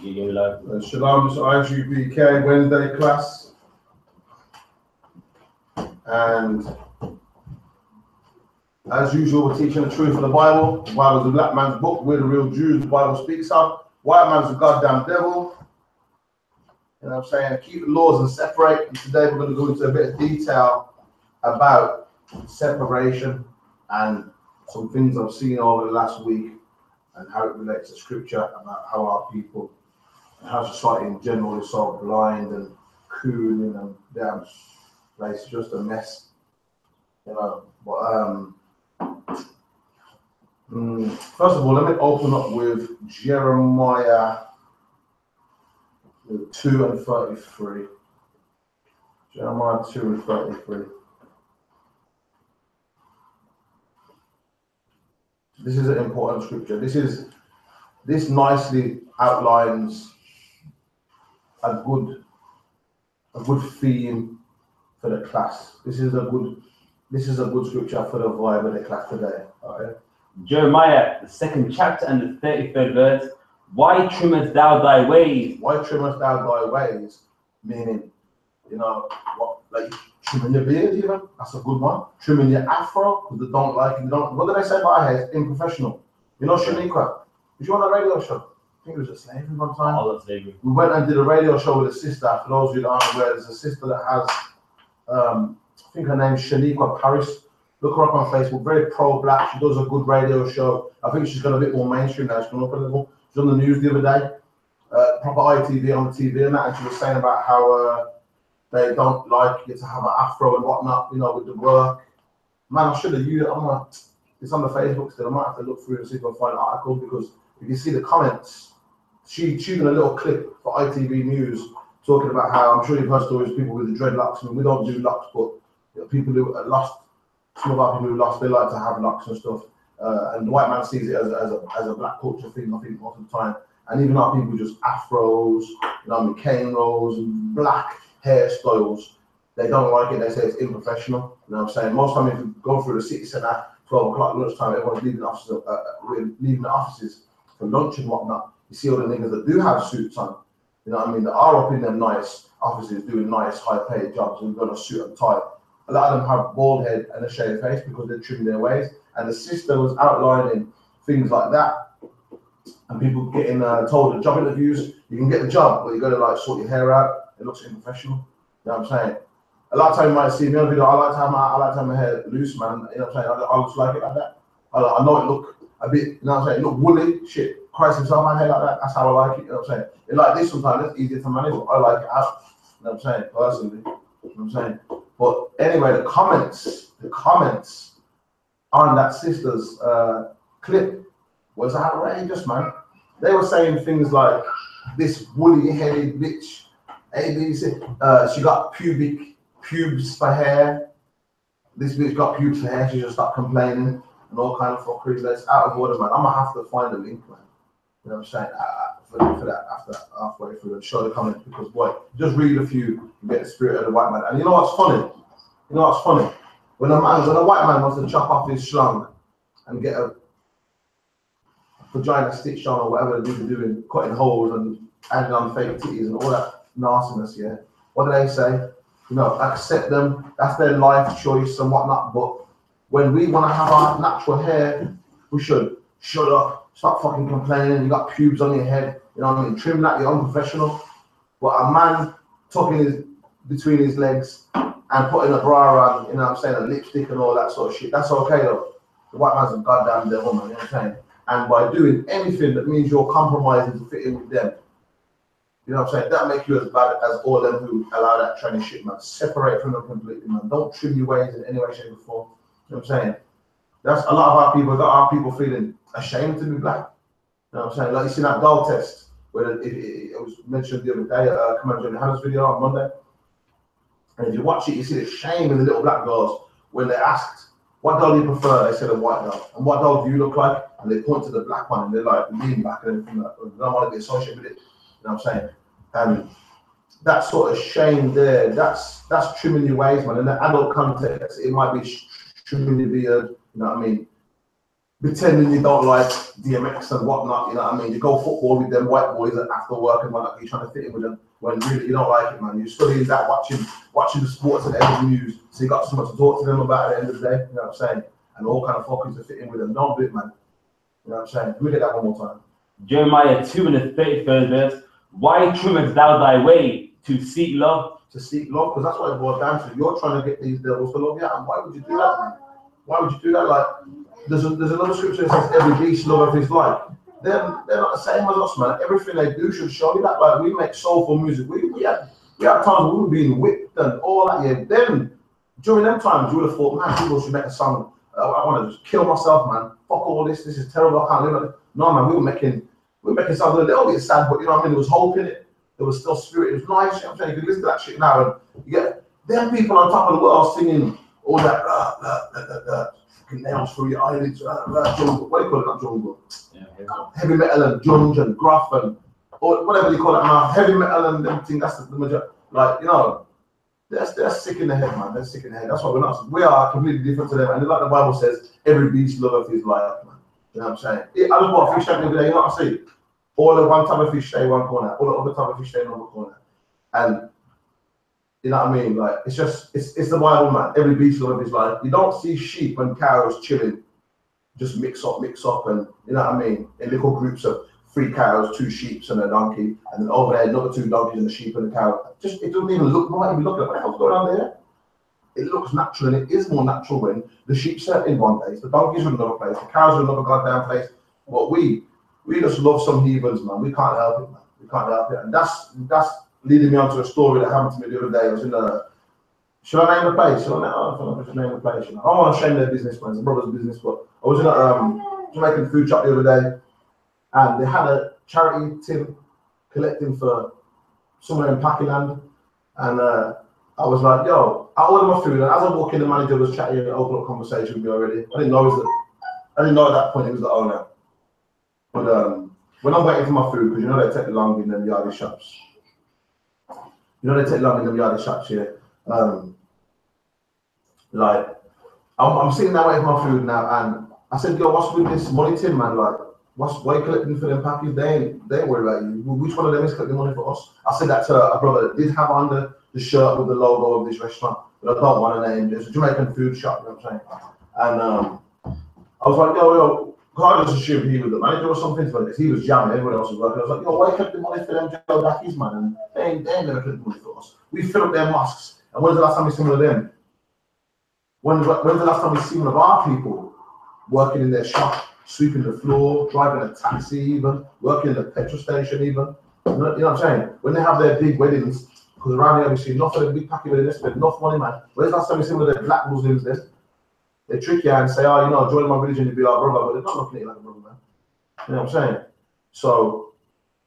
Shalom, this is I.S.U.P.K Wednesday class. And as usual, we're teaching the truth of the Bible. The Bible is a black man's book. We're the real Jews the Bible speaks of. White man's a goddamn devil. You know what I'm saying? Keep the laws and separate. And today we're going to go into a bit of detail about separation and some things I've seen over the last week and how it relates to scripture about how our people and how society in general is so blind and cooling and damn place. It's just a mess. You know, but first of all, let me open up with Jeremiah 2 and 33. Jeremiah 2 and 33. This is an important scripture. This nicely outlines a good theme for the class. This is a good scripture for the vibe of the class today. Okay. Jeremiah, the 2nd chapter and the 33rd verse. Why trimmest thou thy ways? Why trimmest thou thy ways? Meaning, you know, what, like trimming your beard even? That's a good one. Trimming your afro, because they don't like it. What did I say about hair? It's unprofessional. You know Shaniqua? Was you on a radio show? I think it was a slavery one time. Oh, that's slavery. We went and did a radio show with a sister. For those of you that aren't aware, there's a sister that has, I think her name's Shaniqua Paris. Look her up on Facebook. Very pro-black. She does a good radio show. I think she's got a bit more mainstream now. She's gone up a little. She was on the news the other day. Proper ITV on the TV and that, and she was saying about how they don't like you to have an afro and whatnot, you know, with the work. Man, I should have used it. I'm like, it's on the Facebook still. I might have to look through and see if I can find an article, because if you see the comments, she did a little clip for ITV News talking about how, I'm sure you've heard stories of people with the dreadlocks. I mean, we don't do locks, but you know, people who are lost, some of our people who lost, they like to have locks and stuff. And the white man sees it as a black culture thing, I think, most of the time. And even our people just afros, you know, cane rolls, and black hairstyles, they don't like it. They say it's unprofessional. You know what I'm saying? Most time, if you go through the city centre, 12 o'clock lunchtime, everyone's leaving the offices for lunch and whatnot. You see all the niggas that do have suits on, you know what I mean, that are up in them nice offices doing nice high-paid jobs and got a suit and tie. A lot of them have bald head and a shaved face because they trim their ways. And the sister was outlining things like that. And people getting told at job interviews, you can get the job, but you got to like sort your hair out. It looks unprofessional. You know what I'm saying? A lot of time you might see me on video. I like to have my hair loose, man. You know what I'm saying? I just like it like that. I know it look a bit, you know what I'm saying? It look woolly, shit. Christ himself, my hair like that. That's how I like it. You know what I'm saying? It like this sometimes. It's easier to manage. But I like it out. You know what I'm saying? Personally. You know what I'm saying? But anyway, the comments on that sister's clip was outrageous, man. They were saying things like, this woolly-headed bitch, ABC, she got pubes for hair. This bitch got pubes for hair, she just stopped complaining, and all kind of fuckery. That's out of order, man. I'm gonna have to find a link, man. You know what I'm saying? For that, after halfway through, and show the comments, because boy, just read a few, you get the spirit of the white man. And you know what's funny? You know what's funny? When a white man wants to chop off his schlong and get a vagina stitched on or whatever they're doing, cutting holes and adding on fake titties and all that nastiness, yeah. What do they say? You know, accept them. That's their life choice and whatnot. But when we want to have our natural hair, we should shut up, stop fucking complaining. You got pubes on your head, you know what I mean? Trim that, you're unprofessional. But a man tucking between his legs and putting a bra on, you know what I'm saying, a lipstick and all that sort of shit, that's okay though. The white man's a goddamn devil, man, you know what I'm saying? And by doing anything that means you're compromising to fit in with them, you know what I'm saying, that makes you as bad as all them who allow that training shit, man. Separate from them completely, man. Don't trim your ways in any way, shape, or form. You know what I'm saying? That's a lot of our people, got our people feeling ashamed to be black. You know what I'm saying? Like you see that doll test, where it was mentioned the other day, Commander GEN.YAHANNA's video on Monday. And if you watch it, you see the shame in the little black girls when they're asked, what doll do you prefer? They said a white doll. And what doll do you look like? And they point to the black one and they're like, lean back and everything like that. They don't want to be associated with it. You know what I'm saying? And that sort of shame there, that's trimming your ways, man. In the adult context, it might be trimming your beard, you know what I mean? pretending you don't like DMX and whatnot, you know what I mean? You go football with them white boys after work and whatnot, you're trying to fit in with them when really you don't like it, man. You're studying that, watching the sports and the news, so you got someone to talk to them about at the end of the day, you know what I'm saying? And all kind of fuckers to fit in with them. Don't do it, man. You know what I'm saying? Let me get that one more time. Jeremiah 2 and the 33rd verse. Why trimmest thou thy way to seek love? To seek love, because that's what it boils down to. You're trying to get these devils to love you, and why would you do that, man? Why would you do that? Like, there's another scripture that says every beast loveth his life. They're not the same as us, man. Everything they do should show you that. Like, we make soulful music. We had times when we were being whipped and all that. Yeah. Then during them times, you would have thought, man, people should make a song. I want to just kill myself, man. Fuck all this. This is terrible. I can't live like it. No, man. We were making songs a little bit sad, but you know what I mean. There was hope in it. There was still spirit. It was nice. You know what I'm saying? You can listen to that shit now, and you get them people on top of the world singing all that nails through your eyelids, jungle. What do you call it? Not jungle. Yeah, heavy metal and grunge and gruff and or whatever you call it now. Heavy metal and everything. That's the major. Like, you know, they're sick in the head, man. They're sick in the head. That's why we're not. We are completely different to them. And like the Bible says, every beast loveth his life, man. You know what I'm saying? I just bought a fish tank the other day. You know what I see? All the one type of fish stay in one corner. All the other type of fish stay in another corner. And you know what I mean? Like, it's the Bible, man. Every beast loveth his life. You don't see sheep and cows chilling, just mix up, and you know what I mean? In little groups of 3 cows, 2 sheep, and a donkey, and then over there another 2 donkeys and a sheep and a cow. Just it doesn't even look right. Even look at what the hell's going on there. It looks natural, and it is more natural when the sheep are in one place, the donkeys are in another place, the cows are in another goddamn place. But we just love some heathens, man. We can't help it, man. We can't help it, and that's leading me on to a story that happened to me the other day. I was in a. Should I name the place? Should I name the place? I don't want to shame their business, man. It's a brother's business, but I was in a Jamaican food shop the other day, and they had a charity tin collecting for somewhere in Pakiland, and I was like, yo, I ordered my food, and as I walk in, the manager was chatting and open up conversation with me already. I didn't know at that point he was the owner. But when I'm waiting for my food, because you know they take long in them yardie shops. Here. Like, I'm sitting there waiting for my food now, and I said, yo, what's with this money tin, man? Like, why are you collecting for them packages? They ain't worried about you. Which one of them is collecting money for us? I said that to a brother that did have on the shirt with the logo of this restaurant, but I don't want to name it. It's a Jamaican food shop, you know what I'm saying? And I was like, yo, I just assumed he was the manager or something, but he was jamming, everyone else was working. I was like, yo, why are you collecting money for them Joe Dackies, man? And they ain't gonna collect money for us. We fill up their mosques. And when's the last time we seen one of them? When's the last time we seen one of our people working in their shop, sweeping the floor, driving a taxi even, working in the petrol station even? You know what I'm saying? When they have their big weddings, because around here we see enough of the big packet weddings, they spend enough money, man. When's the last time we seen one of the black Muslims then? They trick you and say, oh, you know, join my religion to be our brother, but they're not looking at you like a brother, man. You know what I'm saying? So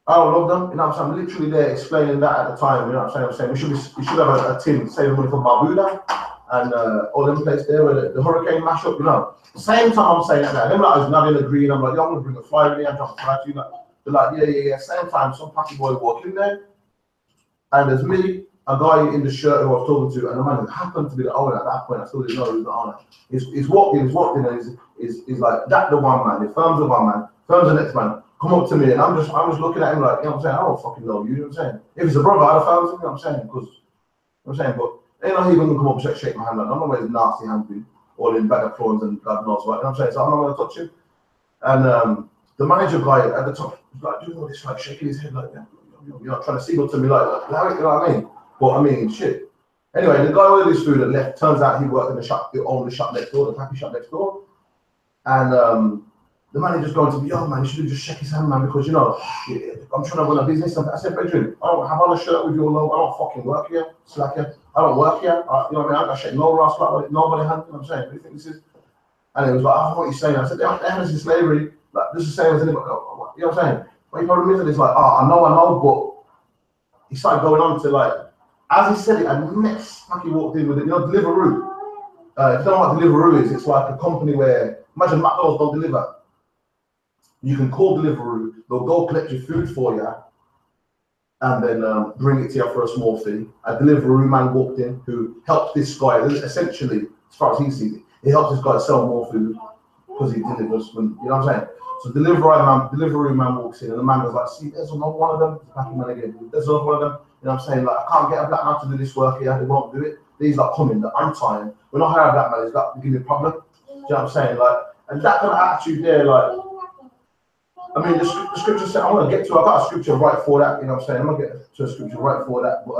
I don't love them. You know what I'm saying? I'm literally there explaining that at the time. You know what I'm saying? We should have a tin saving money for Barbuda and all them places there where the hurricane mash up. You know, same time I'm saying that. Them like is not in the green. I'm like, yo, I'm gonna bring a fly in here. I'm trying to fly to you. They're like, yeah. Same time, some packy boy walking there, and there's me. A guy in the shirt who I was talking to, and the man who happened to be the owner at that point. I still didn't know he was the owner. He's walked in, and he's like, that the one man. The firm's the one man. Firm's the next man. Come up to me, and I'm just looking at him like, you know what I'm saying? I don't fucking know you. You know what I'm saying? If it's a brother, I'd have found him. You know what I'm saying? Because, you know what I'm saying? But they're not even gonna come up and shake my hand. Like, I'm not wearing nasty hands, all in bag of prawns and God knows what. You know what I'm saying? So I'm not gonna touch him. And the manager guy at the top was like doing all this, like shaking his head like, you know, trying to signal to me like, Larry, you know what I mean? But I mean, shit. Anyway, the guy ordered his food and left. Turns out he worked in the shop, he owned the shop next door, the tacky shop next door. And the manager's going to me, yo, man, you should have just shake his hand, man, because, you know, I'm trying to run a business. I said, Brethren, I don't have on a shirt with your logo. I don't fucking work here, slacker. I don't work here. You know what I mean? I got shake no rascal, nobody hand. You know what I'm saying? What do you think this is? And he was like, oh, what are you saying? I said, they're hands in slavery. Like, this is the same as anybody. You know what I'm saying? But he probably is, and it's like, oh, I know, but he started going on to like, as he said it, and next he walked in with it, you know, Deliveroo. If you don't know what Deliveroo is, it's like a company where, imagine McDonald's don't deliver. You can call Deliveroo, they'll go collect your food for you, and then bring it to you for a small fee. A Deliveroo man walked in who helped this guy, essentially, as far as he sees it, he helped this guy sell more food. because he delivers. When, you know what I'm saying? So delivery man walks in, and the man was like, "See, there's another one of them." The packing man again. There's another one of them. You know what I'm saying? Like, I can't get a black man to do this work here. They won't do it. These like coming. That I'm trying. We're not hiring a black man. It's got to give me a problem. Do you know what I'm saying? Like, and that kind of attitude there, like. I mean, the scripture said, I'm going to get to, I've got a scripture right for that, you know what I'm saying? I'm going to get to a scripture right for that, but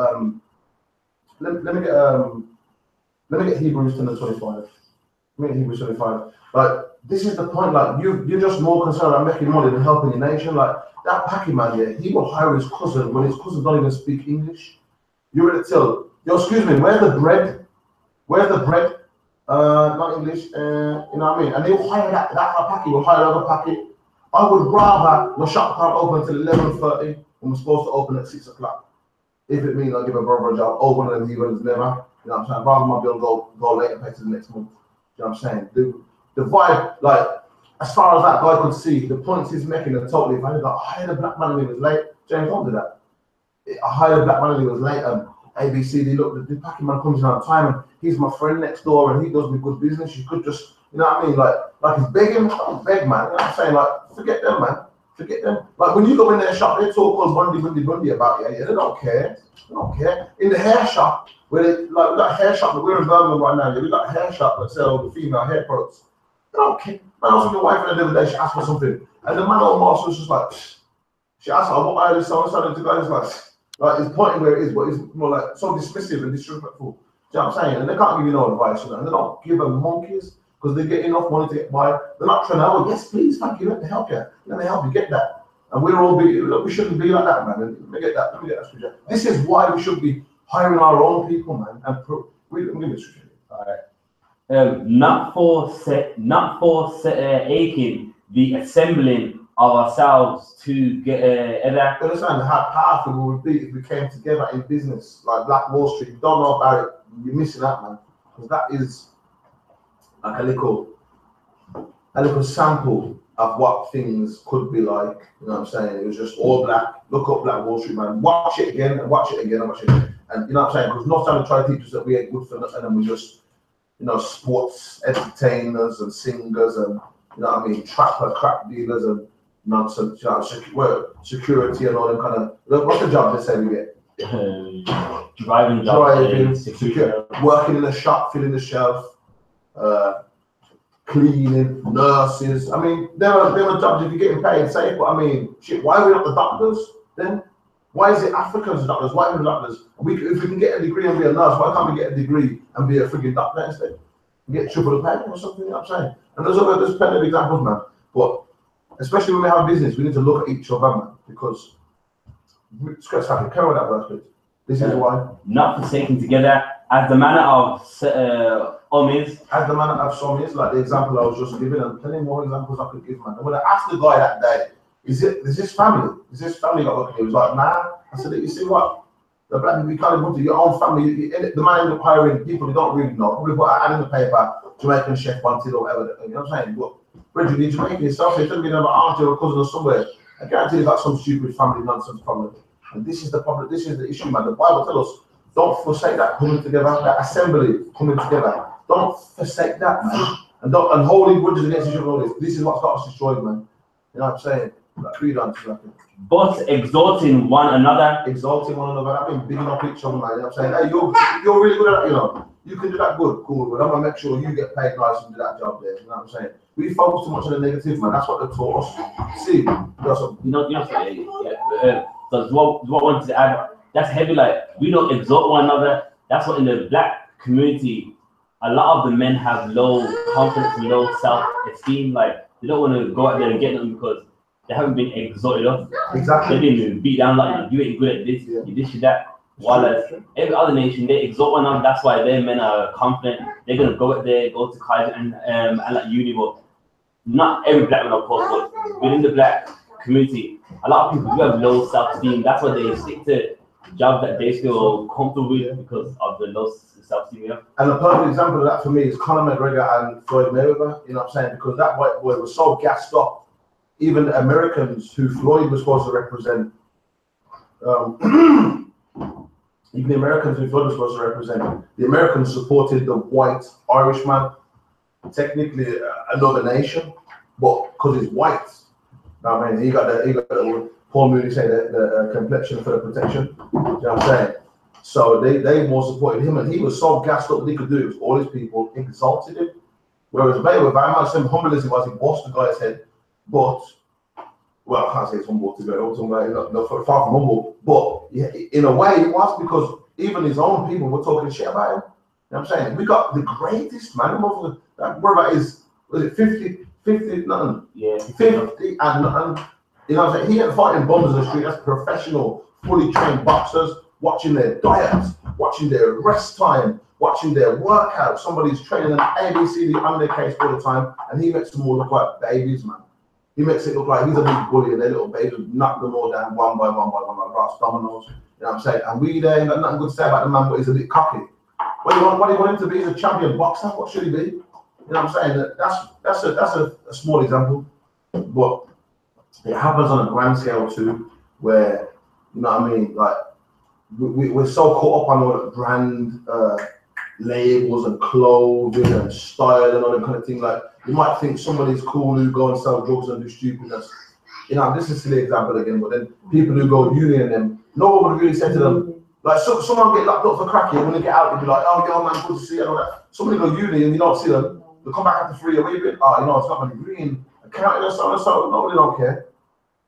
let me get Hebrews 10:25. Let me get Hebrews 25. Like, this is the point, like, you're just more concerned about making money than helping your nation. Like, that packing man, yeah, he will hire his cousin when his cousin don't even speak English. You're ready to tell, yo, excuse me, where's the bread? Where's the bread? Not English, you know what I mean? And he'll hire that packet, he'll hire another packet. I would rather your shop can't open until 11:30 and we're supposed to open at 6 o'clock. If it means I give a brother a job, one of them he runs never. You know what I'm saying? Rather my bill go late and pay to the next month. You know what I'm saying? The vibe, like, as far as that guy could see, the points he's making are totally valid. Like, I hired a black man and he was late. James, don't do that. I hired a black man and he was late, and ABCD, look, the packing man comes in on time and he's my friend next door and he does me good business. You could just, you know what I mean? Like he's begging, don't beg, man. You know what I'm saying? Like, forget them, man. Forget them. Like, when you go in their shop, they talk all bundy about you. Yeah, they don't care. They don't care. In the hair shop, where they, like, we got a hair shop that we're in Birmingham right now. Yeah, we got a hair shop that sells the female hair products. They don't care. Man, I was with my wife the other day, she asked for something. And the man on Marshall was just like, psh. She asked her, what aisle is so-and-so? The guy is like, it's pointing where it is, but it's more like so dismissive and disrespectful. Do you know what I'm saying? And they can't give you no advice, you know, and they don't give them monkeys because they get enough money to get by. They're not trying to, oh, yes, please, thank you, let me help you. Let me help you get that. And we shouldn't be like that, man. And let me get that scripture. This is why we should be hiring our own people, man. And let me give it a scripture. All right. Not for aching the assembling of ourselves to get understand how powerful we would be if we came together in business like Black Wall Street. You don't know about it, you're missing out, man. Because that is like a little sample of what things could be like. You know what I'm saying? It was just all black. Look up Black Wall Street, man. Watch it again and watch it again and watch it again. And you know what I'm saying? Because not trying to try to teach us that we ain't good for nothing and we just, you know, sports entertainers and singers and, you know what I mean, crack dealers and nonsense, you know, security and all them kind of. What's the job they say we get? Driving, secure, working in a shop, filling the shelf, cleaning, nurses. I mean, there are jobs if you're getting paid safe, but I mean, shit, why are we not the doctors then? Why is it Africans doctors? Why are we the doctors? If we can get a degree and be a nurse, why can't we get a degree and be a freaking doctor instead? Get triple the pay or something, you know what I'm saying? And there's plenty of examples, man. But especially when we have business, we need to look at each other, man, because Scratch happy. Carry that verse, please. This is why. Not forsaken together, as the manner of some is. As the manner of some is, like the example I was just giving, and plenty more examples I could give, man. And when I asked the guy that day, is this family? Is this family got working? He was like, nah. I said, you see what? The black people, you can't even to your own family. The man ended up hiring people you don't really know. Probably put an ad in the paper, Jamaican chef wanted or whatever. You know what I'm saying? But Bridget, you Jamaican yourself, so it doesn't mean an auntie or a cousin or somewhere. I guarantee you got some stupid family nonsense problem. And this is the problem, this is the issue, man. The Bible tells us, don't forsake that coming together, that assembly coming together. Don't forsake that, man. And holding grudges against each other. This is what's got us destroyed, man. You know what I'm saying? Like, read on to that. But exalting one another. Exalting one another. I've been bigging up each other, man. You know what I'm saying? Hey, you're really good at that, you know. You can do that good, cool, but I'm gonna make sure you get paid nice and do that job there. You know what I'm saying? We focus too much on the negative, man. That's what they taught us. See, so what I wanted to add, that's heavy. Like, we don't exalt one another. That's what in the black community, a lot of the men have low confidence and low self-esteem. Like, they don't want to go out there and get them because they haven't been exalted up. Exactly. They've been beat down like, you ain't good at this, you this, you that. While every other nation, they exalt one another. That's why their men are confident. They're gonna go out there, go to college and like uni. But not every black man, of course, but within the black community, a lot of people do have low self-esteem. That's why they stick to jobs that they feel comfortable with because of the low self-esteem. And a perfect example of that for me is Conor McGregor and Floyd Mayweather. You know what I'm saying? Because that white boy was so gassed up. Even the Americans who Floyd was supposed to represent. Even the Americans who Floyd was supposed to represent, the Americans supported the white Irishman. technically another nation, but because he's white. I mean, he got the Paul Mooney say the complexion for the protection. You know what I'm saying? So they more supported him, and he was so gassed up that he could do it. All his people exalted him. Whereas Mayweather, very much humble as he was, he bossed the guy's head. But well, I can't say it's humble to go. Not far from humble, but yeah, in a way it was, because even his own people were talking shit about him. You know what I'm saying? We got the greatest man. That brother is, was it 50 nothing? Yeah. 50 and nothing. You know what I'm saying? He ain't fighting bombers in the street. That's professional, fully trained boxers, watching their diets, watching their rest time, watching their workout. Somebody's training an ABCD on their case all the time, and he makes them all look like babies, man. He makes it look like he's a big bully, and their little babies knock them all down one by one, like brass dominoes. You know what I'm saying? And we there ain't got nothing good to say about the man, but he's a bit cocky. What do you want him to be? He's a champion boxer. What should he be? You know what I'm saying? That's a small example, but it happens on a grand scale too, where, you know what I mean, like we're so caught up on all the brand labels and clothing and style and all that kind of thing. Like, you might think somebody's cool who go and sell drugs and do stupidness. You know, this is a silly example again, but then people who go uni and them, no one would really say to them, like, someone get locked up for cracking, when they get out, they'd be like, oh, yo, man, good to see you, and all that. Somebody go uni and you don't see them, they come back after 3 years, where you been? Oh, you know, it's not really green, accounting or so and so, nobody don't care.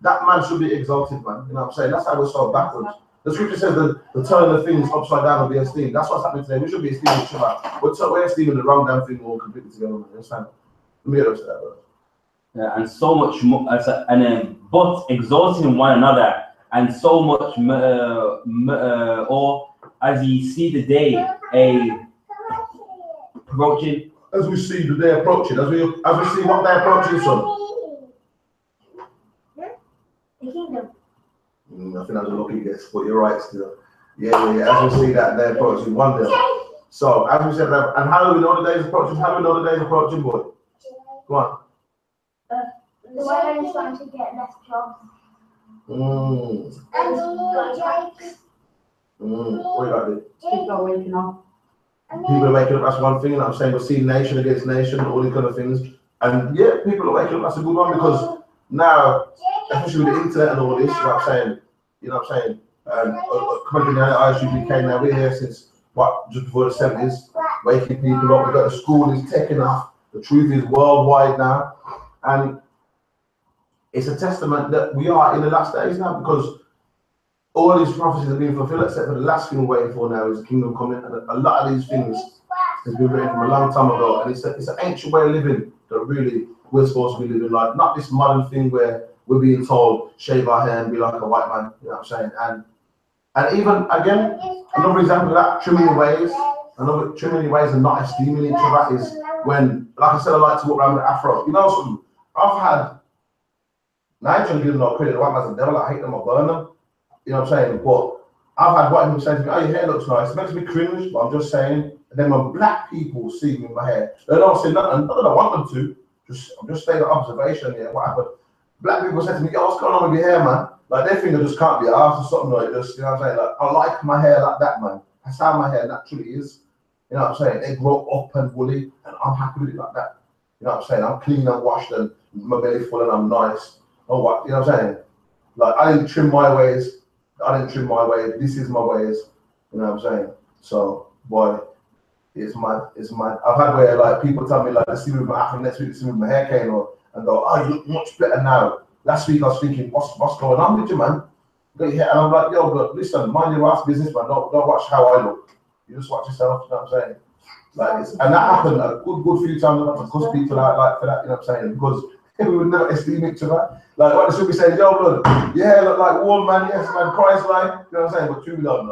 That man should be exalted, man. You know what I'm saying? That's how we're so backwards. The scripture says that the turning the things upside down will be esteemed. That's what's happening today. We should be esteeming each other. We're esteeming the wrong damn thing all completely together, man. You understand? Let me get up to that, bro. Yeah, and so much more, but exalting one another, and so much or as you see the day approaching. As we see the day approaching, as we see what day approaching, son. The kingdom. I think that's a lucky guess, but you're right still. Yeah. As we see that day approaching, one day. So as we said that, and how do we know the day is approaching? How do we know the day is approaching, boy? Go on. The weather is starting to get less jobs. What you got to do? People are waking up. People are waking up, that's one thing, and I'm saying we're seeing nation against nation, all these kind of things. And yeah, people are waking up, that's a good one, because now, especially with the internet and all this, you know what I'm saying? Coming to the I.S.U.P.K. now, we're here since, just before the 70s, waking people up. We've got the school is taking off, the truth is worldwide now, and it's a testament that we are in the last days now, because all these prophecies have been fulfilled, except for the last thing we're waiting for now is the kingdom coming, and a lot of these things has been written from a long time ago, and it's an ancient way of living that really we're supposed to be living like, not this modern thing where we're being told shave our hair and be like a white man, you know what I'm saying? And even again, another example of that, trimming your ways and not esteeming each other is when, like I said, I like to walk around with the afro. You know something? I've had, now I ain't trying to give them no credit, the white man's a devil, I hate them, I burn them. You know what I'm saying? But I've had white people say to me, oh, your hair looks nice. It makes me cringe, but I'm just saying. And then when black people see me in my hair, they don't say nothing. Not that I want them to. I'm just saying observation here. What happened? Black people say to me, yo, what's going on with your hair, man? Like, they think I just can't be arsed or something like this. You know what I'm saying? Like, I like my hair like that, man. That's how my hair naturally is. You know what I'm saying? They grow up and woolly, and I'm happy with it like that. You know what I'm saying? I'm clean and washed, and my belly full, and I'm nice. Oh, what? You know what I'm saying? Like, I didn't trim my ways. This is my ways. You know what I'm saying? So, boy, it's mad. I've had where, like, people tell me, like, let's see with my afro next week, let's see with my hair came on, and go, oh, you look much better now. Last week I was thinking, what's going on with you, man? And I'm like, yo, but listen, mind your ass business, man. Don't watch how I look. You just watch yourself. You know what I'm saying? Like, and that happened a good few times. I have to cuss people out like for that. You know what I'm saying? Because we would never esteem each other. Like, what they should be saying, yo, look, yeah, look like warm, man. Yes, man. Christ like. You know what I'm saying? But true, we don't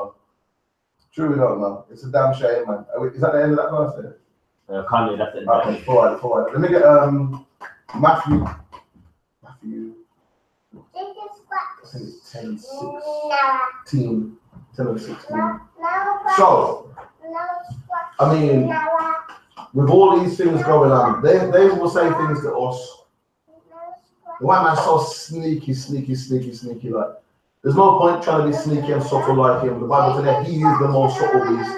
know. It's a damn shame, man. Is that the end of that verse? Kanye, that's it. Okay, forward. Let me get Matthew. I think it's 10 and 16. 10 and 16. So, I mean, with all these things going on, they will say things to us. The white man's so sneaky. Like, there's no point trying to be sneaky and subtle like him. The Bible says that he is the most subtle beast.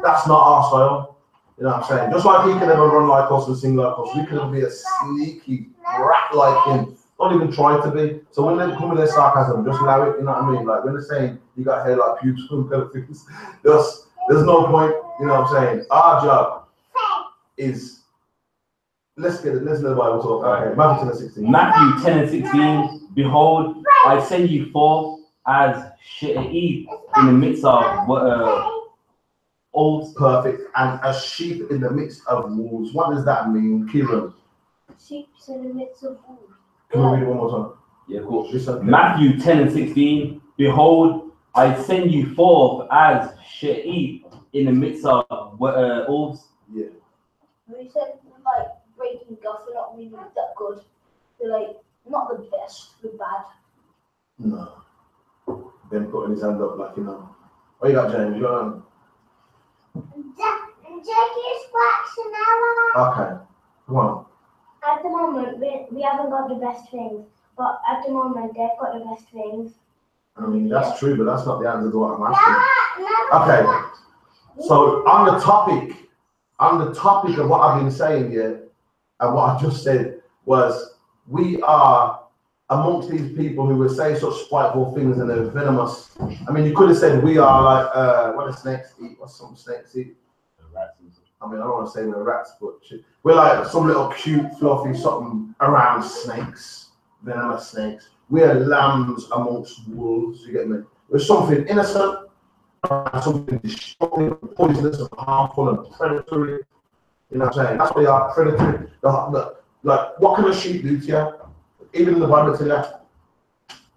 That's not our style. You know what I'm saying? Just like he can never run like us and sing like us, we can never be a sneaky rat like him. Don't even try to be. So when they come with their sarcasm, just allow it. You know what I mean? Like when they're saying you got hair like pubes from things, there's no point. You know what I'm saying? Our job is let's get the Bible talk. Okay, Matthew 10:16. Matthew 10:16. Behold, I send you forth as sheep in the midst of wolves. Perfect. And a sheep in the midst of wolves. What does that mean, Kieran? Sheep in the midst of wolves. Can we read it one more time? Yeah, cool. Listen. Matthew 10:16. Behold, I send you forth as sheep in the midst of wolves. Yeah. We said like breaking guts are not really that good. They're like not the best, they're bad. No. Ben putting his hand up like, you know. What you got, James? You got Jackie's waxing out. Okay. Come on. At the moment, we haven't got the best things, but at the moment, they've got the best things. I mean, that's true, but that's not the answer to what I'm asking. Okay. So on the topic of what I've been saying here, and what I just said was, we are amongst these people who will say such spiteful things and they're venomous. I mean, you could have said we are like, what do snakes eat? What some snakes eat? I mean, I don't want to say we're rats, but we're like some little cute, fluffy something around snakes, venomous snakes. We're lambs amongst wolves, you get me? We're something innocent, something destructive, poisonous, and harmful, and predatory. You know what I'm saying? That's what they are, predatory. Like, what can a sheep do to you? Even in the Bible, tell you,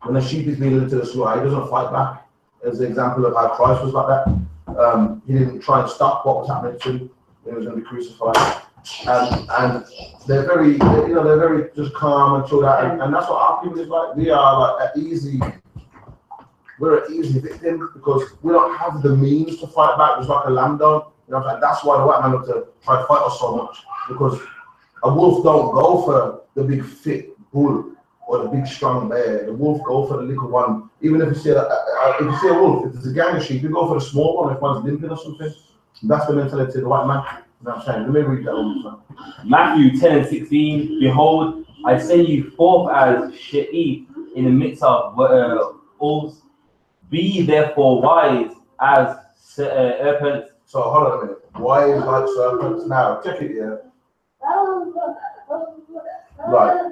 when a sheep is being led to the slaughter, he doesn't fight back. As an example of how Christ was like that. He didn't try and stop what was happening to him when he was going to be crucified. And they're very, they're very just calm and chilled out. And that's what our people is like. We are like we're an easy victim because we don't have the means to fight back just like a lamb don't. You know what I'm saying? That's why the white man look to try to fight us so much. Because a wolf don't go for the big fit bull or the big strong bear. The wolf go for the little one. Even if you see a wolf, if there's a gang of sheep, you go for the small one if one's limping or something. That's the mentality of the white man. You know what I'm saying? Let me read that one more time. Matthew 10:16. Behold, I send you forth as sheep in the midst of wolves. Be therefore wise as serpents. So hold on a minute. Wise like serpents. Now check it here. Right.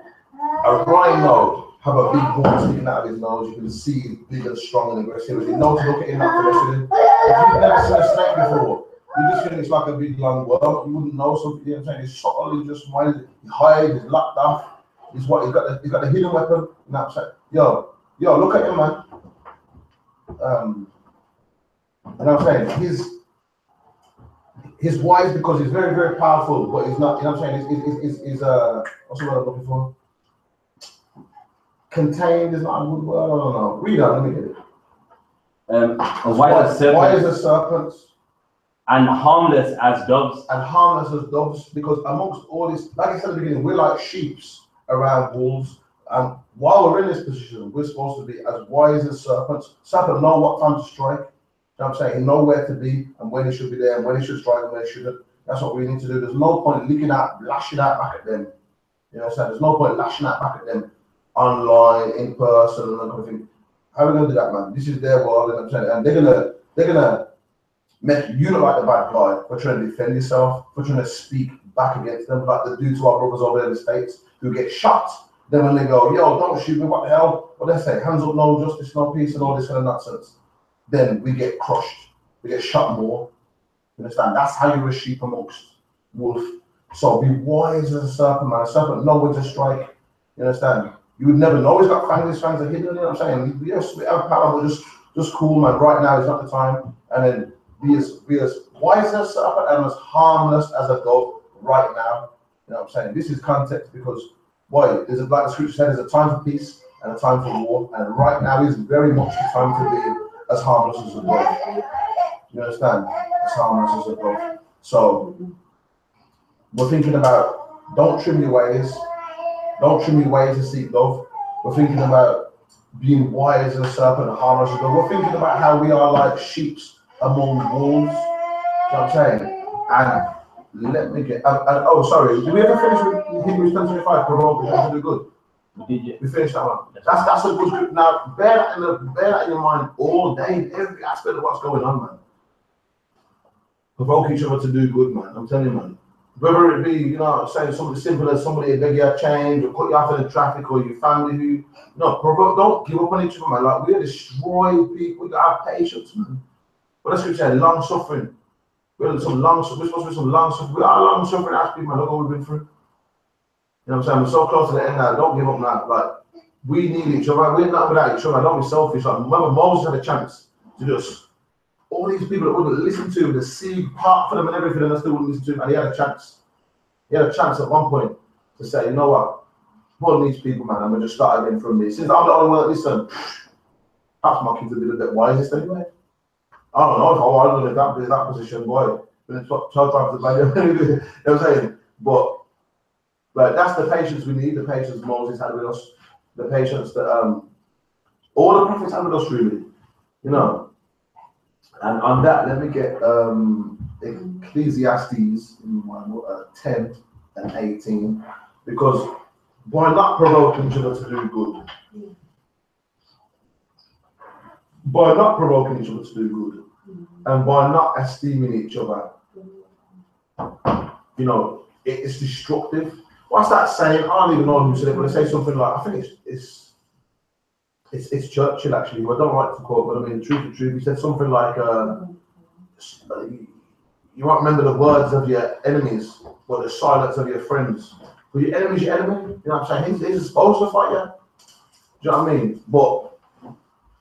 A rhino have a big horn sticking out of his nose. You can see he's big and strong and aggressive. You know to look at him not to mess with him. If you've never seen a snake before, you just think it's like a big long worm. You wouldn't know something. You know what I'm saying? He's subtle. He's just mild. He hides. He's locked off. He's what? He's got the hidden weapon. You know what I'm saying? Yo, look at him, man. You know what I'm saying? He's wise because he's very, very powerful, but he's not, you know what I'm saying? He's what's the word I'm looking for? Contained is not a good word, I don't know. Read out, let me get it. Wise as serpents. And harmless as doves. And harmless as doves, because amongst all this, like I said at the beginning, we're like sheep around wolves. And while we're in this position, we're supposed to be as wise as serpents. Serpents know what time to strike. You know what I'm saying? He know where to be and when he should be there and when he should strike and when he shouldn't. That's what we need to do. There's no point lashing out back at them. You know what I'm saying? There's no point lashing out back at them online, in person, and that kind of thing. How are we gonna do that, man? This is their world, you know what I'm saying? And they're gonna make you look like the bad guy for trying to defend yourself, for trying to speak back against them, like they do to our brothers over there in the States who get shot. Then when they go, yo, don't shoot me, what the hell? What they say? Hands up, no justice, no peace, and all this kind of nonsense. Then we get crushed. We get shot more. You understand? That's how you're a sheep amongst wolf. So be wise as a serpent, man. A serpent know when to strike. You understand? You would never know he's got fangs. His fangs are hidden. You know what I'm saying? Yes, we have power, but just cool, man. Right now is not the time. And then be as wise as a serpent and as harmless as a dove right now. You know what I'm saying? This is context because, boy, like the scripture said, there's a time for peace and a time for war. And right now is very much the time to be as harmless as a dove. You understand? As harmless as a dove. So we're thinking about don't trim your ways. Don't trim your ways to seek dove. We're thinking about being wise as a serpent and harmless as a dove. We're thinking about how we are like sheep among wolves. You know what I'm saying? And let me get. Oh, sorry. Did we ever finish with Hebrews 10:25? Provoking to do good. We finished that one. That's a good script. Now bear that in your mind all day, every aspect of what's going on, man. Provoke each other to do good, man. I'm telling you, man. Whether it be, you know, saying something simple as somebody beg you a change or cut you off in the traffic or your family who, no, provoke, don't give up on each other, man. Like, we're destroying people. We gotta have patience, man. But that's what you say, long suffering. We're supposed to be some long suffering. We are long suffering as people, man. Look what we've been through. You know what I'm saying? We're so close to the end now. Don't give up now. Like, we need each other. We're not without each other. Don't be selfish. Like, remember, Moses had a chance to just, all these people that wouldn't listen to him, the seed part for them and everything, and they still wouldn't listen to him. And he had a chance. He had a chance at one point to say, you know what? One of these people, man, I'm going to just start again from me. Since I'm the only one that listen, perhaps my kids are a little bit wisest anyway. I don't know if I was in that position, boy. When it's 12 times the value, you know what I'm saying? But like, that's the patience we need, the patience Moses had with us, the patience that all the prophets had with us, really, you know. And on that, let me get Ecclesiastes 10 and 18, because by not provoking each other to do good, by not provoking each other to do good, and by not esteeming each other, you know, it's destructive. What's that saying? I don't even know who said it, but they say something like, I think it's Churchill actually, who I don't like to quote, but I mean, truth, he said something like, you won't remember the words of your enemies, but the silence of your friends. But your enemy's your enemy, you know what I'm saying? He's supposed to fight you. Do you know what I mean? But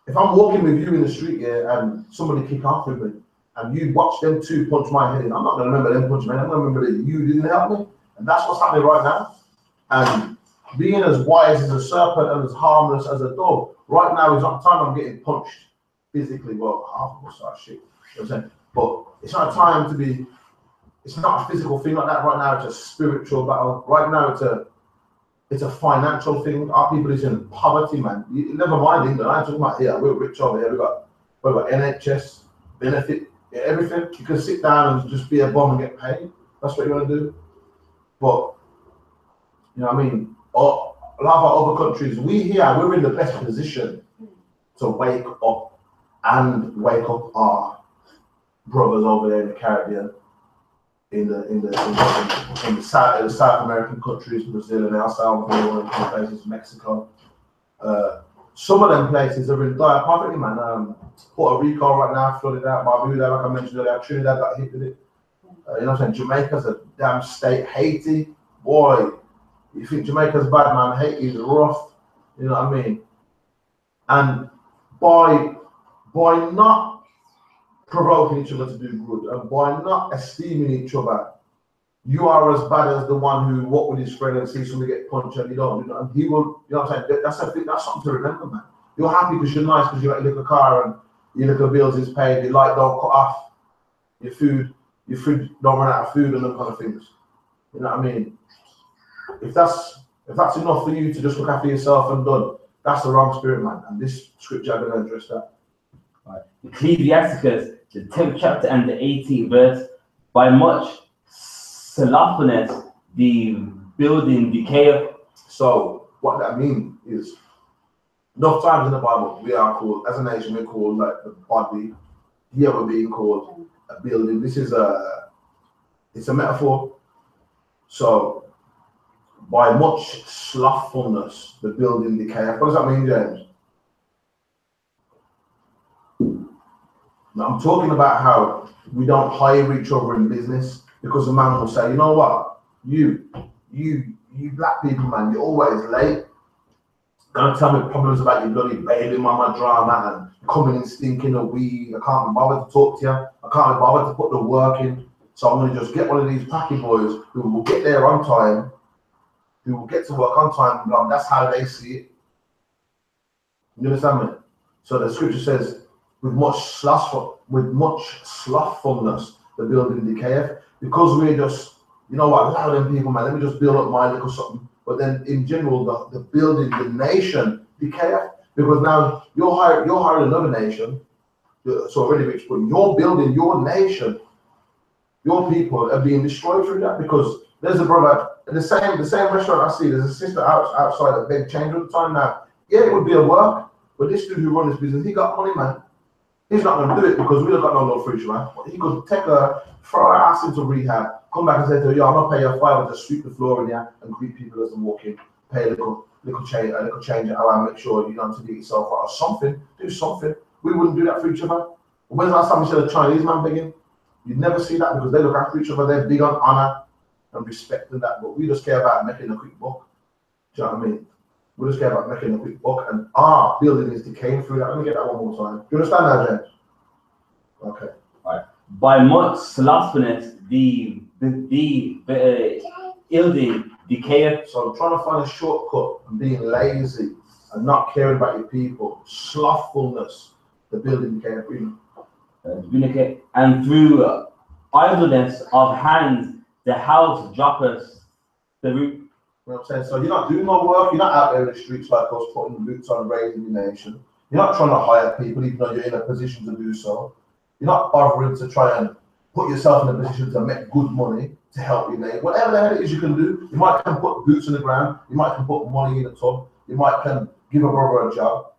if I'm walking with you in the street here and somebody kick off with me, and you watch them two punch my head in, I'm not going to remember them punching my head, I'm going to remember that you didn't help me. And that's what's happening right now. And being as wise as a serpent and as harmless as a dog, right now is not the time I'm getting punched physically. Well, half of us are shit. You know what I'm saying? But it's not a time to be, it's not a physical thing like that right now, it's a spiritual battle. Right now it's a financial thing. Our people is in poverty, man. Never mind England, I'm talking about here, we're rich over here, we've got NHS, benefit, everything. You can sit down and just be a bum and get paid. That's what you want to do. But, you know what I mean? A lot of our other countries, we're in the best position to wake up our brothers over there in the Caribbean, in the South American countries, Brazil and El Salvador and places, Mexico. Some of them places are in dire poverty, man. Puerto Rico right now flooded out, Barbuda, like I mentioned earlier, Trinidad got hit with it. You know what I'm saying? Jamaica's a damn state. Haiti, boy, you think Jamaica's bad, man? Haiti's rough. You know what I mean? And by not provoking each other to do good, and by not esteeming each other, you are as bad as the one who walk with his friend and see somebody get punched and you don't. You know, and he will. You know what I'm saying? That's something to remember, man. You're happy because you're nice because you got a little car and your little bills is paid. Your light don't cut off. Your food don't run out of food and those kind of things. You know what I mean? If that's enough for you to just look after yourself and done, that's the wrong spirit, man. And this scripture I'm going to address that. Right. Ecclesiasticus, the 10th chapter and the 18th verse. By much slothfulness, the building decayeth. So what that means is, enough times in the Bible, we are called, as a nation, we're called like the body. Here we're being called a building. This is it's a metaphor. So by much slothfulness, the building decayeth. What does that mean, James? Now, I'm talking about how we don't hire each other in business because the man will say, you know what, you black people, man, you're always late. Don't tell me problems about your bloody baby mama drama and coming in stinking of weed. I can't be bothered to talk to you. I can't be bothered to put the work in. So I'm going to just get one of these packy boys who will get there on time, who will get to work on time. And that's how they see it. You understand me? So the scripture says, with much slothfulness, the building decayeth. Because we're just, you know what, allow them people, man, let me just build up my little something. But then in general, the building, the nation decayeth. Because now you're hiring another nation, it's already rich, but you're building your nation. your people are being destroyed through that, because there's a brother, the same restaurant I see, there's a sister outside that begged change all the time now. Yeah, it would be a work, but this dude who runs this business, he got money, man. He's not going to do it because we don't got no future, man. But he could take her, throw her ass into rehab, come back and say to her, yo, I'm going to pay her $5 to sweep the floor in here and greet people as they walk in, pay a little change how I make sure you know to get yourself out or something, do something. We wouldn't do that for each other. When's the last time you said a Chinese man begging? You'd never see that because they look after each other, they're big on honor and respect and that, but we just care about making a quick buck. Do you know what I mean? We just care about making a quick buck, and our building is decaying through that. Let me get that one more time. Do you understand that, James? Okay. All right. By much slothfulness, the building decayeth. So trying to find a shortcut and being lazy and not caring about your people, slothfulness, the building decayeth. And through idleness of hands, the house droppeth the roof. You know what I'm saying? So you're not doing no work, you're not out there in the streets like us putting boots on, raising your nation. You're not trying to hire people even though you're in a position to do so. You're not bothering to try and put yourself in a position to make good money to help your neighbor. Whatever the hell it is you can do, you might can put boots in the ground, you might can put money in a tub, you might can give a brother a job.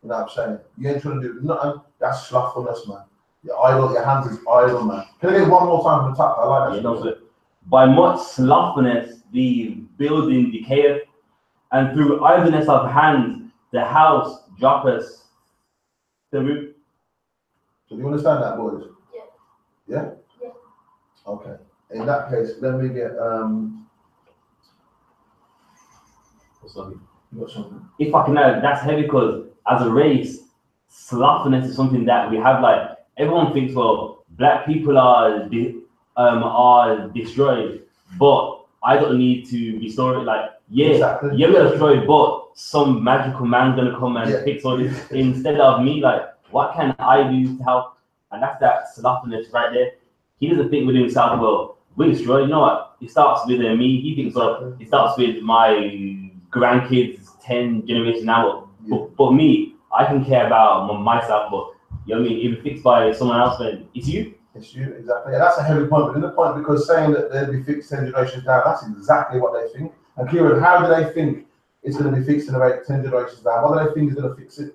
You know what I'm saying? You ain't trying to do nothing. That's slothfulness, man. You're idle, your hands is idle, man. Can I get one more time from the top? I like that. Yeah, by much slothfulness, the building decayeth, and through idleness of hands, the house droppeth the roof. So do you understand that, boys? Yeah. Yeah? Yeah. Okay. In that case, let me get Sorry. you got something? If I can add, that's heavy because as a race, slothfulness is something that we have. Like everyone thinks, well, black people are destroyed, but I don't need to restore it. Like, yeah, Exactly. you're gonna destroy it, but some magical man's gonna come and fix all this instead of me. Like, what can I do to help? And that's that slothfulness right there. He doesn't think within himself, well, we destroy. You know what? It starts with me. He thinks, well, it starts with my grandkids 10 generations now. But me, I can care about myself. But you know what I mean? If it's fixed by someone else, then it's you. It's you, exactly. And that's a heavy point, but in the point, because saying that they'll be fixed 10 generations down, that's exactly what they think. And Kieran, how do they think it's going to be fixed in about 10 generations down? What do they think is going to fix it?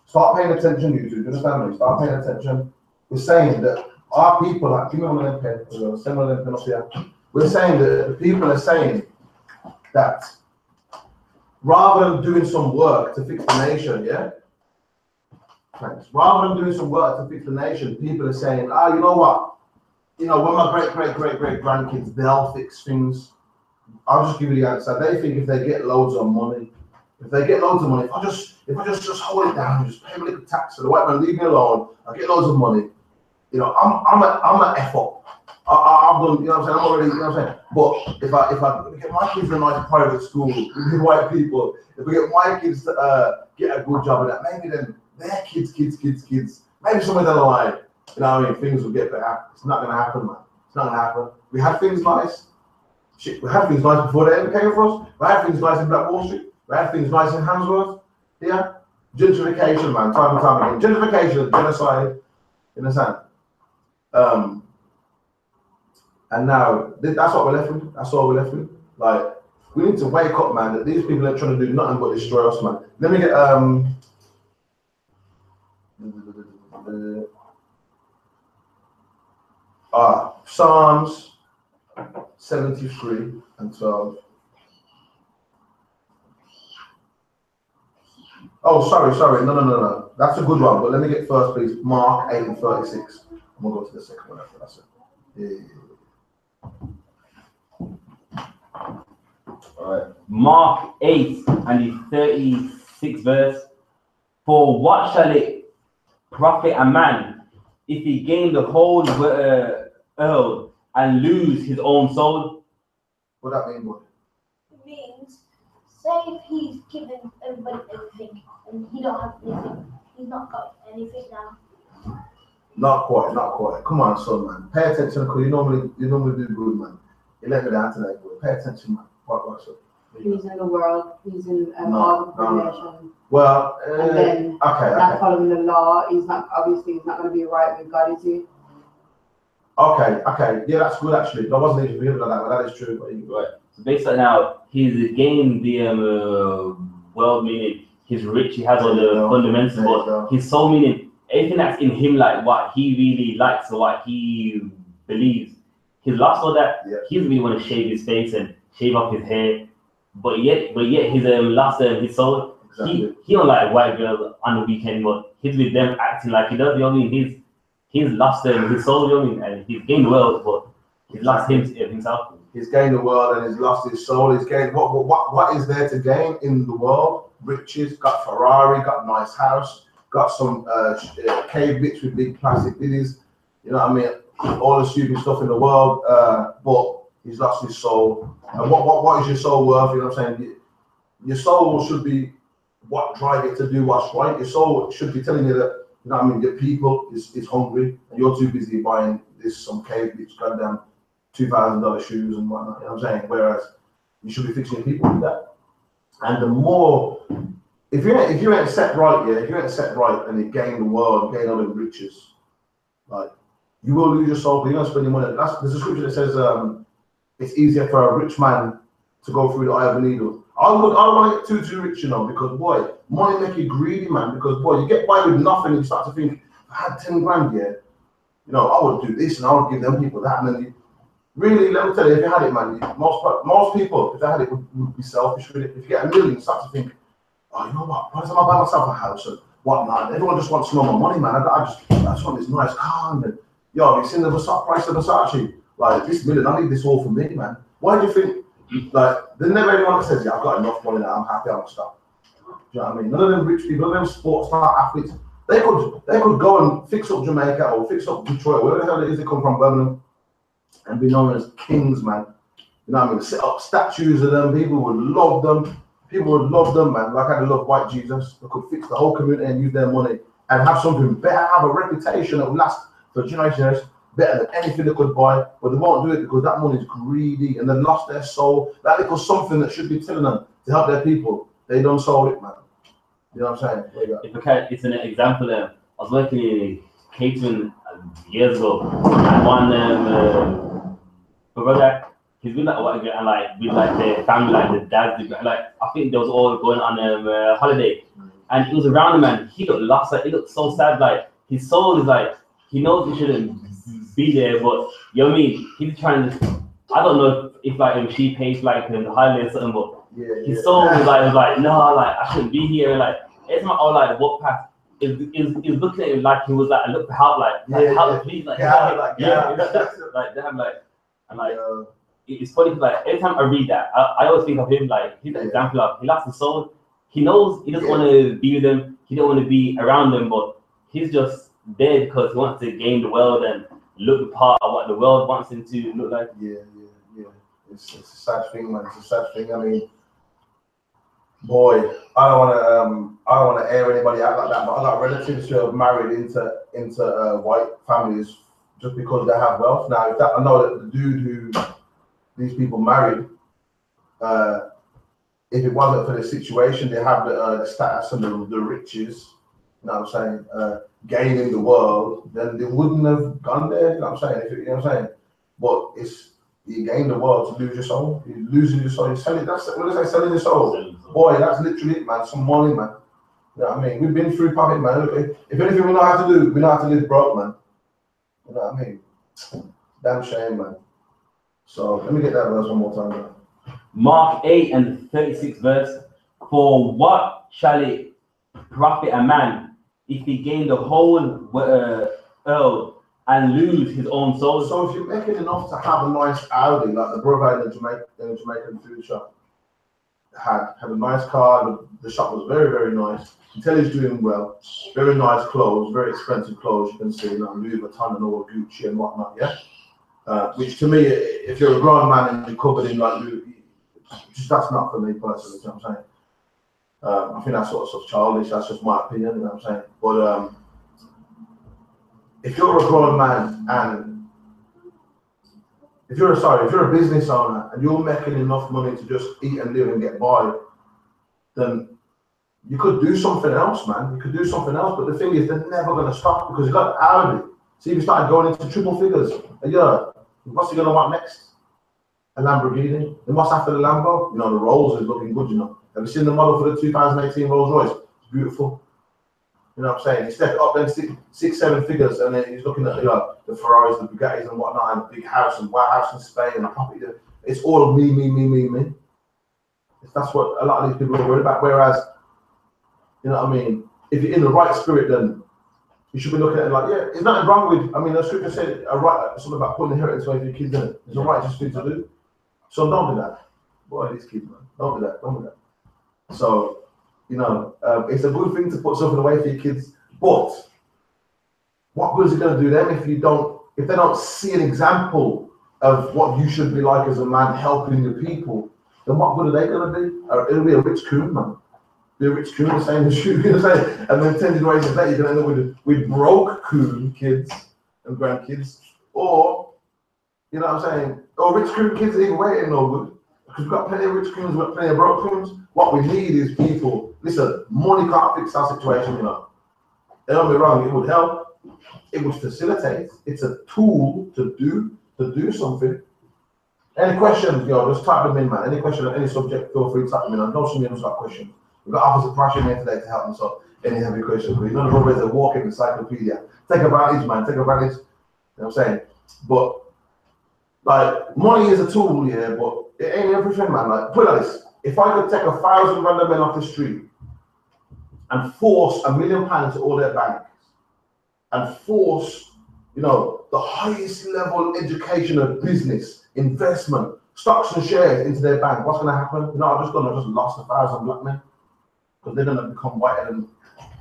Start paying attention, you two. Do you understand me? Start paying attention. We're saying that our people, like, give me one of them pens, send one of them pens up here. We're saying that the people are saying that rather than doing some work to fix the nation, yeah? Thanks. Rather than doing some work to fix the nation, people are saying, you know what? You know, when my great grandkids, they'll fix things. I'll just give you the answer. They think if they get loads of money, if I just hold it down, just pay a little tax for the white man, leave me alone, I get loads of money. You know, I'm a F up. I've done, you know what I'm saying? I'm already, you know what I'm saying? But if I get my kids in a nice private school with white people, if we get my kids to get a good job in that, maybe then their kids, maybe somewhere down the line, you know what I mean, things will get better. It's not going to happen, man. It's not going to happen. We had things nice. Shit, we had things nice before they ever came for us. We had things nice in Black Wall Street. We had things nice in Handsworth. Yeah? Gentrification, man, time and time again. Gentrification, genocide, you understand? And now, that's what we're left with. That's all we're left with. Like, we need to wake up, man, that these people are trying to do nothing but destroy us, man. Let me get, Psalms 73 and 12. Oh, sorry. No. That's a good one, but let me get first, please. Mark 8 and 36. I'm going to go to the second one after that's it. Yeah. All right. Mark 8 and the 36th verse. For what shall it profit a man if he gain the whole world and lose his own soul? What that mean, boy? It means, say if he's given everybody everything and he don't have anything, he's not got anything now. Not quite. Come on, son, man. Pay attention, because you normally do good, man. You let me down today, boy. Pay attention, man. What's up? He's in the world. He's in all the creation. Well, and then not following the law. He's not going to be right with God, is he? Okay, yeah, that's good actually. I wasn't even thinking like that, but that is true. Right. So basically now, he's gained the world meaning. He's rich. He has all the fundamentals, but his soul meaning, everything that's in him, like what he really likes or what he believes, he's lost all that. Yeah. He doesn't really want to shave his face and shave off his hair, but yet he's lost his soul. Exactly. He don't like white girls on the weekend, but he's with them acting like he does. You know what I mean? He's lost his soul. You know what I mean? And he's gained the world, but he's lost himself. He's gained the world and he's lost his soul. He's gained what is there to gain in the world? Riches, got Ferrari, got a nice house, got some cave bits with big plastic biddies. You know what I mean? All the stupid stuff in the world, but he's lost his soul. And what is your soul worth? You know what I'm saying? Your soul should be what drive it to do what's right. Your soul should be telling you that, you know what I mean, your people is hungry and you're too busy buying some cave bits, goddamn $2,000 shoes and whatnot. You know what I'm saying? Whereas you should be fixing your people with that. And the more, if you ain't set right, if you ain't set right and you gain the world, gain all the riches, like you will lose your soul, but you're gonna spend your money. There's a scripture that says it's easier for a rich man to go through the eye of a needle. I don't want to get too rich, you know, because boy, money make you greedy, man. Because boy, you get by with nothing, and you start to think, if I had 10 grand, you know, I would do this and I would give them people that, and then really, let me tell you, if you had it, man, most people, if they had it, would be selfish with it. If you get $1 million, you start to think, oh, you know what? Why don't I buy myself a house and whatnot? Everyone just wants some more money, man. I just want this nice car. And yo, have you seen the price of Versace? Like, this $1 million, I need this all for me, man. Why do you think, like, there's never anyone that says, yeah, I've got enough money now, I'm happy, I'm stop. Do you know what I mean? None of them rich people, none of them sports star athletes, they could go and fix up Jamaica or fix up Detroit, wherever the hell it is they come from, Birmingham, and be known as kings, man. You know what I mean? Set up statues of them. People would love them. People would love them, man. Like how they love white Jesus. They could fix the whole community and use their money and have something better, have a reputation that will last for generations, better than anything they could buy. But they won't do it because that money is greedy and they've lost their soul. That little something that should be telling them to help their people, they don't sold it, man. You know what I'm saying? If I can, it's an example. I was working in catering years ago, and one brother, he's been like a white girl, and like with like the family, like the dad, like I think they was all going on holiday, and he was around him, and he looked lost, like he looked so sad, like his soul is like he knows he shouldn't be there, but you know what I mean? He's trying to. I don't know if like she pays like the holiday or something, but his soul was like no, like I shouldn't be here, like it's not all like walk past. Is looking at him like he was like I look for help, help please, like it's funny because like every time I read that, I always think of him like he's an example of he lost his soul. He knows he doesn't want to be with them, he don't want to be around them, but he's just there because he wants to gain the world and look the part of what the world wants him to look like. It's a sad thing, man. It's a sad thing. I mean, boy, I don't want to air anybody out like that, but I got relatives who have married into white families just because they have wealth. Now, I know that the dude who these people married, if it wasn't for the situation, they have the status and the riches, you know what I'm saying, gaining the world, then they wouldn't have gone there, you know what I'm saying, you know what I'm saying? But you gain the world to lose your soul. You're losing your soul. You're selling. What is that? Selling your soul. Boy, that's literally it, man. Some money, man. You know what I mean? We've been through pocket, man. If anything, we know how to do. We know how to live broke, man. You know what I mean? Damn shame, man. So let me get that verse one more time, man. Mark 8 and 36 verse. For what shall it profit a man if he gain the whole world and lose his own soul? So if you're making enough to have a nice Audi, like the brother in the Jamaican food shop had a nice car, the shop was very, very nice. You tell he's doing well, very nice clothes, very expensive clothes, you can see, like Louis Vuitton and all Gucci and whatnot, which to me, if you're a grown man and you're covered in like Louis, that's not for me personally, you know what I'm saying? I think that sort of stuff's childish, that's just my opinion, you know what I'm saying? But if you're a grown man and if you're a business owner and you're making enough money to just eat and live and get by, then you could do something else, man. You could do something else, but the thing is, they're never going to stop because you got Audi. See, if you started going into triple figures a year, what's he gonna want next? A Lamborghini. And what's after the Lambo? You know, the Rolls is looking good, you know. Have you seen the model for the 2018 Rolls Royce? It's beautiful. You know what I'm saying? He stepped up then six, 7 figures, and then he's looking at, you know, the Ferraris, the Bugattis and whatnot, and a big house and White House in Spain and a property. It's all me. That's what a lot of these people are worried about. Whereas, you know what I mean, if you're in the right spirit, then you should be looking at it like, yeah, there's nothing wrong with, I mean, the scripture said something about putting the inheritance away for your kids in it. It's a righteous thing to do. So don't do that. Boy, these kids, man. Don't do that. So, you know, it's a good thing to put something away for your kids, but what good is it going to do them if they don't see an example of what you should be like as a man helping your people? Then what good are they going to be? It'll be a rich coon, man. Be a rich coon, the same as you, you know what I'm saying? And then 10 generations later, you're going to end up with broke coon kids and grandkids, or, you know what I'm saying? Or rich coon kids either way ain't no good. Because we've got plenty of rich coons, we've got plenty of broke coons. What we need is people. Listen, money can't fix our situation, you know. Don't be wrong, it would help. It would facilitate. It's a tool to do something. Any questions, yo, just type them in, man. Any question on any subject, feel free to type them in. And don't send me any questions. We've got Officer Prashing here today to help us out. Any heavy questions, please. None of them is a walking encyclopedia. Take advantage, man. Take advantage. You know what I'm saying? But, like, money is a tool, yeah, but it ain't everything, man. Like, put it like this. If I could take 1,000 random men off the street and force £1 million to all their banks and force, you know, the highest level education of business, investment, stocks and shares into their bank, what's going to happen? You know, I've just lost 1,000 black men because they're going to become whiter than,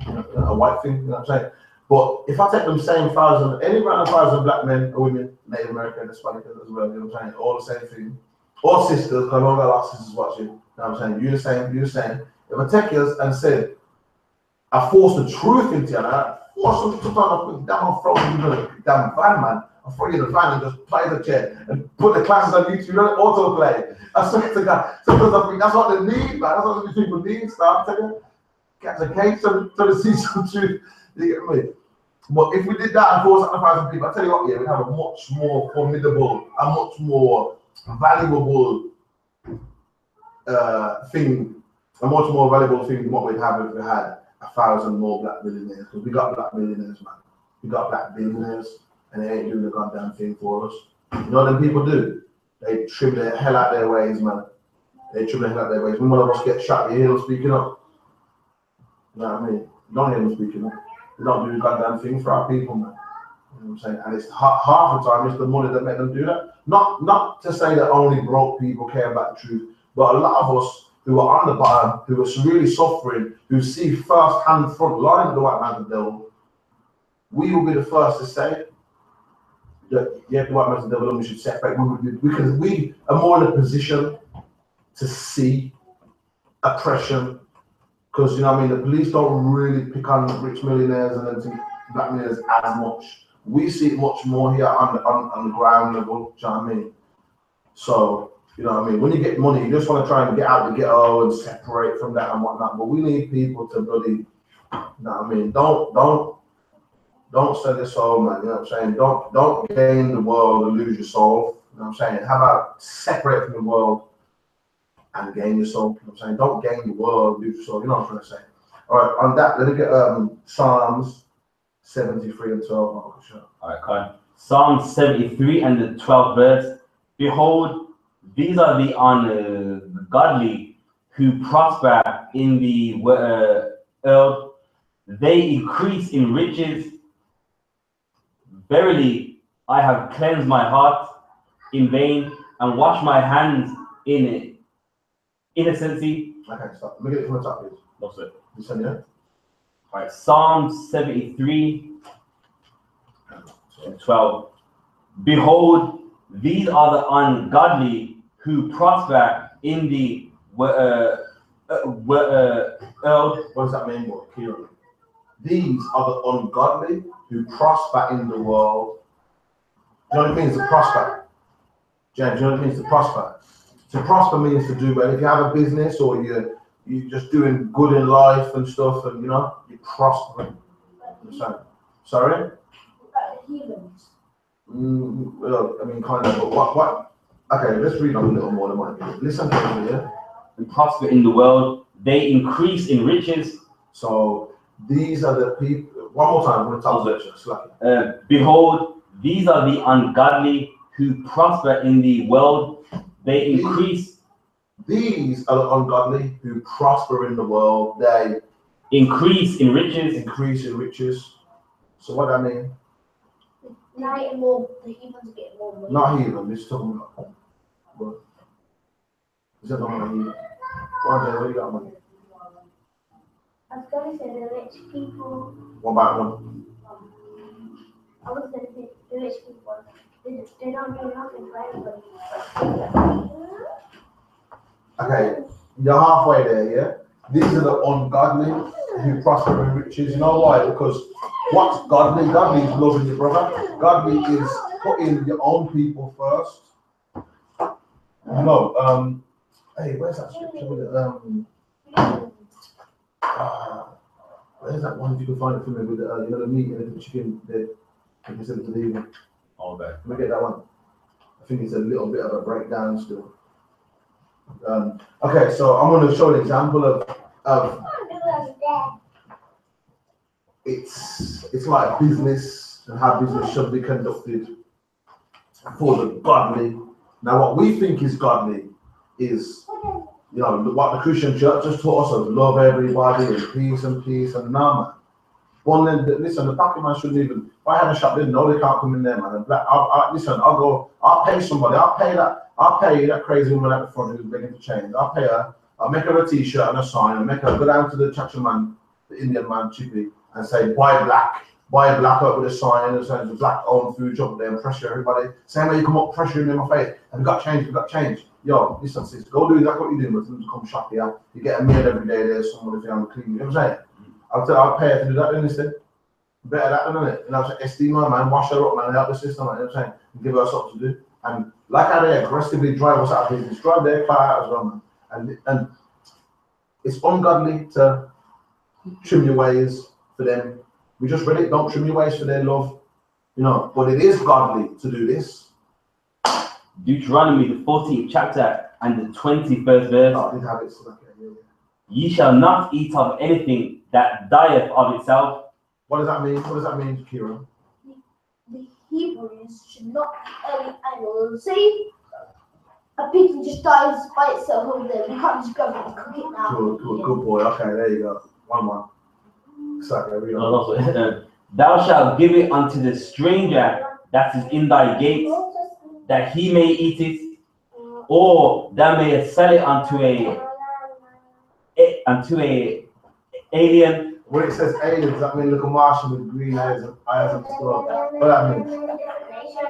you know, a white thing, you know what I'm saying? But if I take them same 1,000, any random 1,000 black men or women, Native American, Hispanic as well, you know what I'm saying? All the same thing. All sisters, because I've got a lot of sisters watching, you know what I'm saying? You're the same. If I take yours and said, I forced the truth into you, and I forced them to put down on throw you in the damn van, man. I'll throw you in the van and just play the chair and put the classes on YouTube, autoplay. I swear to God. Sometimes I think that's what they need, man. That's what these people need, start telling you. Catch a cake to see some truth. You get me? But if we did that and forced 1,000 people, I tell you what, yeah, we'd have a much more formidable, a much more valuable thing, a much more valuable thing than what we'd have if we had 1,000 more black millionaires. Because we got black millionaires, man. We got black billionaires, and they ain't doing the goddamn thing for us. You know what them people do? They trim the hell out their ways, man. They trim the hell out their ways. When one of us get shot, you hear them speaking up. You know what I mean? You don't hear them speaking up. They don't do the goddamn thing for our people, man. You know what I'm saying? And it's half the time it's the money that make them do that. Not to say that only broke people care about the truth, but a lot of us who are on the bottom, who are really suffering, who see first-hand front line of the white man's the devil, we will be the first to say that, yeah, the white man's the devil and we should separate. We are more in a position to see oppression, because, you know what I mean, the police don't really pick on rich millionaires and then black millionaires as much. We see it much more here on the ground level, do you know what I mean? So, you know what I mean? When you get money, you just want to try and get out the ghetto and separate from that and whatnot. But we need people to bloody, you know what I mean? Don't sell your soul, man. You know what I'm saying? Don't gain the world and lose your soul. You know what I'm saying? How about separate from the world and gain your soul? You know what I'm saying? Don't gain the world, lose your soul. You know what I'm trying to say? All right, on that, let me get Psalms 73 and 12. All right, Kyle. Psalm 73 and the 12th verse. Behold, these are the ungodly who prosper in the earth. They increase in riches. Verily, I have cleansed my heart in vain and washed my hands in innocency. Okay, stop. Let me get it from the top, please. That's it. You send it? All right, Psalm 73 and 12. Behold, these are the ungodly who prosper in the earth. What does that mean, boy? Kieran? These are the ungodly who prosper in the world. Do you know what it means to prosper? Jen, do you know what it means to prosper? To prosper means to do well. If you have a business or you're just doing good in life and stuff, and you know, you're prospering. Sorry? heathens. Well, I mean, kind of, but what? Okay, let's read on a little more than mine. Listen carefully, yeah? And prosper in the world, they increase in riches. So these are the people. One more time, I'm going to tell you. Behold, these are the ungodly who prosper in the world. They increase. These are the ungodly who prosper in the world. They increase in riches. Increase in riches. So what that mean? They're getting more. The heathens are getting more money. Not heathen. This is talking about. What? Is that not heathen? What do you got money? I was going to say the rich people. What about them? I was going to say the rich people. They don't do nothing for anybody. Okay, you're halfway there, yeah? These are the ungodly who prosper in riches. You know why? Because what's godly? Godly is loving your brother. Godly is putting your own people first. No, hey, where's that scripture with it? Where's that one? If you can find it for me with the, you know, the meat and the chicken there. I can send it to the evening. Okay. Let me get that one. I think it's a little bit of a breakdown still. Okay, so I'm going to show an example of it's like business and how business should be conducted for the godly. Now, what we think is godly is, you know, what the Christian church just taught us of love everybody and peace and nah, man. One, listen, the black man shouldn't even. If I had a shop, they know they can't come in there, man. And black, listen, I'll pay somebody. I'll pay that crazy woman at the front who's begging for change. I'll pay her. I'll make her a T-shirt and a sign, and make her go down to the Chacha man, the Indian man, Chippy, and say, buy black up with a sign and saying the black owned food shop there and pressure everybody. Same way you come up pressuring in my face. And we got change. Yo, listen, sis, go do exactly what you're doing, but come shop here. You get a meal every day there's somebody if I'm clean. You know what I'm saying? I'll pay her to do that then instead. Better that than it. And I'll say, esteem her, man, wash her up, man, help the system, man, you know what I'm saying? And give her something to do. And like how they aggressively drive us out of business, drive their car out as well, man. And it's ungodly to trim your ways for them. We just read it, don't trim your ways for their love. You know, but it is godly to do this. Deuteronomy, the 14th chapter and the 21st verse. Oh, I didn't have it, so okay, yeah. Ye shall not eat of anything that dieth of itself. What does that mean? What does that mean, Kira? The Hebrews should not eat any animals. See, a pig just dies by itself over there. We can't just go and cook it now. Good boy. Okay, there you go. 1-1. Exactly. Thou shalt give it unto the stranger that is in thy gates, that he may eat it, or thou mayest sell it unto a alien. When it says alien, does that mean little Martian with green eyes and stuff? What that means?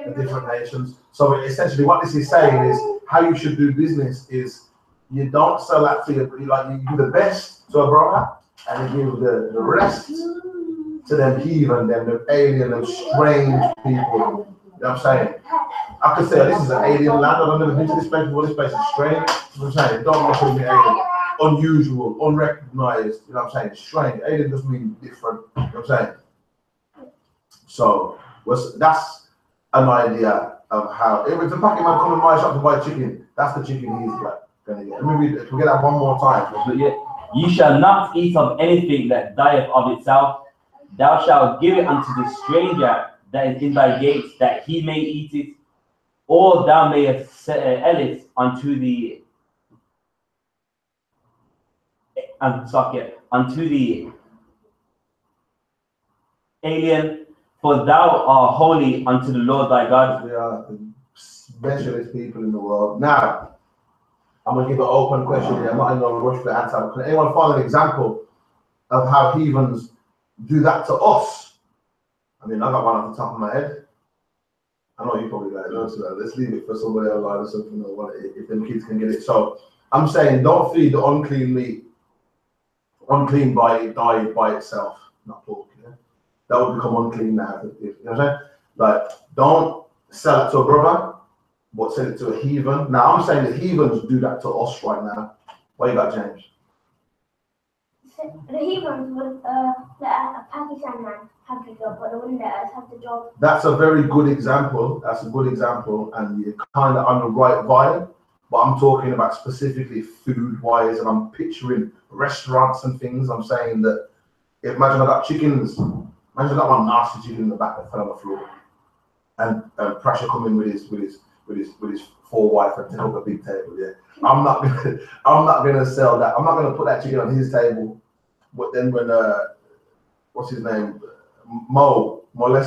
The different nations. So essentially, what this is saying is how you should do business is you don't sell that to your, like you give the best to a brother and you give the rest to them heathen, them alien, them strange people. You know what I'm saying? I could say this is an alien land. I've never been to this place before. This place is strange. You know what I'm saying? Don't want to be alien. Unusual, unrecognized, you know what I'm saying? Strange. Alien doesn't mean different, you know what I'm saying? So that's an idea of how if the Packet man come in my shop to buy chicken, that's the chicken he's like gonna get. Let me read it. Can we get that one more time? So, yeah. Ye shall not eat of anything that dieth of itself. Thou shalt give it unto the stranger that is in thy gates, that he may eat it, or thou mayest sell it unto the alien, for thou art holy unto the Lord thy God. We are the specialist people in the world. Now, I'm going to give an open question here. I'm not in no rush for the answer. Can anyone find an example of how heathens do that to us? I mean, I got one off the top of my head. I know you probably got it. So let's leave it for somebody else or something, if them kids can get it. So I'm saying don't feed the unclean meat. Unclean by itself, not pork. Yeah? That would become unclean now. You know what I'm saying? Like, don't sell it to a brother, but sell it to a heathen. Now, I'm saying the heathens do that to us right now. What you got, James? The Hebrews would let a Pakistan man have the job, but they wouldn't let us have the job. That's a very good example. That's a good example, and you're kind of on the right vibe. But I'm talking about specifically food-wise, and I'm picturing restaurants and things. I'm saying that imagine I got chickens. Imagine I got one nasty chicken in the back that fell on the floor, and Pressure come in with his 4 wife and take up a big table. Yeah, I'm not gonna sell that. I'm not gonna put that chicken on his table. But then when what's his name, Mohamed,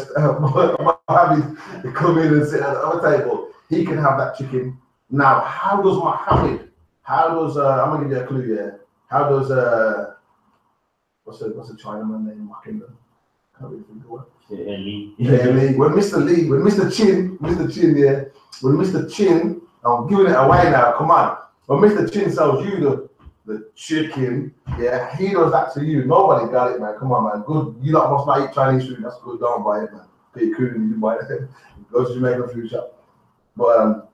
he come in and sit at the other table, he can have that chicken. Now, how does Mohammed? How does I'm gonna give you a clue here. How does what's the Chinaman name? I can't really think of it. Lee. When Mr. Chin, yeah. When Mr. Chin, I'm giving it away now. Come on. When Mr. Chin sells you the chicken, yeah, he does that to you. Nobody got it, man. Come on, man. Good. You lot must not eat Chinese food. That's good. Don't buy it, man. Get your cool, you buy it. Go to Jamaican food shop. But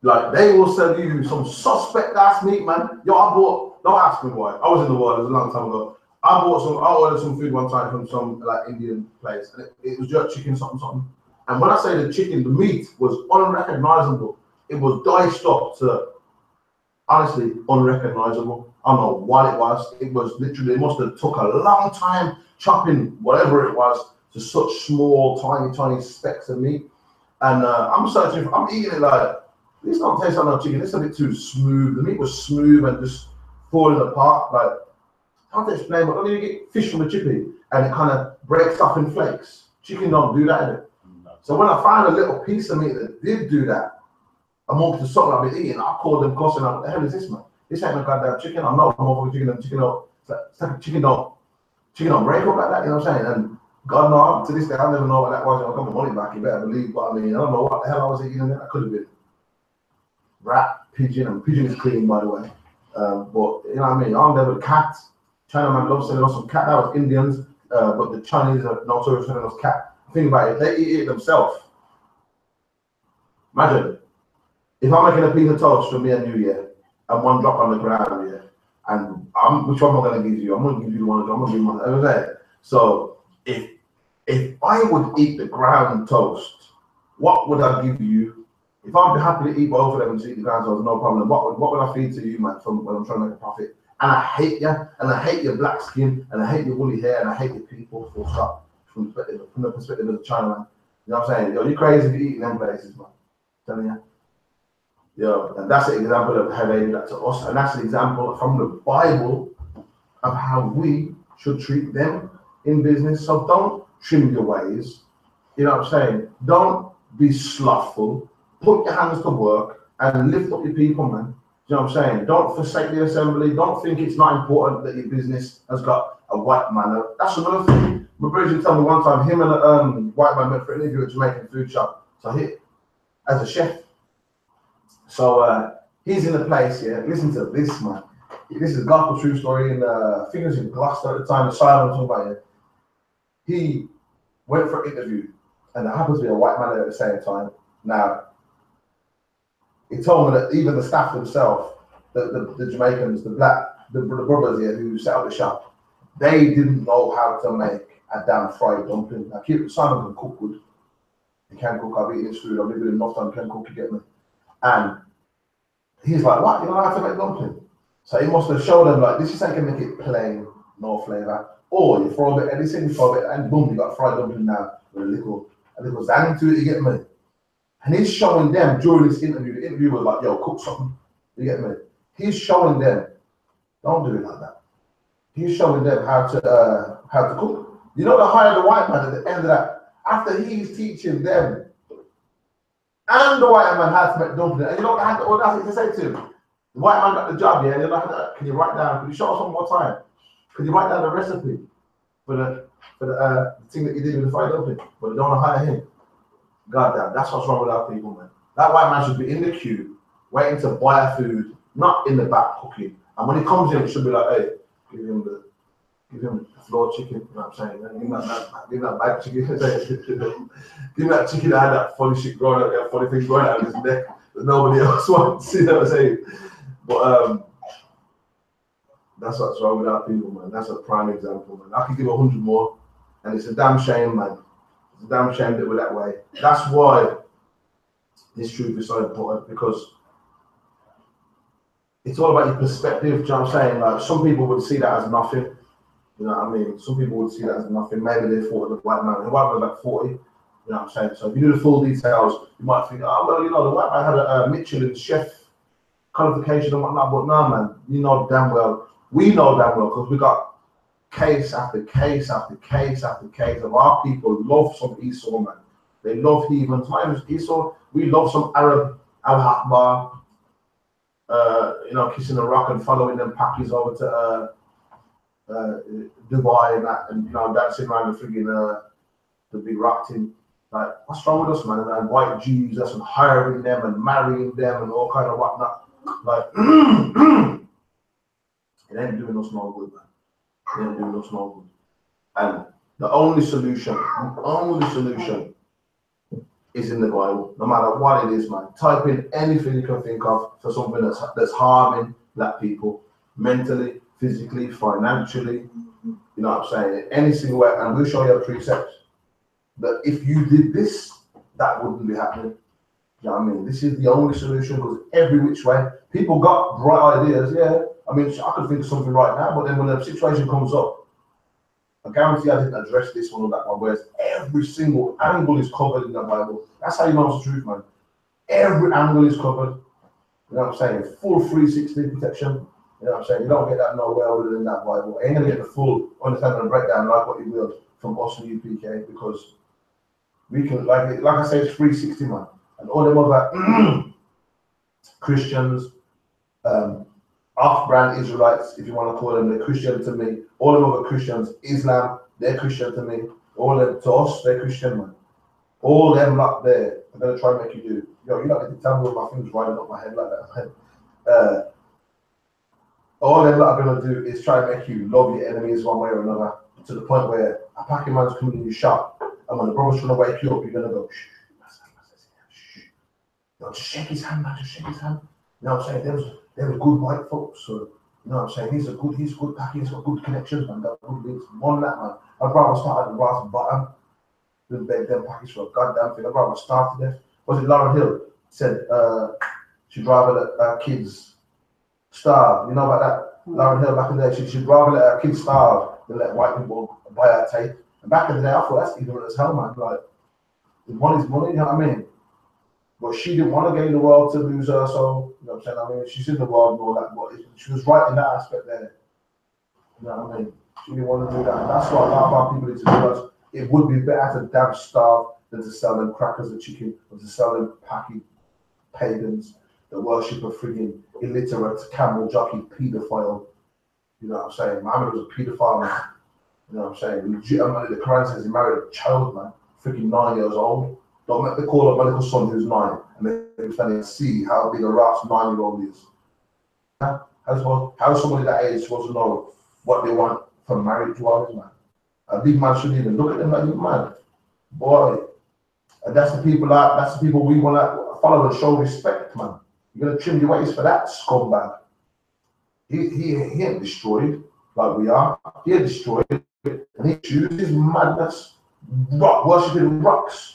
like they will sell you some suspect ass meat, man. Yo, I bought. Don't ask me why. I was in the world. It was a long time ago. I ordered some food one time from some like Indian place, and it was jerk chicken, something. And when I say the chicken, the meat was unrecognizable. It was diced up to honestly unrecognizable. I don't know what it was. It was literally, it must have took a long time chopping whatever it was to such small, tiny specks of meat. And I'm eating it like, this don't taste like no chicken. It's a bit too smooth. The meat was smooth and just falling apart. Like, I can't explain, but when you get fish from a chippy and it kind of breaks off in flakes, chicken don't do that, innit? So when I found a little piece of meat that did do that, amongst the something I've been eating, I called them cussing out, what the hell is this, man? This ain't no goddamn chicken. I know motherfucking chicken don't break up like that, you know what I'm saying? And God knows, to this day, I never know what that was. I got my money back, you better believe, but I mean, I don't know what the hell I was eating in there. I could have been rat, pigeon, and pigeon is clean, by the way. But, you know what I mean? I'm there with cat. Chinaman loves selling us some cat. That was Indians, but the Chinese are notorious selling us cat. Think about it, they eat it themselves. Imagine, if I'm making a piece of toast for me and you, yeah, and one drop on the ground, yeah, and which one am I going to give you? I'm going to give you the one, I'm going to give you one. Okay. So if I would eat the ground toast, what would I give you? If I'd be happy to eat both of them and eat the ground toast, no problem. What would I feed to you, man, from when I'm trying to make a profit? And I hate you, and I hate your black skin, and I hate your woolly hair, and I hate your people, full stop. From the perspective of the Chinaman. You know what I'm saying? Yo, you're crazy for eating them places, man. I'm telling you. Yo, and that's an example of how they do that to us. And that's an example from the Bible of how we should treat them in business. So don't trim your ways. You know what I'm saying? Don't be slothful. Put your hands to work and lift up your people, man. You know what I'm saying? Don't forsake the assembly. Don't think it's not important that your business has got a white man. That's another thing. My brother told me one time, him and a white man went for an interview at Jamaican food shop. So he, as a chef. So he's in a place, yeah. Listen to this, man. This is a gospel true story, and I think it was in Gloucester at the time. The SHALAM talking about it. He went for an interview, and there happens to be a white man there at the same time. Now, he told me that even the staff themselves, the Jamaicans, the brothers here who set up the shop, they didn't know how to make a damn fried dumpling. Now, Simon can cook good. He can cook. I've eaten his food. I've lived in enough time. He can cook. You get me? And he's like, "What? You don't know how to make dumpling?" So he must have showed them like, this is how you can make it plain, no flavor. Or you throw a bit of anything, you throw a bit, and boom, you got a fried dumpling now with a little zang to it. You get me? And he's showing them during this interview. The interviewer was like, "Yo, cook something." You get me? He's showing them, don't do it like that. He's showing them how to cook. You know, the hire the white man at the end of that, after he's teaching them, and the white man had to make dumpling. And you know what I had the audacity to say to him? The white man got the job, yeah. You know, can you write down? Can you show us one more time? Can you write down the recipe for the thing that you did with the fried dumpling? But they don't want to hire him. God damn, that's what's wrong with our people, man. That white man should be in the queue, waiting to buy food, not in the back cooking. And when he comes in, it should be like, hey, give him the floor chicken. You know what I'm saying? Man? Give him that bad chicken. Give him that chicken that had that funny shit growing out, that funny thing growing out of his neck that nobody else wants. You know what I'm saying? But That's what's wrong with our people, man. That's a prime example, man. I could give 100 more, and it's a damn shame, man. It's a damn shame that we're that way. That's why this truth is so important, because it's all about your perspective. Do you know what I'm saying? Like, some people would see that as nothing. You know what I mean? Some people would see that as nothing. Maybe they thought of the white man. The white man was like 40. You know what I'm saying? So if you do the full details, you might think, oh, well, you know, the white man had a Michelin chef qualification and whatnot. But no, man, you know damn well. We know damn well, because we got case after case after case after case of our people love some Esau, man. They love heathens. My name is Esau. We love some Arab al-Akbar, you know, kissing the rock and following them packies over to Dubai and that, and you know, dancing around the friggin' the big rock team. Like, what's wrong with us, man? And white Jews, that's and hiring them and marrying them and all kind of whatnot. Like, it ain't doing us no good, man. It ain't doing us no good. And the only solution is in the Bible, no matter what it is, man. Type in anything you can think of for something that's harming black people, mentally, physically, financially, you know what I'm saying? Any single way, and we'll show you a precept that if you did this, that wouldn't be happening. You know what I mean? This is the only solution, because every which way, people got bright ideas, yeah. I mean, I could think of something right now, but then when the situation comes up, I guarantee I didn't address this one or that one, whereas every single angle is covered in the Bible. That's how you know it's the truth, man. Every angle is covered. You know what I'm saying? Full 360 protection. You know what I'm saying? You don't get that nowhere other than that Bible. You ain't gonna get the full understanding and breakdown like what you will from us and U.P.K, because we can, like I say, it's 360, man. And all them other Christians, off-brand Israelites, if you want to call them, they're Christian to me. All them other Christians, Islam, they're Christian to me. All them to us, they're Christian, man. All them up there, I'm gonna try and make you do. Yo, you're not gonna tell me with my things riding up my head like that, man. All them that are gonna do is try and make you love your enemies one way or another, to the point where a packing man's coming in your shop, and when the brother's trying to wake you up, you're gonna go, shh. No, just shake his hand, man, just shake his hand. You know what I'm saying? There was good white folks, so you know what I'm saying? He's good packing, he's got good connections, man, got good links. One that, man. I'd rather start at the brass bottom than beg them package for a goddamn thing. I'd rather start to death. Was it Lauren Hill said she'd rather let her kids starve? You know about that? Lauren Hill back in the day, she'd rather let her kids starve than let white people buy her tape. And back in the day, I thought that's ignorant as hell, man. Like, money is money, you know what I mean? But she didn't want to gain the world to lose her, so, you know what I'm saying? I mean, she's in the world and all that, but she was right in that aspect there. You know what I mean? She didn't want to do that. And that's what a lot of our people need to do. It would be better to damn starve than to sell them crackers and chicken, or to sell them packy pagans that worship a frigging illiterate camel jockey pedophile. You know what I'm saying? Muhammad was a pedophile, man. You know what I'm saying? The Quran says he married a child, man, freaking 9 years old. Don't make the call of my little son who's 9, and then standing and see how big a rat's 9-year-old is. How somebody that age supposed to know what they want from marriage wise, man? A big man shouldn't even look at them like you, man. Boy. And that's the people we want to follow and show respect, man. You're gonna trim your waist for that scumbag. He ain't destroyed like we are. He ain't destroyed, and he chooses madness, worshipping rocks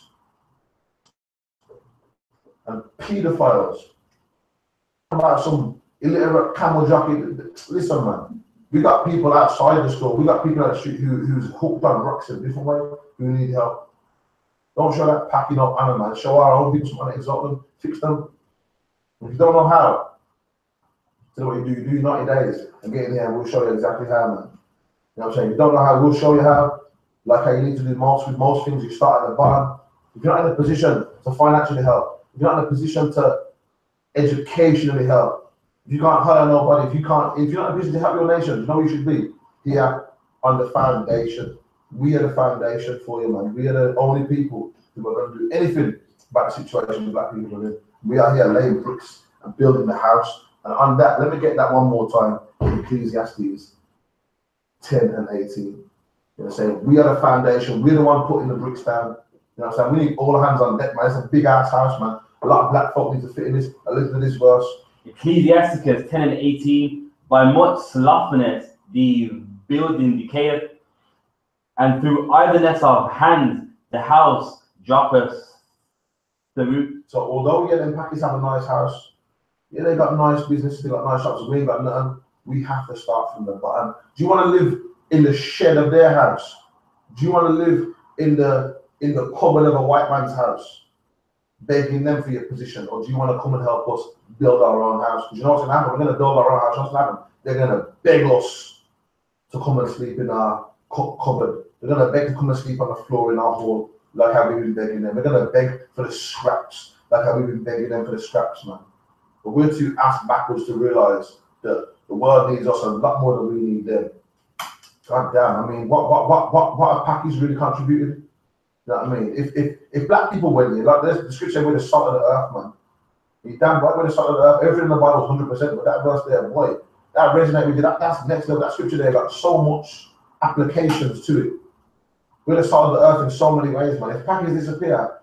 and pedophiles. About some illiterate camel jockey. Listen, man. We got people outside the store. We got people on the street who's hooked on rocks in a different way, who need help. Don't show that packing up Anna, man. Show our own people something, exalt them, fix them. If you don't know how, tell what you do. You do 90 days and get in here and we'll show you exactly how, man. You know what I'm saying? If you don't know how, we'll show you how. Like how you need to do with most things, you start at the bottom. If you're not in a position to financially help, if you're not in a position to educationally help, if you can't hire nobody, if you're not in a position to help your nation, you know where you should be? Here on the foundation. We are the foundation for you, man. We are the only people who are going to do anything about the situation black people are in. We are here laying bricks and building the house. And on that, let me get that one more time. Ecclesiastes 10 and 18. You know what I'm saying? We are the foundation. We're the one putting the bricks down. You know what I'm saying? We need all hands on deck, man. It's a big ass house, man. A lot of black folk need to fit in this. I listen to this verse. Ecclesiastes 10 and 18. By much slothfulness the building decayeth, and through idleness of hands the house droppeth the roof. So although yeah, them Pakis have a nice house, yeah, they got nice businesses, they got nice shops, we ain't got nothing. We have to start from the bottom. Do you want to live in the shed of their house? Do you want to live in the cupboard of a white man's house, begging them for your position, or do you want to come and help us build our own house? Because you know what's going to happen? We're going to build our own house. What's going to happen? They're going to beg us to come and sleep in our cupboard. They're going to beg to come and sleep on the floor in our hall, like how we've been begging them. We're going to beg for the scraps, like how we've been begging them for the scraps, man. But we're too ass backwards to realize that the world needs us a lot more than we need them. God damn, I mean, what have Pakis really contributed? You know what I mean? If black people went here, like there's the scripture, we're the salt of the earth, man. You damn right, we're the salt of the earth. Everything in the Bible is 100%, but that verse there, boy, that resonated with you. That's next level. That scripture there got so much applications to it. We're the salt of the earth in so many ways, man. If Pakis disappear,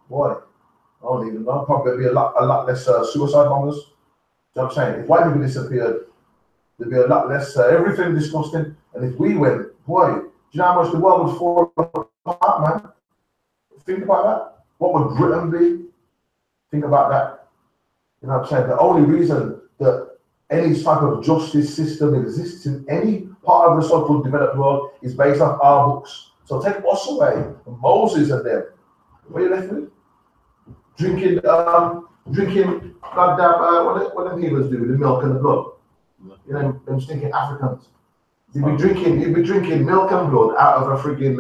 boy, I don't even know. Probably be a lot less suicide bombers. You know what I'm saying? If white people disappeared, there'd be a lot less everything disgusting. And if we went, boy, do you know how much the world would fall apart, man? Think about that. What would Britain be? Think about that. You know what I'm saying? The only reason that any type of justice system exists in any part of the so-called developed world is based on our books. So take us away, Moses and them. What are you left with? Drinking, goddamn, what them healers do with the milk and the blood. You know, them stinking Africans. You'd be drinking milk and blood out of a freaking.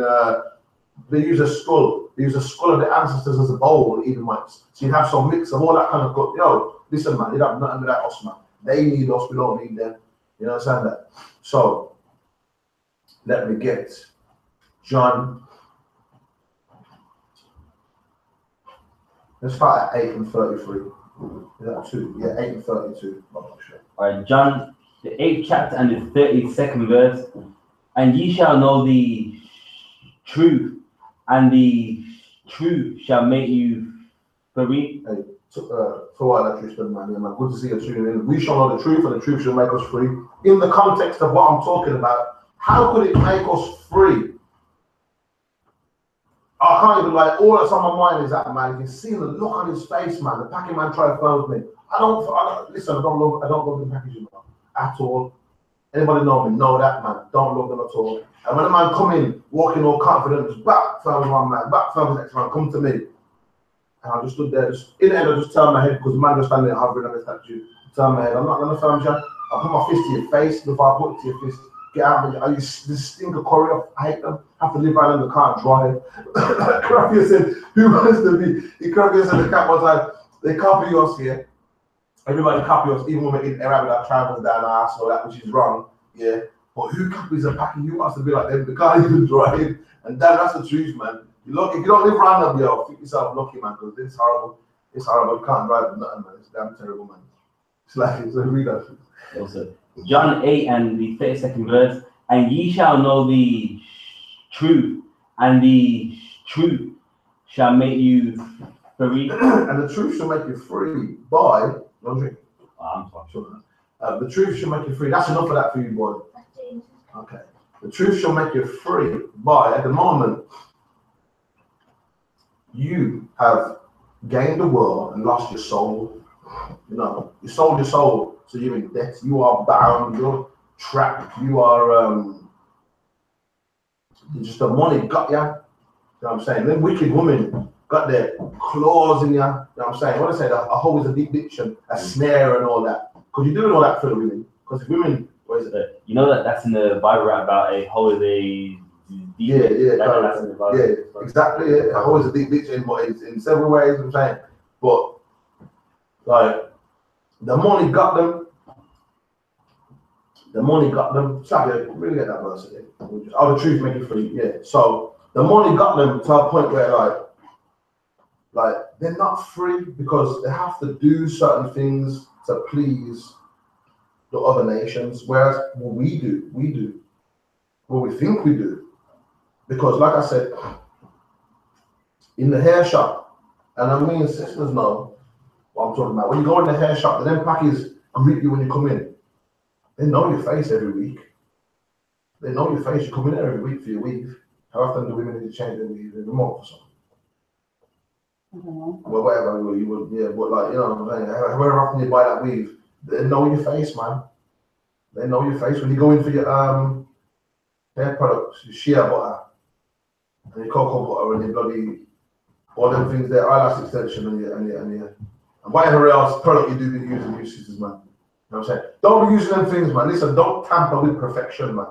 They use a skull. They use a skull of the ancestors as a bowl, even once. So you'd have some mix of all that kind of good. Yo, listen, man, you'd have nothing with that us, man. They need us, we don't need them. You know what I'm saying? That. So let me get John. Let's start at 8:33. Is that 2? Yeah, 8:32. I'm not sure. All right, John, the 8th chapter and the 32nd verse. And ye shall know the truth, and the truth shall make you free. Hey, for what that truth, man, yeah, man. Good to see you tuning in. We shall know the truth, and the truth shall make us free. In the context of what I'm talking about, how could it make us free? I can't even, like, all that's on my mind is that, man. You can see the look on his face, man. The packing man tried to phone me. I don't love the packaging, man, at all. Anybody know me? Know that, man. Don't love them at all. And when a man come in, walking all confident, just back, phone one man, back, phone the next man, come to me. And I just stood there, just in the end, I just turned my head because the man was standing there hovering on the statue. Turn my head. I'm not gonna film you. I put my fist to your face before I put it to your fist. Get out of me. Are you this stinker corridor? I hate them. Have to live around in the car and drive. Crappy said, who wants to be? He crappy said the cat was like, they copy us here. Everybody copy us, even when we're in Arab that travels down our ass or that, which is wrong. Yeah. But who copies a packing? Who wants to be like them? They can't even drive. And that's the truth, man. You look, if you don't live around them, yo, think yourself lucky, man, because it's horrible. It's horrible. You can't drive nothing, man. It's damn terrible, man. It's like, it's a read that shit. Also, John 8 and the 32nd verse. And ye shall know the truth, and the truth shall make you free. And the truth shall make you free by, don't drink. I'm fine. Sure. The truth shall make you free. That's enough of that for you, boy. Okay. The truth shall make you free by, at the moment, you have gained the world and lost your soul. You know, you sold your soul, so you're in debt. You are bound. You're trapped. You are just the money got you. You know what I'm saying? Them wicked women got their claws in you. You know what I'm saying? What I say, a hoe is a deep ditch and a snare and all that. Because you're doing all that for the women. Because if women, what is it? You know that's in the Bible about a hoe is a deep that's in the Bible. Yeah, exactly. Yeah. A hoe is a deep ditch in several ways. I'm saying, but like the money got them. The money got them. Sorry, really get that verse again. Oh, the truth make you free. Yeah. So the money got them to a point where like they're not free because they have to do certain things to please the other nations. Whereas what we do, what we think we do. Because like I said, in the hair shop, and I mean sisters know what I'm talking about. When you go in the hair shop, the them packies greet you when you come in. They know your face every week. They know your face. You come in there every week for your weave. How often do women need to change their weave? Every month or something? I don't know. Well, whatever you would, yeah, but like, you know what I'm saying? However often you buy that weave, they know your face, man. They know your face. When you go in for your hair products, your shea butter, and your cocoa butter, and your bloody, all them things there, eyelash extension, and whatever else product you do be using, you sisters, man. You know what I'm saying? Don't be using them things, man. Listen, don't tamper with perfection, man.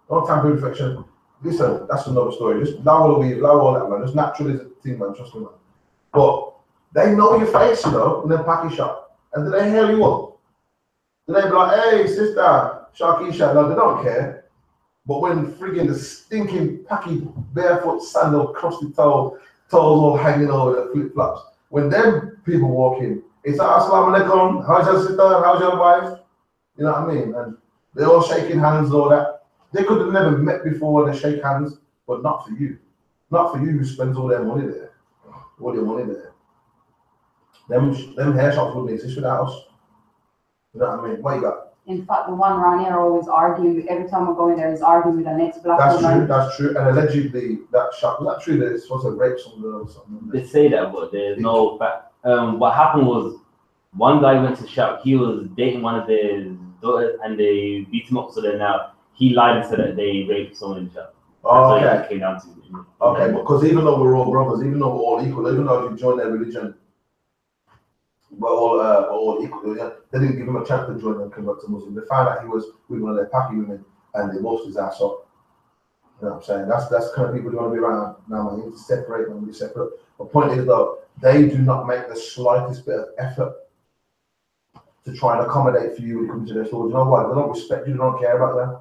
Don't tamper with perfection. Listen, that's another story. Just allow all the weave, allow all that, man. Just natural is a thing, man. Trust me, man. But they know your face, you know, in the packy shop. And do they hail you up? Do they be like, hey, sister, Sharkeisha? No, they don't care. But when friggin' the stinking packy barefoot sandal, crusty toes all hanging over the flip flops, when them people walk in, it's assalamu alaikum, how's your sister, how's your wife? You know what I mean? And they're all shaking hands and all that. They could have never met before and they shake hands, but not for you. Not for you who spends all their money there. All your money there. Them hair shops wouldn't exist without us. You know what I mean? What you got? In fact, the one around here always arguing. Every time I go in there, he's arguing with the next black woman. That's true. And allegedly, that shop, was that true that it's supposed to rape some girl or something? They say that, but there's no fact. What happened was, one guy went to the shop, he was dating one of their daughters, and they beat him up, so then now he lied and said that they raped someone in the shop. Oh, so okay. It came down to it. Okay, because even though we're all brothers, even though we're all equal, even though if you join their religion, we're all equal. Yeah? They didn't give him a chance to join and convert to Muslim. They found out he was with one of their packy women, and they lost his ass up. You know what I'm saying? That's the kind of people you want to be around. Now, man, you need to separate them, be separate. The point is, though, they do not make the slightest bit of effort to try and accommodate for you when you come to their stores. You know what? They don't respect you, they don't care about them.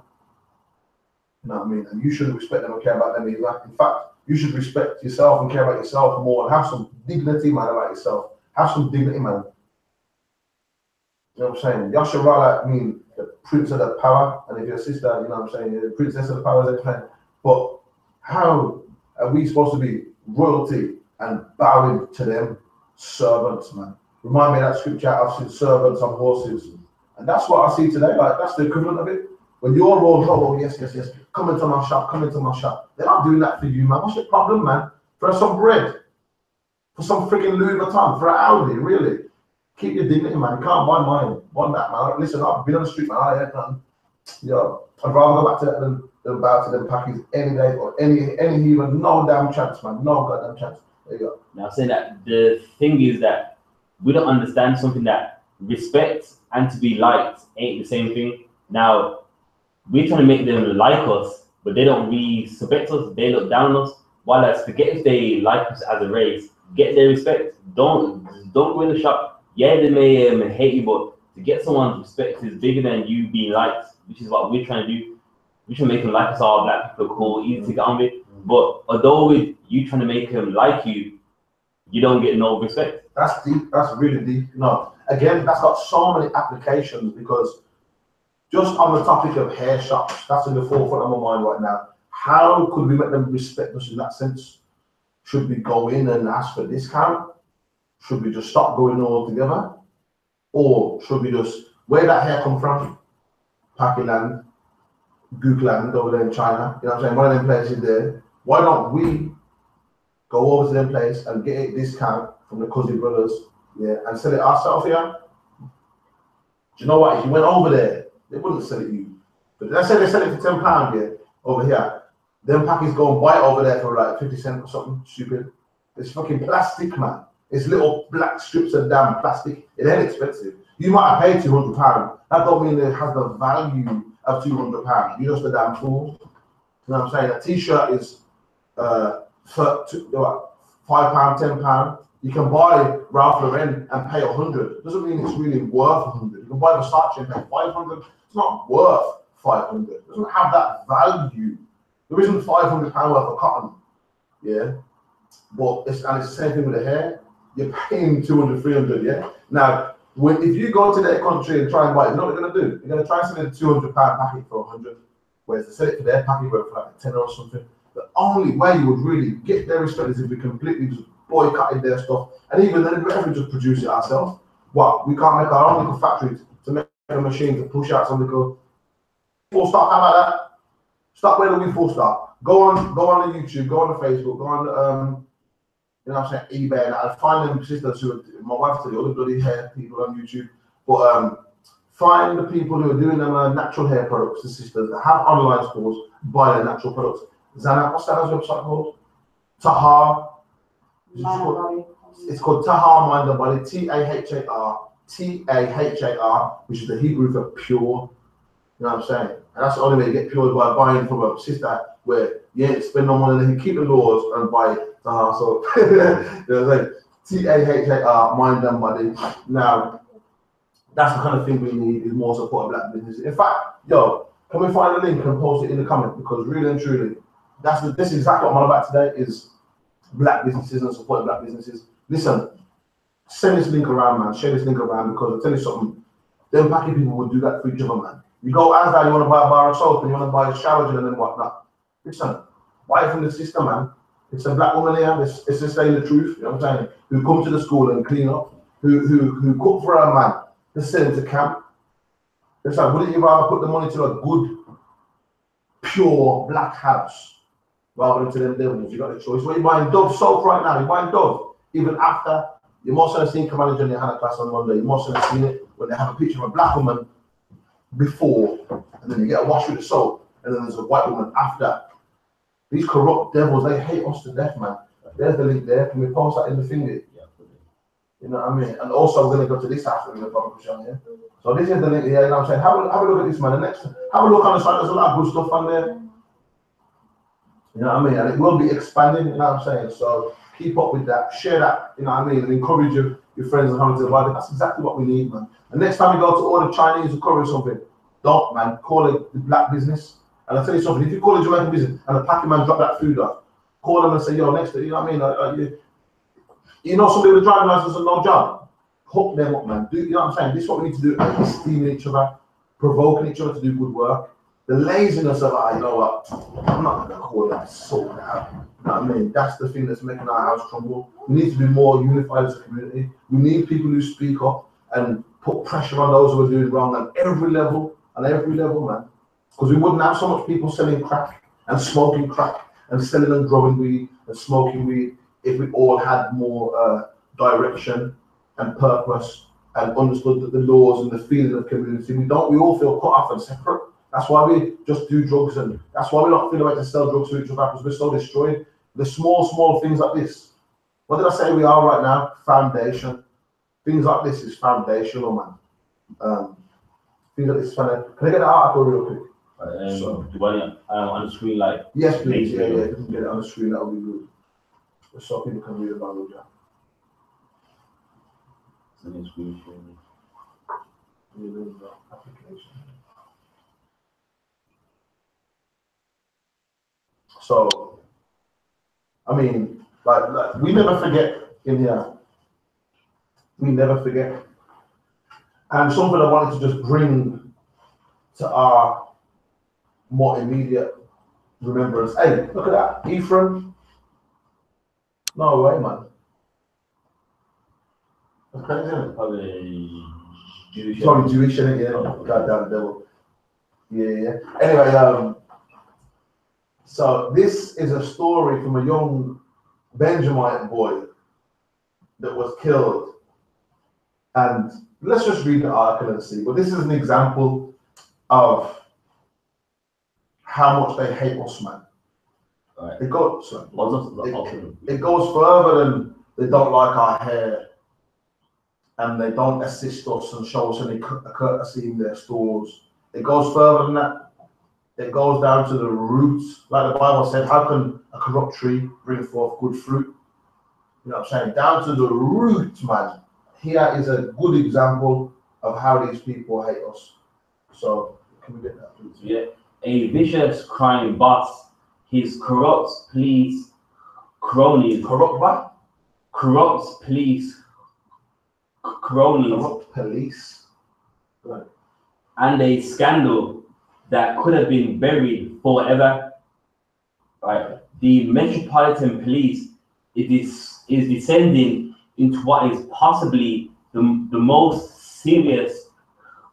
You know what I mean? And you shouldn't respect them or care about them either. In fact, you should respect yourself and care about yourself more and have some dignity, man, about yourself. Have some dignity, man. You know what I'm saying? Yasharala mean the prince of the power, and if you're a sister, you know what I'm saying, the princess of the power is everything. But how are we supposed to be royalty and bowing to them servants, man? Remind me of that scripture, I've seen servants on horses. And that's what I see today, like that's the equivalent of it. When you're all, oh, yes, come into my shop. They're not doing that for you, man. What's your problem, man? For some bread, for some freaking Louis Vuitton, for an Audi, really? Keep your dignity, man. You can't buy mine. Want that, man. Listen, I've been on the street, man. I ain't nothing. You know, I'd rather go back to that than bow to them packies any day or any even. No damn chance, man. No goddamn chance. There you go. Now, saying that the thing is that we don't understand something that respect and to be liked ain't the same thing. Now, we're trying to make them like us, but they don't respect us. They look down on us. While let's forget if they like us as a race, get their respect. Don't go in the shop. Yeah, they may hate you, but to get someone's respect is bigger than you being liked, which is what we're trying to do. We should make them like us all. Black people are cool, easy to get on with. But although with you trying to make them like you, you don't get no respect. That's deep. That's really deep. No, again, that's got so many applications because just on the topic of hair shops, that's in the forefront of my mind right now. How could we make them respect us in that sense? Should we go in and ask for discount? Should we just stop going altogether? Or should we just, where that hair come from? Pakistan, Gookland over there in China, you know what I'm saying? One of them places there. Why don't we go over to them place and get a discount from the cousin brothers, yeah, and sell it ourselves here? Do you know what? If you went over there, they wouldn't sell it you. But let's say they sell it for £10, yeah, over here. Them packies go and buy it over there for like 50 cents or something stupid. It's fucking plastic, man. It's little black strips of damn plastic. It ain't expensive. You might have paid £200. That don't mean it has the value of £200. You're just a damn fool. You know what I'm saying? A t-shirt is for £5, £10. You can buy Ralph Lauren and pay 100. Doesn't mean it's really worth 100. You can buy Versace and pay 500. It's not worth 500. It doesn't have that value. There isn't £500 worth of cotton. Yeah. But it's the same thing with the hair. You're paying 200, 300, yeah? Now, if you go to their country and try and buy it, you know what they're going to do? They're going to try and sell a £200 packet for 100, whereas they sell it for their packet for like 10 or something. The only way you would really get their respect is if we completely just boycotted their stuff. And even then, if we just produce it ourselves, what? We can't make our own little factory to make a machine to push out some little full stop. How about that? Stop where the we full stop. Go on the YouTube, go on the Facebook, go on you know what I'm saying, eBay, and I'll find them sisters who are, my wife said all the bloody hair people on YouTube, but find the people who are doing them natural hair products, the sisters that have online stores, buy their natural products. Zana, what's that website called? Tahar. It's called Tahar Mind and Body, Tahar, which is the Hebrew for pure. You know what I'm saying? And that's the only way to get pure, by buying from a sister where you ain't spend no money, and keep the laws and buy Tahar. So, you know what I'm saying? Tahar, Mind and Body. Now, that's the kind of thing we need, is more support of black businesses. In fact, yo, can we find a link and post it in the comment? Because really and truly, this is exactly what I'm on about today, is black businesses and supporting black businesses. Listen, send this link around, man. Share this link around, because I'll tell you something. Them packy people would do that for each other, man. You go as that, you want to buy a bar of soap and you want to buy a shower gel and then whatnot. Listen, buy it from the sister, man. It's a black woman here. It's just saying the truth. You know what I'm saying? Who come to the school and clean up. Who cook for her man. They send him to camp. It's like, wouldn't you rather put the money to a good, pure black house rather than to them devils? You got the choice. Well, you're buying Dove soap right now. You're buying Dove. Even after, you must have seen Commander GEN.YAHANNA class on Monday. You must have seen it when they have a picture of a black woman before, and then you get a wash with the soap, and then there's a white woman after. These corrupt devils, they hate us to death, man. There's the link there. Can we post that in the thingy? You know what I mean? And also, we're going to go to this after in the publication here. So this is the link here. You know what I'm saying? Have a look at this, man. The next, have a look on the side. There's a lot of good stuff on there. You know what I mean? And it will be expanding. You know what I'm saying? So keep up with that. Share that. You know what I mean? And encourage your friends and family to buy it. That's exactly what we need, man. And next time you go to order Chinese or Korean or something, don't, man. Call it the black business. And I'll tell you something. If you call it Jamaican business and the packing man drop that food off, call them and say, yo, next day, you know what I mean? You know somebody with a driving license and no job? Hook them up, man. You know what I'm saying? This is what we need to do, esteeming each other, provoking each other to do good work. The laziness of, you know what, I'm not going to call that sort out. You know what I mean? That's the thing that's making our house crumble. We need to be more unified as a community. We need people who speak up and put pressure on those who are doing wrong on every level, man. Because we wouldn't have so much people selling crack and smoking crack and selling and growing weed and smoking weed if we all had more direction and purpose and understood that the laws and the feeling of community. We all feel cut off and separate. That's why we just do drugs, and that's why we don't feel like to sell drugs to each other, because we're so destroyed. The small things like this. What did I say we are right now? Foundation. Things like this is foundational, man. Things like this is foundational. Can I get that article real quick? Do you want it on the screen, like? Yes, please. Yeah. If you can get it on the screen, that would be good. Just so people can read about it. Send me a screen share. Application. So, I mean, like we never forget in here. We never forget. And something I wanted to just bring to our more immediate remembrance. Hey, look at that. Ephraim. No way, man. That's crazy, isn't it? Probably Jewish. Sorry, Jewish, isn't it? Yeah. Goddamn devil. Yeah. Anyway, so this is a story from a young Benjamite boy that was killed. And let's just read the article and see. But this is an example of how much they hate us, man. Right. It goes further than they don't like our hair and they don't assist us and show us any courtesy in their stores. It goes further than that. It goes down to the roots. Like the Bible said, how can a corrupt tree bring forth good fruit? You know what I'm saying? Down to the roots, man. Here is a good example of how these people hate us. So, can we get that, please? Yeah. A vicious crime boss. His corrupt police cronies. Corrupt what? Corrupt police cronies. Corrupt police. Right. And a scandal that could have been buried forever. Right. The Metropolitan Police is descending into what is possibly the most serious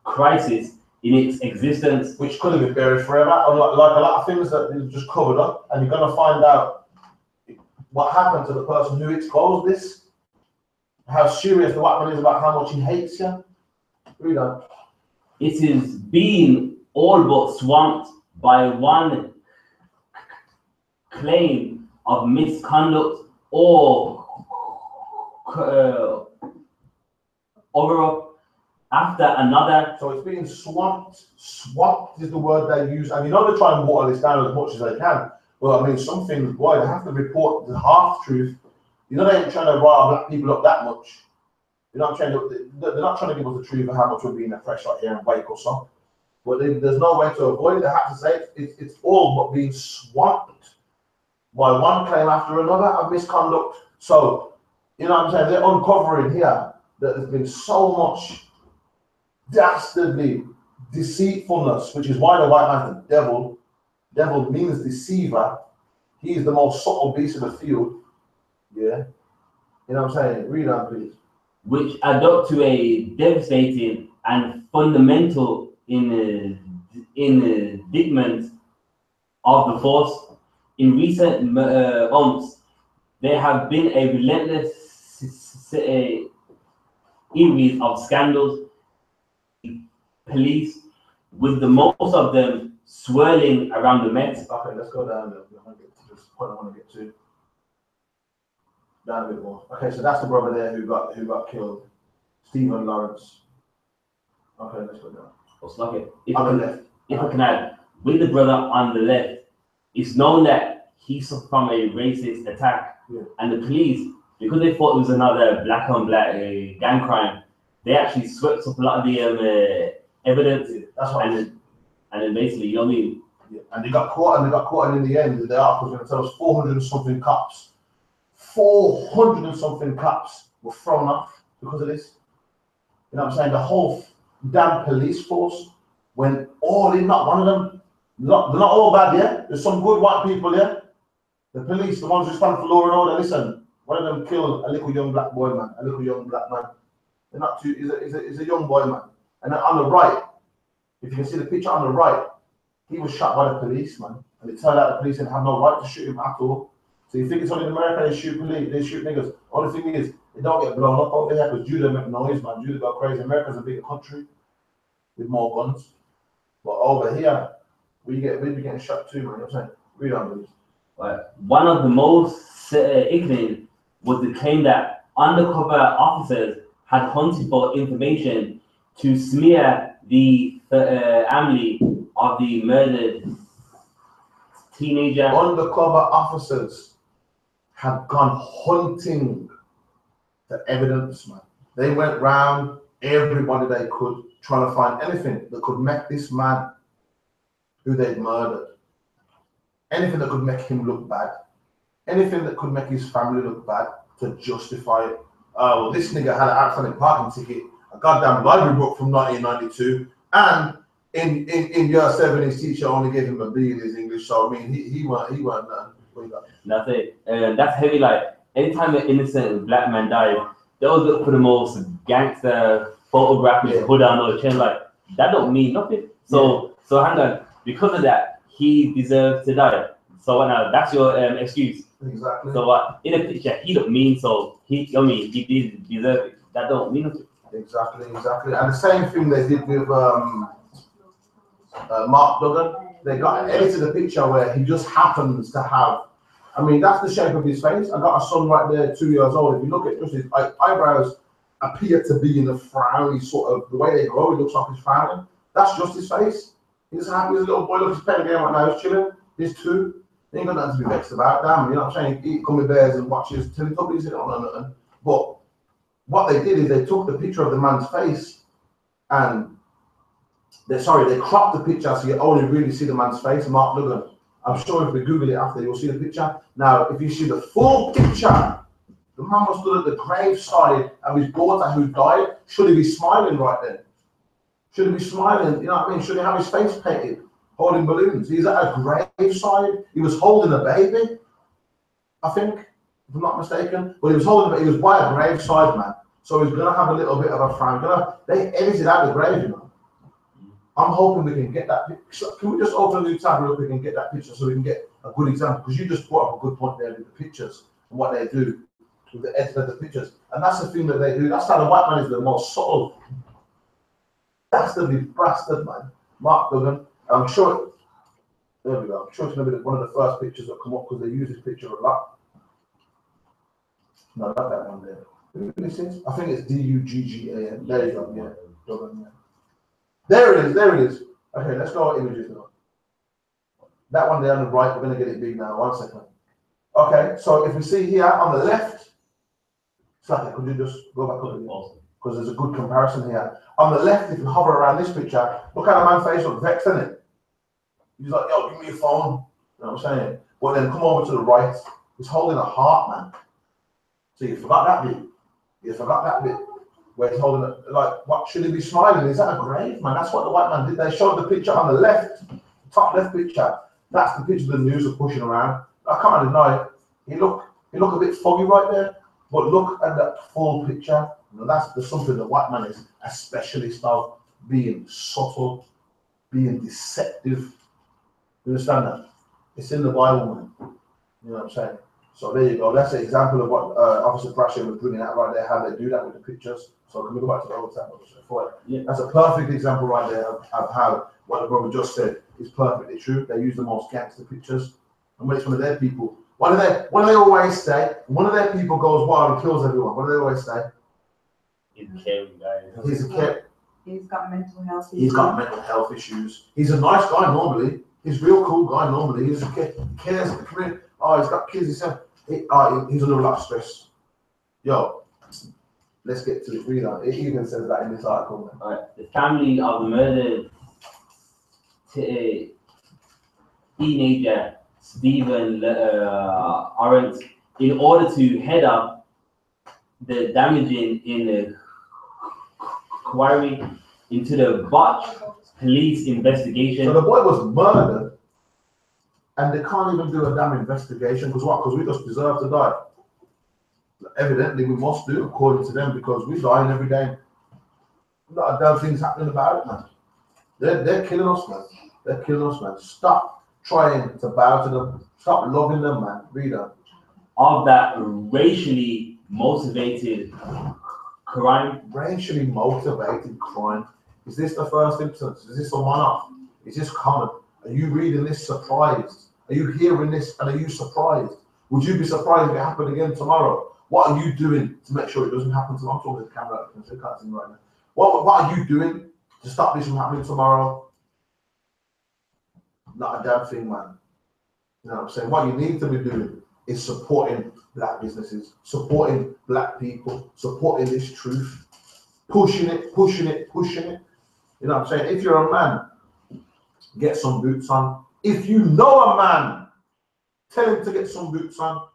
crisis in its existence. Which could have been buried forever. Like a lot of things that is just covered up, and you're going to find out what happened to the person who exposed this, how serious the white man is about how much he hates you. Read on. It is being all but swamped by one claim of misconduct or over after another. So it's being swamped. Swamped is the word they use, and you know they try and water this down as much as they can. Well, I mean, some things, boy, they have to report the half truth. You know, they ain't trying to rile black people up that much. You know what I'm saying? They're not trying to give us the truth of how much we're being oppressed right here in Wake or something. But there's no way to avoid it. They have to say it's all but being swamped by one claim after another of misconduct. So, you know what I'm saying? They're uncovering here that there's been so much dastardly deceitfulness, which is why the white man's the devil. Devil means deceiver. He is the most subtle beast of the field. Yeah. You know what I'm saying? Read on, please. Which add up to a devastating and fundamental indictment of the force. In recent months, there have been a relentless series of scandals. Police, with the most of them swirling around the Met. Okay, let's go down there. This point I want to get to. Down a bit more. Okay, so that's the brother there who got killed, Stephen Lawrence. Okay, let's go down. What's like it? If On the left. If I can add, with the brother on the left, it's known that he suffered from a racist attack, and the police, because they thought it was another black on black gang crime, they actually swept up a lot of the evidence. That's what. And then basically, you know what I mean? Yeah. And they got caught, and in the end, the article was going to tell us 400 and something cops. 400 and something cops were thrown off because of this. You know what I'm saying? The whole damn police force went all in, not one of them. They're not all bad, yeah? There's some good white people, yeah? The police, the ones who stand for law and order, listen, one of them killed a little young black boy, man, a little young black man. They're not too, he's a young boy, man. And then on the right, if you can see the picture on the right, he was shot by the police, man. And it turned out the police didn't have no right to shoot him at all. So you think it's only in America they shoot police, they shoot niggas. Only thing is, they don't get blown up over here because Judah make noise, man. Judah go crazy. America's a bigger country with more guns. But over here, we be getting shot too, man. You know what I'm saying? Read on, please. Right. One of the most ignorant was the claim that undercover officers had hunted for information to smear the family of the murdered teenager. Undercover officers had gone hunting for evidence, man. They went round everybody they could, trying to find anything that could make this man who they'd murdered, anything that could make him look bad, anything that could make his family look bad to justify it. Well, this nigga had an outstanding parking ticket, a goddamn library book from 1992, and in year 7 his teacher only gave him a B in his English, so I mean he weren't nothing. That's it. That's heavy. Like anytime an innocent black man died, they always look for the most gangster photograph with his hood on or chin. Like that don't mean nothing. So hang on. Because of that, he deserves to die. So now that's your excuse. Exactly. So in a picture, he don't mean so. He did deserve it. That don't mean nothing. Exactly. And the same thing they did with Mark Duggan. They got edited a picture where he just happens to have. I mean, that's the shape of his face. I got a son right there, 2 years old. If you look at just his eyebrows, appear to be in a frowny sort of the way they grow. It looks like he's frowning. That's just his face. He's happy as a little boy. Look, he's playing a game right now. He's chilling. He's 2. He ain't got nothing to be vexed about. Damn, you know what I'm saying? He eat gummy bears and watch his Teletubbies and all that. But what they did is they took the picture of the man's face and they cropped the picture so you only really see the man's face, Mark Duggan. I'm sure if we Google it after, you'll see the picture. Now, if you see the full picture, the man was stood at the graveside of his daughter who died. Should he be smiling right then? Should he be smiling? You know what I mean? Should he have his face painted, holding balloons? He's at a graveside. He was holding a baby, I think, if I'm not mistaken. But he was by a graveside, man. So he's gonna have a little bit of a frown. They edited out the grave, you know. I'm hoping we can get that picture. Can we just open a new tab real quick and get that picture so we can get a good example? Because you just brought up a good point there with the pictures and what they do with the edit of the pictures. And that's the thing that they do. That's how the white man is the most subtle. Dastardly bastard, man. Mark Duggan. I'm sure. There we go. I'm sure it's going to be one of the first pictures that come up because they use this picture a lot. No, not that one there. Who this is? I think it's D-U-G-G-A-N. There you go. Yeah. Duggan, yeah. There it is. There it is. Okay, let's go images now. That one there on the right, we're going to get it big now. 1 second. Okay, so if we see here on the left, Slacker, could you just go back up again? Awesome. Because there's a good comparison here. On the left, if you hover around this picture, look at the man's face look vexed, isn't it? He's like, yo, give me your phone. You know what I'm saying? But then come over to the right, he's holding a heart, man. So you forgot that bit. You forgot that bit. Where he's holding it, like, what should he be smiling? Is that a grave, man? That's what the white man did. They showed the picture on the left, top left picture. That's the picture the news are pushing around. I can't deny it. He look a bit foggy right there, but look at that full picture. You know, that's something the white man is a specialist of, being subtle, being deceptive. You understand that? It's in the Bible, man. You know what I'm saying? So there you go. That's an example of what Officer Brasher was bringing out right there, how they do that with the pictures. So can we go back to the old time? Yeah. That's a perfect example right there of how what the brother just said is perfectly true. They use the most gangster pictures. And when it's one of their people, what do they always say? One of their people goes wild and kills everyone. What do they always say? He's a caring guy. He's a care. He's got mental health issues. He's got mental health issues. He's a nice guy normally. He's a real cool guy normally. He cares. Oh, he's got kids. He's under a lot of stress. Yo, let's get to it. Read on. It even says that in this article. All right. The family of the murdered teenager Stephen Arendt, in order to head up the damaging in the inquiry into the botched police investigation. So the boy was murdered, and they can't even do a damn investigation because what? Because we just deserve to die. Evidently, we must do according to them because we're dying every day. Not a damn thing's happening about it, man. They're killing us, man. They're killing us, man. Stop trying to bow to them. Stop loving them, man. Read on. Of that racially motivated crime. Racially motivated crime. Is this the first instance? Is this a one-off? Is this common? Are you reading this surprised? Are you hearing this and are you surprised? Would you be surprised if it happened again tomorrow? What are you doing to make sure it doesn't happen tomorrow? I'm talking to the camera, I can't see right now. What are you doing to stop this from happening tomorrow? Not a damn thing, man. You know what I'm saying? What you need to be doing is supporting black businesses, supporting black people, supporting this truth, pushing it, pushing it, pushing it. You know what I'm saying? If you're a man, get some boots on. If you know a man, tell him to get some boots on.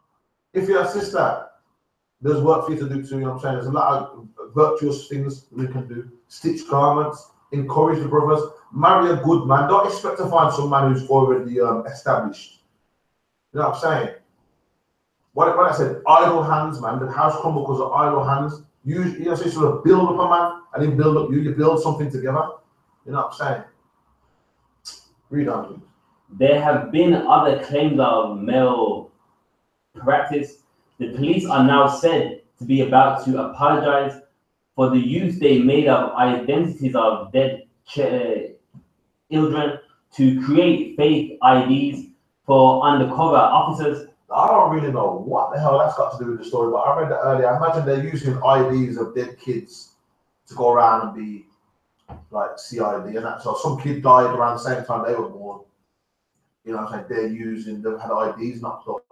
If you're a sister, there's work for you to do too, you know what I'm saying? There's a lot of virtuous things we can do. Stitch garments, encourage the brothers, marry a good man. Don't expect to find some man who's already established. You know what I'm saying? What I said, idle hands, man. The house crumble because of idle hands. You know, so you sort of build up a man and then build up you. You build something together. You know what I'm saying? Read on. There have been other claims of male practice. The police are now said to be about to apologize for the use they made of identities of dead children to create fake IDs for undercover officers. I don't really know what the hell that's got to do with the story, but I read that earlier. I imagine they're using IDs of dead kids to go around and be like CID and that. So some kid died around the same time they were born. You know what I'm saying? They've had IDs knocked up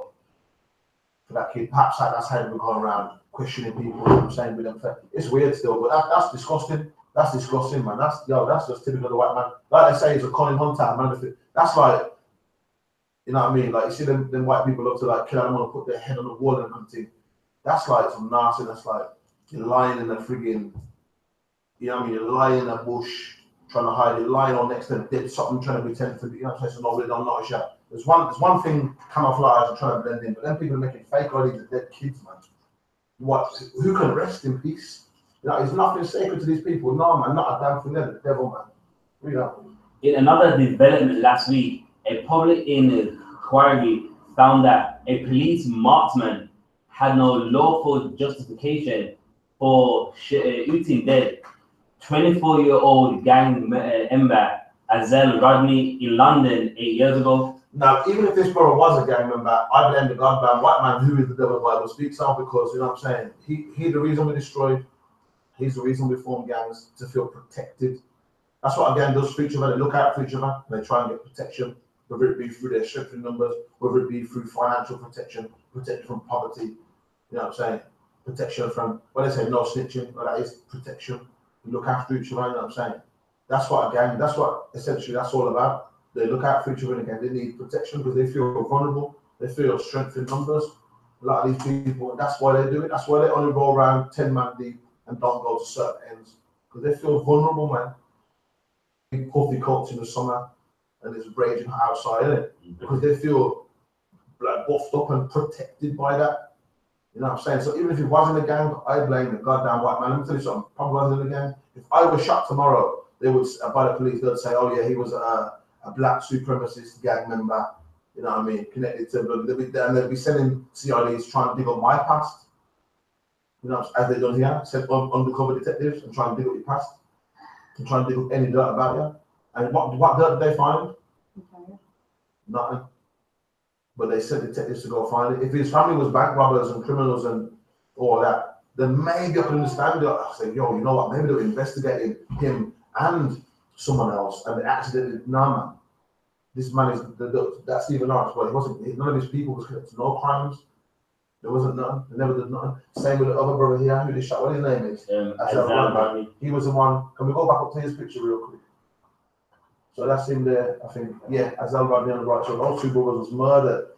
for that kid. Perhaps that's how they're going around questioning people. You know what I'm saying? With them. It's weird still, but that's disgusting. That's disgusting, man. That's just typical of the white man. Like they say, he's a Colin Hunter, man. That's like, you know what I mean? Like, you see them white people look to like kill them and put their head on the wall and everything. That's like some nasty. That's like you're lying in a friggin', you know what I mean? You're lying in a bush trying to hide it, lying on next to a dead something, trying to pretend to be, you know what I'm saying? So nobody don't notice you. There's one thing camouflage and trying to blend in, but then people are making fake IDs of dead kids, man. What? Who can rest in peace? You know, it's nothing sacred to these people. No, man, not a damn thing. They're the devil, man. In another development last week, a public inquiry found that a police marksman had no lawful justification for shooting dead 24-year-old gang member Azel Rodney in London 8 years ago. Now, even if this brother was a gang member, I blame the God-man white man who is the devil Bible speaks of, because, you know what I'm saying, he the reason we destroyed, he's the reason we form gangs, to feel protected. That's what a gang does for each other. They look out for each other and they try and get protection, whether it be through their strength in numbers, whether it be through financial protection, protection from poverty, you know what I'm saying, protection from, when they say no snitching, well, that is protection. You look after each other, you know what I'm saying. That's what a gang, that's what essentially that's all about. They look out for each other, and again, they need protection because they feel vulnerable. They feel strength in numbers. A lot of these people, and that's why they do it. That's why they only go around 10 man deep and don't go to certain ends, because they feel vulnerable, man. Big puffy coats in the summer, and it's raging outside, isn't it? Because they feel like buffed up and protected by that. You know what I'm saying? So even if it wasn't a gang, I blame the goddamn white man. Let me tell you something. Probably wasn't a gang. If I was shot tomorrow, they would, by the police, they'd say, "Oh yeah, he was a black supremacist gang member." You know what I mean? Connected to, they'd be sending CIDs trying to dig up my past. You know, as they done here, send undercover detectives and try and dig up your past, and try and dig up any dirt about you. And what dirt did they find? Okay. Nothing. But they sent detectives to go find it. If his family was bank robbers and criminals and all that, then maybe I can understand it. I say, yo, you know what? Maybe they were investigating him and someone else, and they accidentally. No, man. This man is that's even honest. But he wasn't. None of his people was connected to no crimes. There wasn't none. They never did nothing. Same with the other brother here who they shot. What his name is? He was the one. Can we go back up to his picture real quick? So that's him there, I think. Yeah, Azal Rodney on the right. So those two brothers was murdered,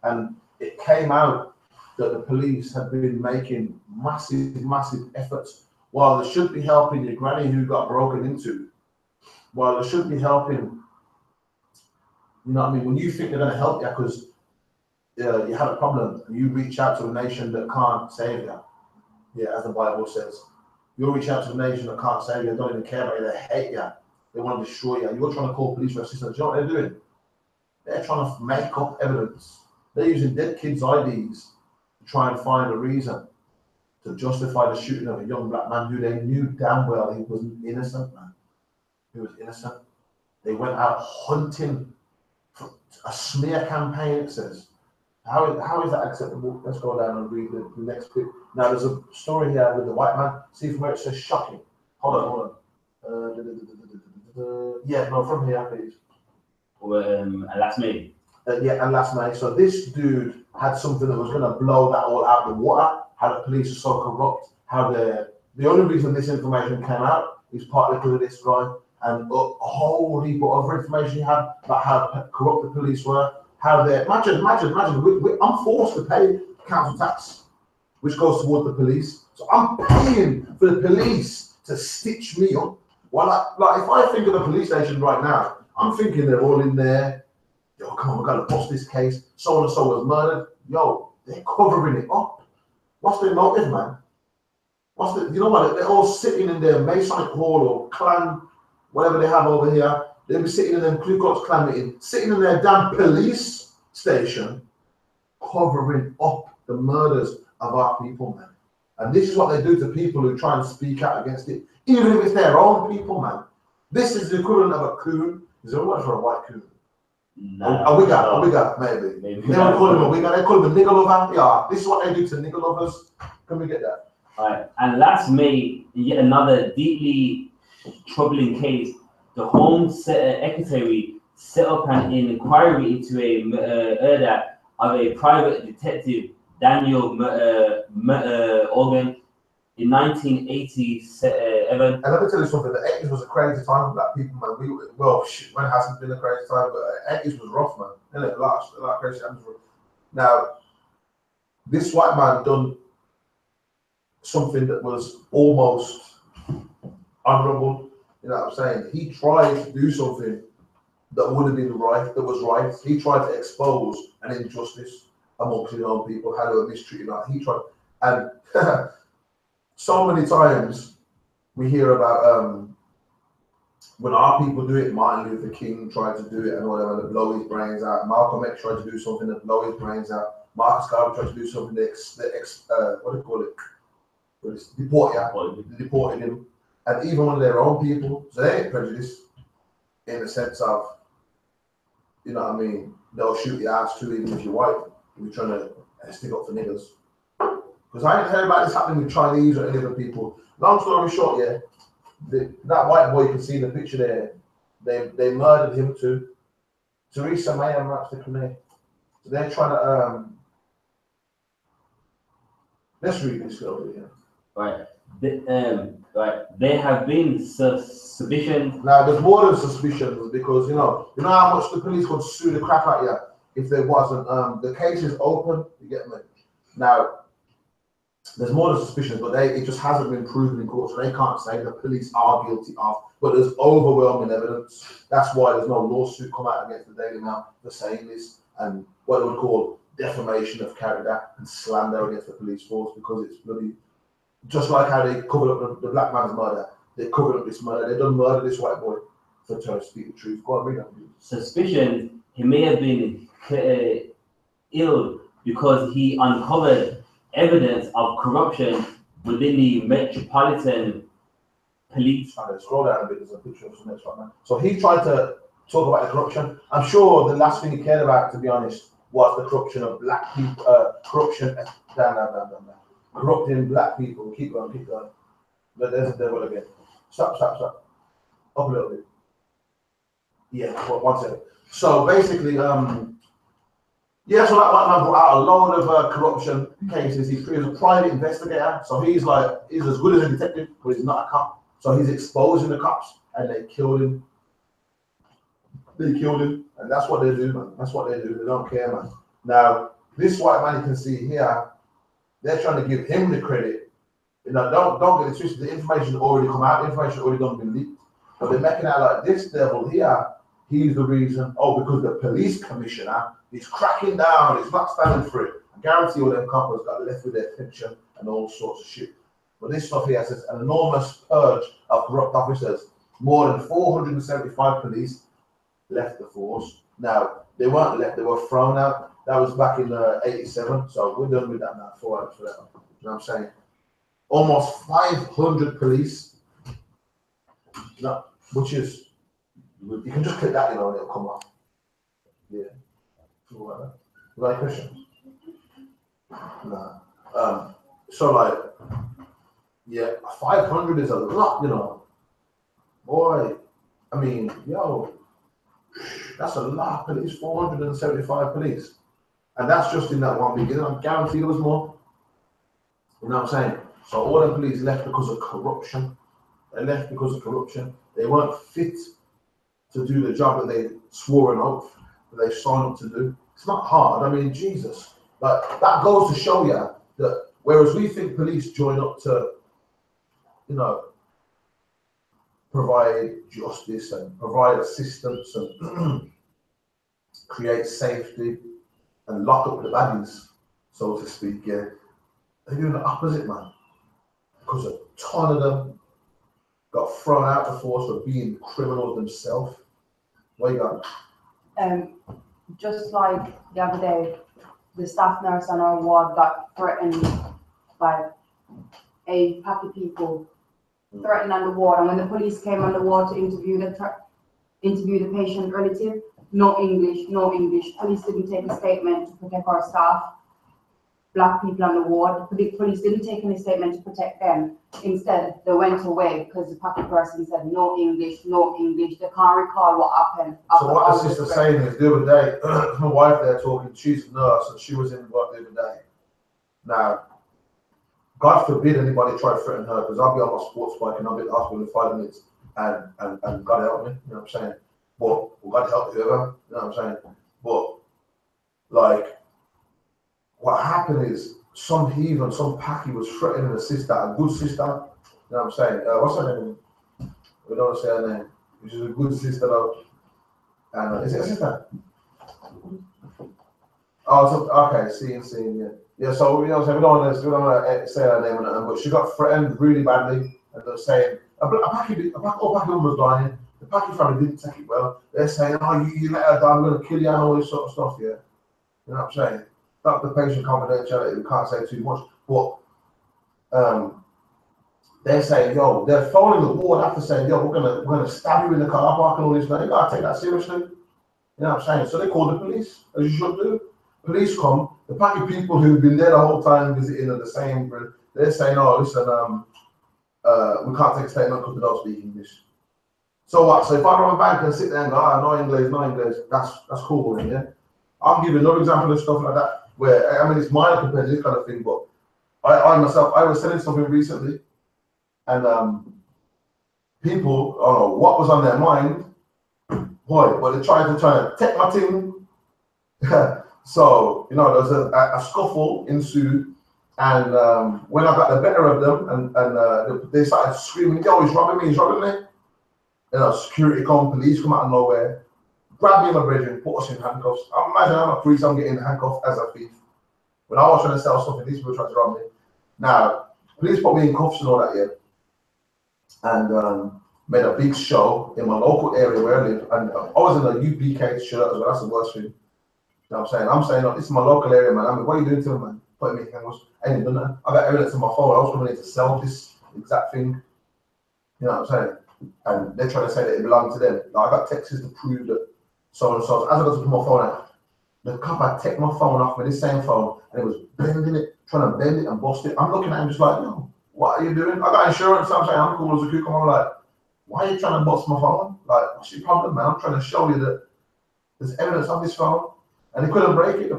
and it came out that the police had been making massive efforts. While they should be helping your granny who got broken into, while they should be helping, you know what I mean? When you think they're going to help you because you have a problem, and you reach out to a nation that can't save you. Yeah, as the Bible says, you'll reach out to a nation that can't save you. They don't even care about you. They hate you. They want to destroy you. You're trying to call police for assistance. You know what they're doing? They're trying to make up evidence. They're using dead kids' IDs to try and find a reason to justify the shooting of a young black man who they knew damn well he was innocent, man. He was innocent. They went out hunting for a smear campaign, it says. How is that acceptable? Let's go down and read the next clip. Now, there's a story here with the white man. See from where it says shocking. Hold on. Yeah, no, from here, please. And last May. Yeah, and last May. So this dude had something that was going to blow that all out of the water. How the police are so corrupt. How the only reason this information came out is partly because of this guy, and a whole heap of other information he had about how corrupt the police were. How they imagine. I'm forced to pay council tax, which goes towards the police. So I'm paying for the police to stitch me up. Well, like if I think of the police station right now, I'm thinking they're all in there. Yo, come on, we gotta bust this case. So and so was murdered. Yo, they're covering it up. What's their motive, man? You know what? They're all sitting in their Masonic hall or clan, whatever they have over here. They'll be sitting in them Ku Klux Klan meeting, sitting in their damn police station, covering up the murders of our people, man. And this is what they do to people who try and speak out against it, even if it's their own people, man. This is the equivalent of a coon. Is there a word for a white coon? No, a wigger, maybe. They don't call him a wigger, they call him a nigger lover. Yeah, this is what they do to nigger lovers. Can we get that? All right. And last May, yet another deeply troubling case. The Home Secretary set up an inquiry into a murder of a private detective, Daniel Organ, in 1987. And let me tell you something, the 80s was a crazy time for black people, man. When hasn't been a crazy time, but the 80s was rough, man. And it last, like crazy times. Now, this white man done something that was almost honorable. You know what I'm saying? He tried to do something that would have been right, that was right. He tried to expose an injustice amongst his own people, how they were mistreated. He tried, and so many times we hear about when our people do it, Martin Luther King tried to do it and whatever, to blow his brains out. Malcolm X tried to do something to blow his brains out. Marcus Garvey tried to do something what do you call it? Deported him. And even one of their own people, so they ain't prejudiced in the sense of, you know what I mean, they'll shoot your ass too even if you're white. If you're trying to stick up for niggas. Because I ain't heard about this happening with Chinese or any other people. Long story short, yeah, that white boy, you can see in the picture there, they murdered him too. Theresa May and Max Nicholay. So they're trying to, let's read this over here. Right. There have been suspicions. Now, there's more than suspicions because you know how much the police would sue the crap out you if there wasn't. The case is open. You get me? Now, there's more than suspicions, but it just hasn't been proven in court, so they can't say the police are guilty of. But there's overwhelming evidence. That's why there's no lawsuit come out against the Daily Mail for saying this and what they would call defamation of character and slander against the police force, because it's bloody. Just like how they covered up the black man's murder, they covered up this murder. They done murder this white boy for trying to speak the truth. Go on, read that. Suspicion he may have been ill because he uncovered evidence of corruption within the Metropolitan Police. Okay, scroll down a bit. There's a picture of some next one, man. So he tried to talk about the corruption. I'm sure the last thing he cared about, to be honest, was the corruption of black people. Corruption. Down. Corrupting black people. Keep going. But there's the devil again. Stop. Up a little bit. Yeah, one second. So basically, so that white man brought out a load of corruption cases. He's a private investigator, so he's as good as a detective, but he's not a cop. So he's exposing the cops, and they killed him. And that's what they do, man. That's what they do. They don't care, man. Now, this white man you can see here, they're trying to give him the credit. You know, don't get it twisted. The information already come out. The information already done been leaked. But they're making out like this devil here. He's the reason. Oh, because the police commissioner is cracking down. He's not standing for it. I guarantee all them coppers got left with their pension and all sorts of shit. But this stuff here says an enormous purge of corrupt officers. More than 475 police left the force. Now, they weren't left. They were thrown out. That was back in 87, so we're done with that now. 4 hours for that. You know what I'm saying? Almost 500 police. No, which is, you can just click that, and it'll come up. Yeah. You got a question? No. So, yeah, 500 is a lot, Boy, I mean, that's a lot of police, 475 police. And that's just in that one beginning. I guarantee there was more. You know what I'm saying? So all the police left because of corruption. They left because of corruption. They weren't fit to do the job that they swore an oath that they signed up to do. It's not hard. I mean, Jesus. But that goes to show you that whereas we think police join up to, provide justice and provide assistance and create safety and lock up the baddies, so to speak, yeah. They're doing the opposite, man. Because a ton of them got thrown out of the force for being criminals themselves. What you got? Just like the other day, the staff nurse on our ward got threatened by a pack of people threatened on the ward, and when the police came on the ward to interview the patient relative, no English. Police didn't take a statement to protect our staff, black people on the ward. The police didn't take any statement to protect them. Instead, they went away because the packet person said no English. They can't recall what happened. So what the sister's saying is, the other day, my wife there talking, she's a nurse, and she was in work the other day. Now, God forbid anybody try to threaten her, because I'll be on my sports bike and I'll be at the hospital in 5 minutes, and God help me, you know what I'm saying? But God help whoever, you know what I'm saying? But what happened is some heathen, some packy was threatening a sister, a good sister, you know what I'm saying? What's her name? We don't say her name. She's a good sister though. And is it a sister? Oh, so, okay, seeing, yeah. Yeah, so we don't want to say her name, but she got threatened really badly, and they're saying a black woman was dying. The Paki family didn't take it well. They're saying, oh, you let her die, we're going to kill you and all this sort of stuff, yeah. You know what I'm saying? Not the patient confidentiality, we can't say too much. But they're saying, yo, they're following the ward after saying, yo, we're gonna stab you in the car park and all this. They gotta take that seriously. You know what I'm saying? So they call the police, as you should do. Police come, the pack of people who've been there the whole time visiting are the same. They're saying, oh, listen, we can't take a statement because we don't speak English. So what? So if I run a bank and sit there and go, no English, that's cool, yeah. I'll give you another example of stuff like that, where, I mean, it's minor compared to this kind of thing, but I myself, I was selling something recently, and people, I don't know what was on their mind, boy, but they tried to take my thing. So, you know, there was a scuffle ensued, and when I got the better of them, and they started screaming, yo, he's robbing me. You know, security come, police come out of nowhere, grab me in my bedroom, put us in handcuffs. I imagine I'm a priest, I'm getting handcuffed as a thief. When I was trying to sell something, these people tried to rob me. Now, police put me in cuffs and all that, yeah. And made a big show in my local area where I live. And I was in a I.S.U.P.K shirt as well, that's the worst thing. You know what I'm saying? Oh, this is my local area, man. I mean, what are you doing to me, man? Putting me in handcuffs. I ain't done that. I got evidence on my phone. I was coming in to sell this exact thing. You know what I'm saying? And they're trying to say that it belonged to them. Like, I got texts to prove that so and so. As I got to put my phone out, the cop had taken my phone off with this same phone and it was bending it, trying to bend it and bust it. I'm looking at him just like, yo, what are you doing? I got insurance, so I'm saying I'm cool as a cucumber. I'm like, why are you trying to bust my phone? Like, what's your problem, man? I'm trying to show you that there's evidence on this phone. And they couldn't break it.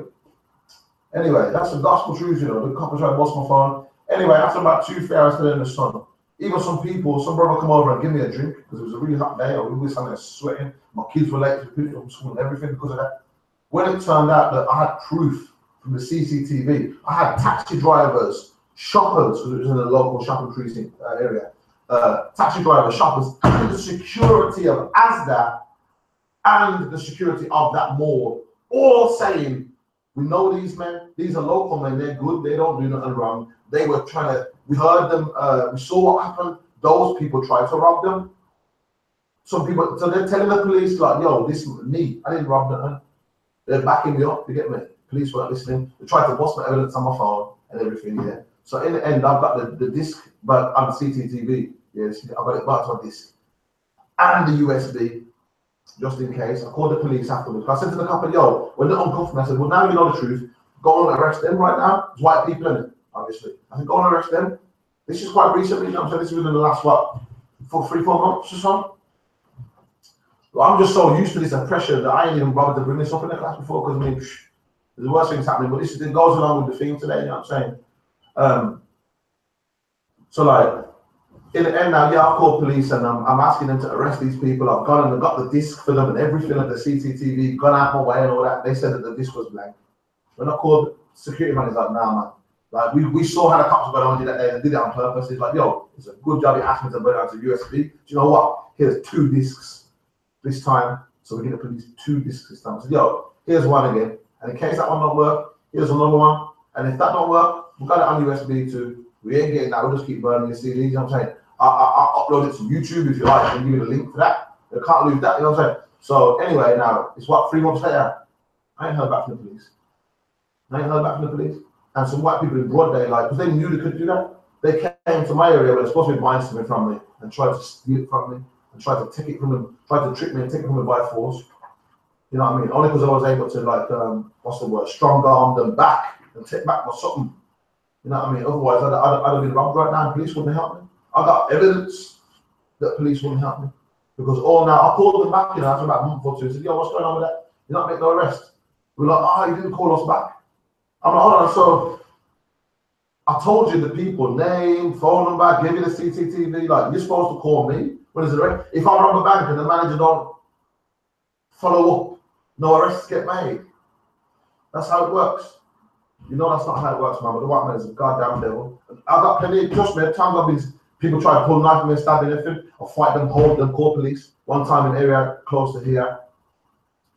Anyway, that's the gospel truth, you know. The cop was trying to bust my phone. Anyway, after about 2-3 hours still in the sun, even some brother come over and give me a drink because it was a really hot day. I was standing there sweating. My kids were late to pick up from school and everything because of that. When it turned out that I had proof from the CCTV, I had taxi drivers, shoppers, because it was in a local shopping precinct area, taxi drivers, shoppers, and the security of Asda and the security of that mall, all saying, we know these men, these are local men, they're good, they don't do nothing wrong. They were trying to, we heard them, we saw what happened, those people tried to rob them. Some people, so they're telling the police, like, yo, this is me, I didn't rob them. They're backing me up, you get me? Police weren't listening. They tried to bust my evidence on my phone and everything, yeah. So in the end, I've got the disc, but on CCTV, yes, I've got it back on disc, and the USB, just in case. I called the police afterwards. I said to the couple, yo, when they uncuffed me, I said, well, now you know the truth. Go and arrest them right now. It's white people in it, obviously. I said, go and arrest them. This is quite recently, you know what I'm saying? This is within the last, what, 3-4 months or so. Well, I'm just so used to this pressure that I ain't even bothered to bring this up in the class before because, I mean, there's worse things happening. But this it goes along with the theme today, you know what I'm saying? So, like, in the end now, yeah, I've called police and I'm asking them to arrest these people. I've gone and I've got the disc for them and everything of the CCTV, gone out my way and all that. They said that the disc was blank. When I called security man, he's like, nah, man. Like, we saw how the cops were going on that day and did it on purpose. He's like, yo, it's a good job you asked me to bring it out to USB. Do you know what? Here's 2 discs this time. So we get the police 2 discs this time. I said, yo, here's one again. And in case that one don't work, here's another one. And if that don't work, we've got it on USB too. We ain't getting that. We'll just keep burning the CDs. You know what I'm saying? I'll upload it to YouTube if you like and give you the link for that. They can't lose that. You know what I'm saying? So anyway, now it's what, 3 months later. I ain't heard back from the police. And some white people in broad daylight, because they knew they could do that, they came to my area where they're supposed to be buying something from me and tried to steal it from me and tried to take it from them, tried to trick me and take it from me by force. You know what I mean? Only because I was able to, like, what's the word, strong arm them back and take back my something. You know what I mean? Otherwise, I'd have been robbed right now and police wouldn't help me. I got evidence that police wouldn't help me. Because all now, I called them back, you know, after about a month or 2, and said, yo, what's going on with that? You're not making no arrest. We're like, oh, you didn't call us back. I'm like, hold on, so I told you the people, name, phone number, give you the CCTV, like, you're supposed to call me when there's an arrest. If I rob a bank and the manager don't follow up, no arrests get made. That's how it works. You know that's not how it works, man, but the white man is a goddamn devil. I got plenty, trust me, at times I've been, people try to pull a knife on me and stab me and everything. I'll fight them, hold them, call police. One time in an area close to here.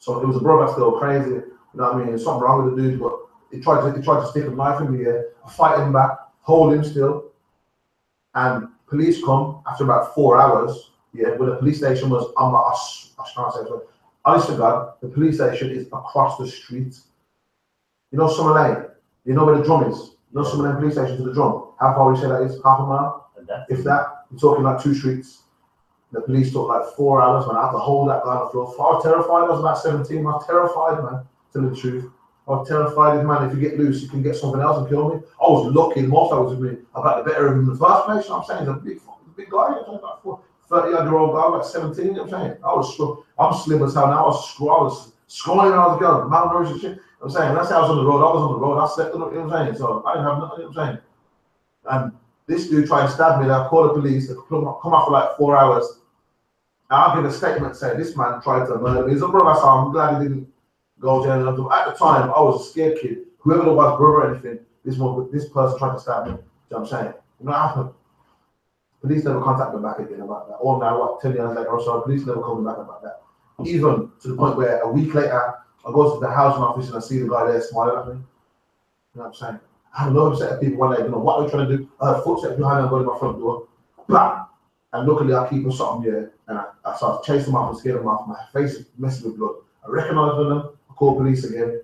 So it was a brother still crazy, you know what I mean? There's something wrong with the dude, but he tried to stick a knife in me here. I fight him back, hold him still. And police come after about 4 hours. yeah, where the police station was on my, I can't say it. Honest to God, the police station is across the street. You know Summer Lane? You know where the drum is? You know Summer Lane police station to the drum? How far would you say that is? Half a mile? If that, you're talking like 2 streets. The police took like 4 hours, man. I had to hold that guy on the floor. I was terrified. I was about 17. I was terrified, man, to tell you the truth. I was terrified, man, if you get loose, you can get something else and kill me. I was lucky, most I was with me. I got the better of him in the first place. You know what I'm saying? He's a big guy. You know, about 30-year-old guy, about 17. You know what I'm saying? I'm slim as hell now. I was scrolling when I was a girl, malnourished and shit. You know what I'm saying? When I say I was on the road, I was on the road. I slept on it, you know what I'm saying? So I didn't have nothing, you know what I'm saying? And this dude tried to stab me, and I called the police. They come out for like 4 hours. And I'll give a statement saying this man tried to murder me. He's a brother, so I'm glad he didn't go to jail. At the time, I was a scared kid. Whoever it was, brother or anything, this person tried to stab me. You know what I'm saying? You know what happened? Police never contacted me back again about that. Or now, what, 10 years later or so, police never called me back about that. Even to the point where a week later, I go to the housing office and I see the guy there smiling at me. You know what I'm saying? I had another set of people one day, you know, what are they trying to do? I had a footstep behind them going to my front door. Blah! And luckily I keep something here, and I started chasing them off and scared them off. My face is messing with blood. I recognized them, I called police again.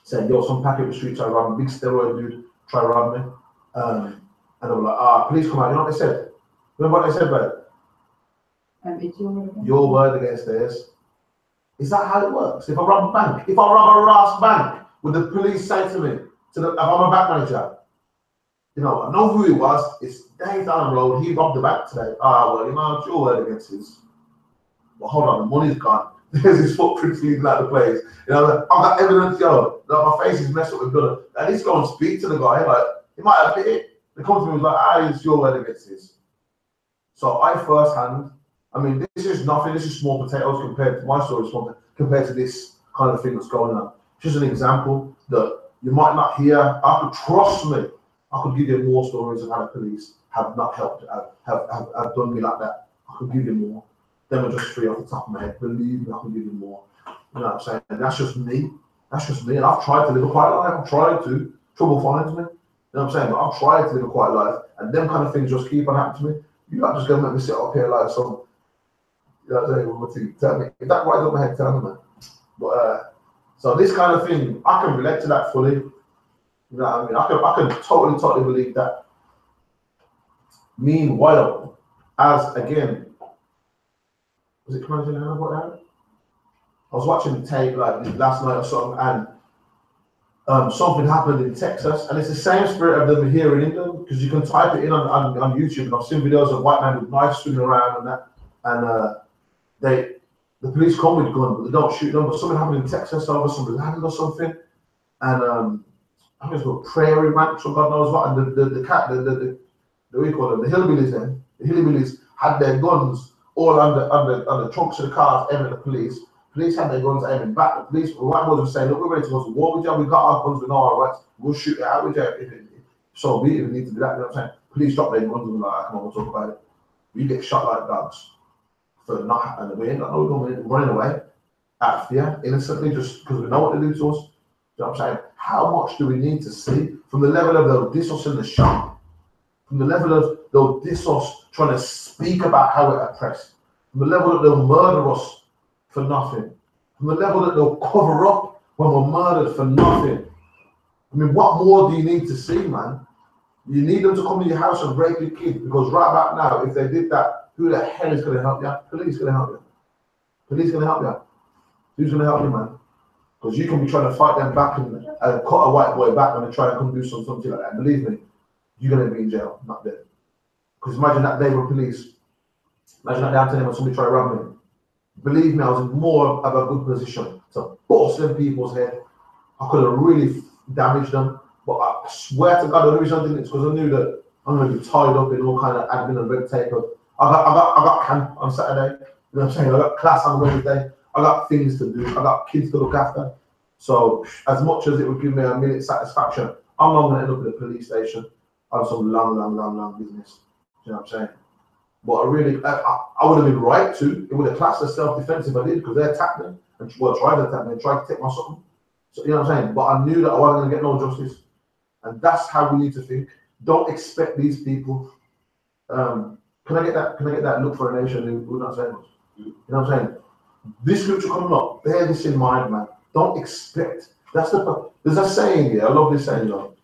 Said, yo, some packet of the street tried to rob me, big steroid dude, tried to rob me. And they were like, police come out. You know what they said? Remember what they said, bro? It's your word against theirs. Is that how it works? If I rob a bank, if I rob a Ross bank, would the police say to me, if I'm a bank manager, you know, I know who he was, it's days down the road, he robbed the bank today. Well, you know, it's your word against his. Well, hold on, the money's gone. There's his footprints leading out the place. You know, I've got evidence, yo, that my face is messed up with blood. At least go and speak to the guy, like, he might have hit it. They come to me and was like, it's your word against his. So I firsthand, I mean, this is nothing, this is small potatoes compared to my story, compared to this kind of thing that's going on. Just an example that you might not hear. I could, trust me, I could give you more stories of how the police have not helped, have done me like that. I could give you more. Them are just 3 off the top of my head. Believe me, I can give you more. You know what I'm saying? And that's just me. That's just me. And I've tried to live a quiet life. I've tried to. Trouble finds me. You know what I'm saying? But I've tried to live a quiet life. And them kind of things just keep on happening to me. You're not just going to make me sit up here like some, you know what I'm saying? Tell me. If that rides up my head, tell me, man. But, so this kind of thing, I can relate to that fully. You know what I mean? I can totally believe that. Meanwhile, as again, was it Commander General about that? I was watching the tape like last night or something, and something happened in Texas, and it's the same spirit of them here in England, because you can type it in on YouTube, and I've seen videos of white men with knives swinging around and that, and the police come with guns, but they don't shoot them. But something happened in Texas over some land or something, and I think it's called Prairie Ranch or God knows what, and the what do you call them? The hillbillies then. The hillbillies had their guns all on the trunks of the cars aiming at the police. Police had their guns aiming back. The police, the white boys were saying, look, we're ready to go to war with you. We got our guns, we know our rights. We'll shoot it out with you. So we even need to do that. You know what I'm saying? Police drop their guns and we're like, come on, we'll talk about it. We get shot like dogs for not happening. We ain't got no gun, running away out of fear, innocently, just because we know what they do to us. You know what I'm saying? How much do we need to see from the level of they'll diss us in the shop, from the level of they'll diss us trying to speak about how we're oppressed, from the level that they'll murder us for nothing, from the level that they'll cover up when we're murdered for nothing. I mean, what more do you need to see, man? You need them to come to your house and rape your kids, because right about now, if they did that, who the hell is going to help you? Police going to help you. Police going to help you. Who's going to help you, man? Because you can be trying to fight them back and cut a white boy back when they try and come do something like that. Believe me, you're going to be in jail, not dead. Because imagine that day with police. Imagine that day I'm telling them somebody try to rob me. Believe me, I was in more of a good position to bust them people's head. I could have really damaged them. But I swear to God, the only reason I didn't, it's because I knew that I'm going to be tied up in all kind of admin and red tape. I got camp on Saturday. You know what I'm saying? I got class on Wednesday. I got things to do. I got kids to look after. So as much as it would give me a minute's satisfaction, I'm not going to end up in a police station on some long business. You know what I'm saying? But I would have been right to. It would have classed as self-defense if I did, because they attacked me and tried to attack me and tried to take my something. So you know what I'm saying? But I knew that I wasn't going to get no justice. And that's how we need to think. Don't expect these people Can I get that? Can I get that? Look for a nation who's not saying much. You know what I'm saying? This scripture coming up, bear this in mind, man. Don't expect. There's a saying here. I love this saying, though.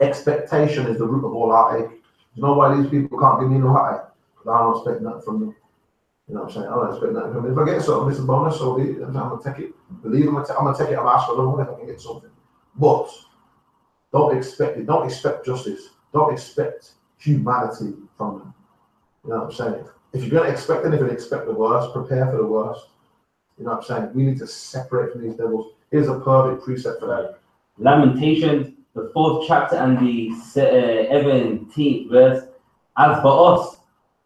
Expectation is the root of all heartache. You know why these people can't give me no heartache? Because I don't expect nothing from them. You know what I'm saying? I don't expect nothing from them. If I get something, it's a bonus, so be it. I'm gonna take it. Believe I'm gonna take it. I'm asking for if I can get something. But don't expect it. Don't expect justice. Don't expect humanity from them. You know what I'm saying? If you're going to expect anything, expect the worst. Prepare for the worst. You know what I'm saying? We need to separate from these devils. Here's a perfect precept for that. Lamentations, the 4th chapter and the 17th verse. As for us,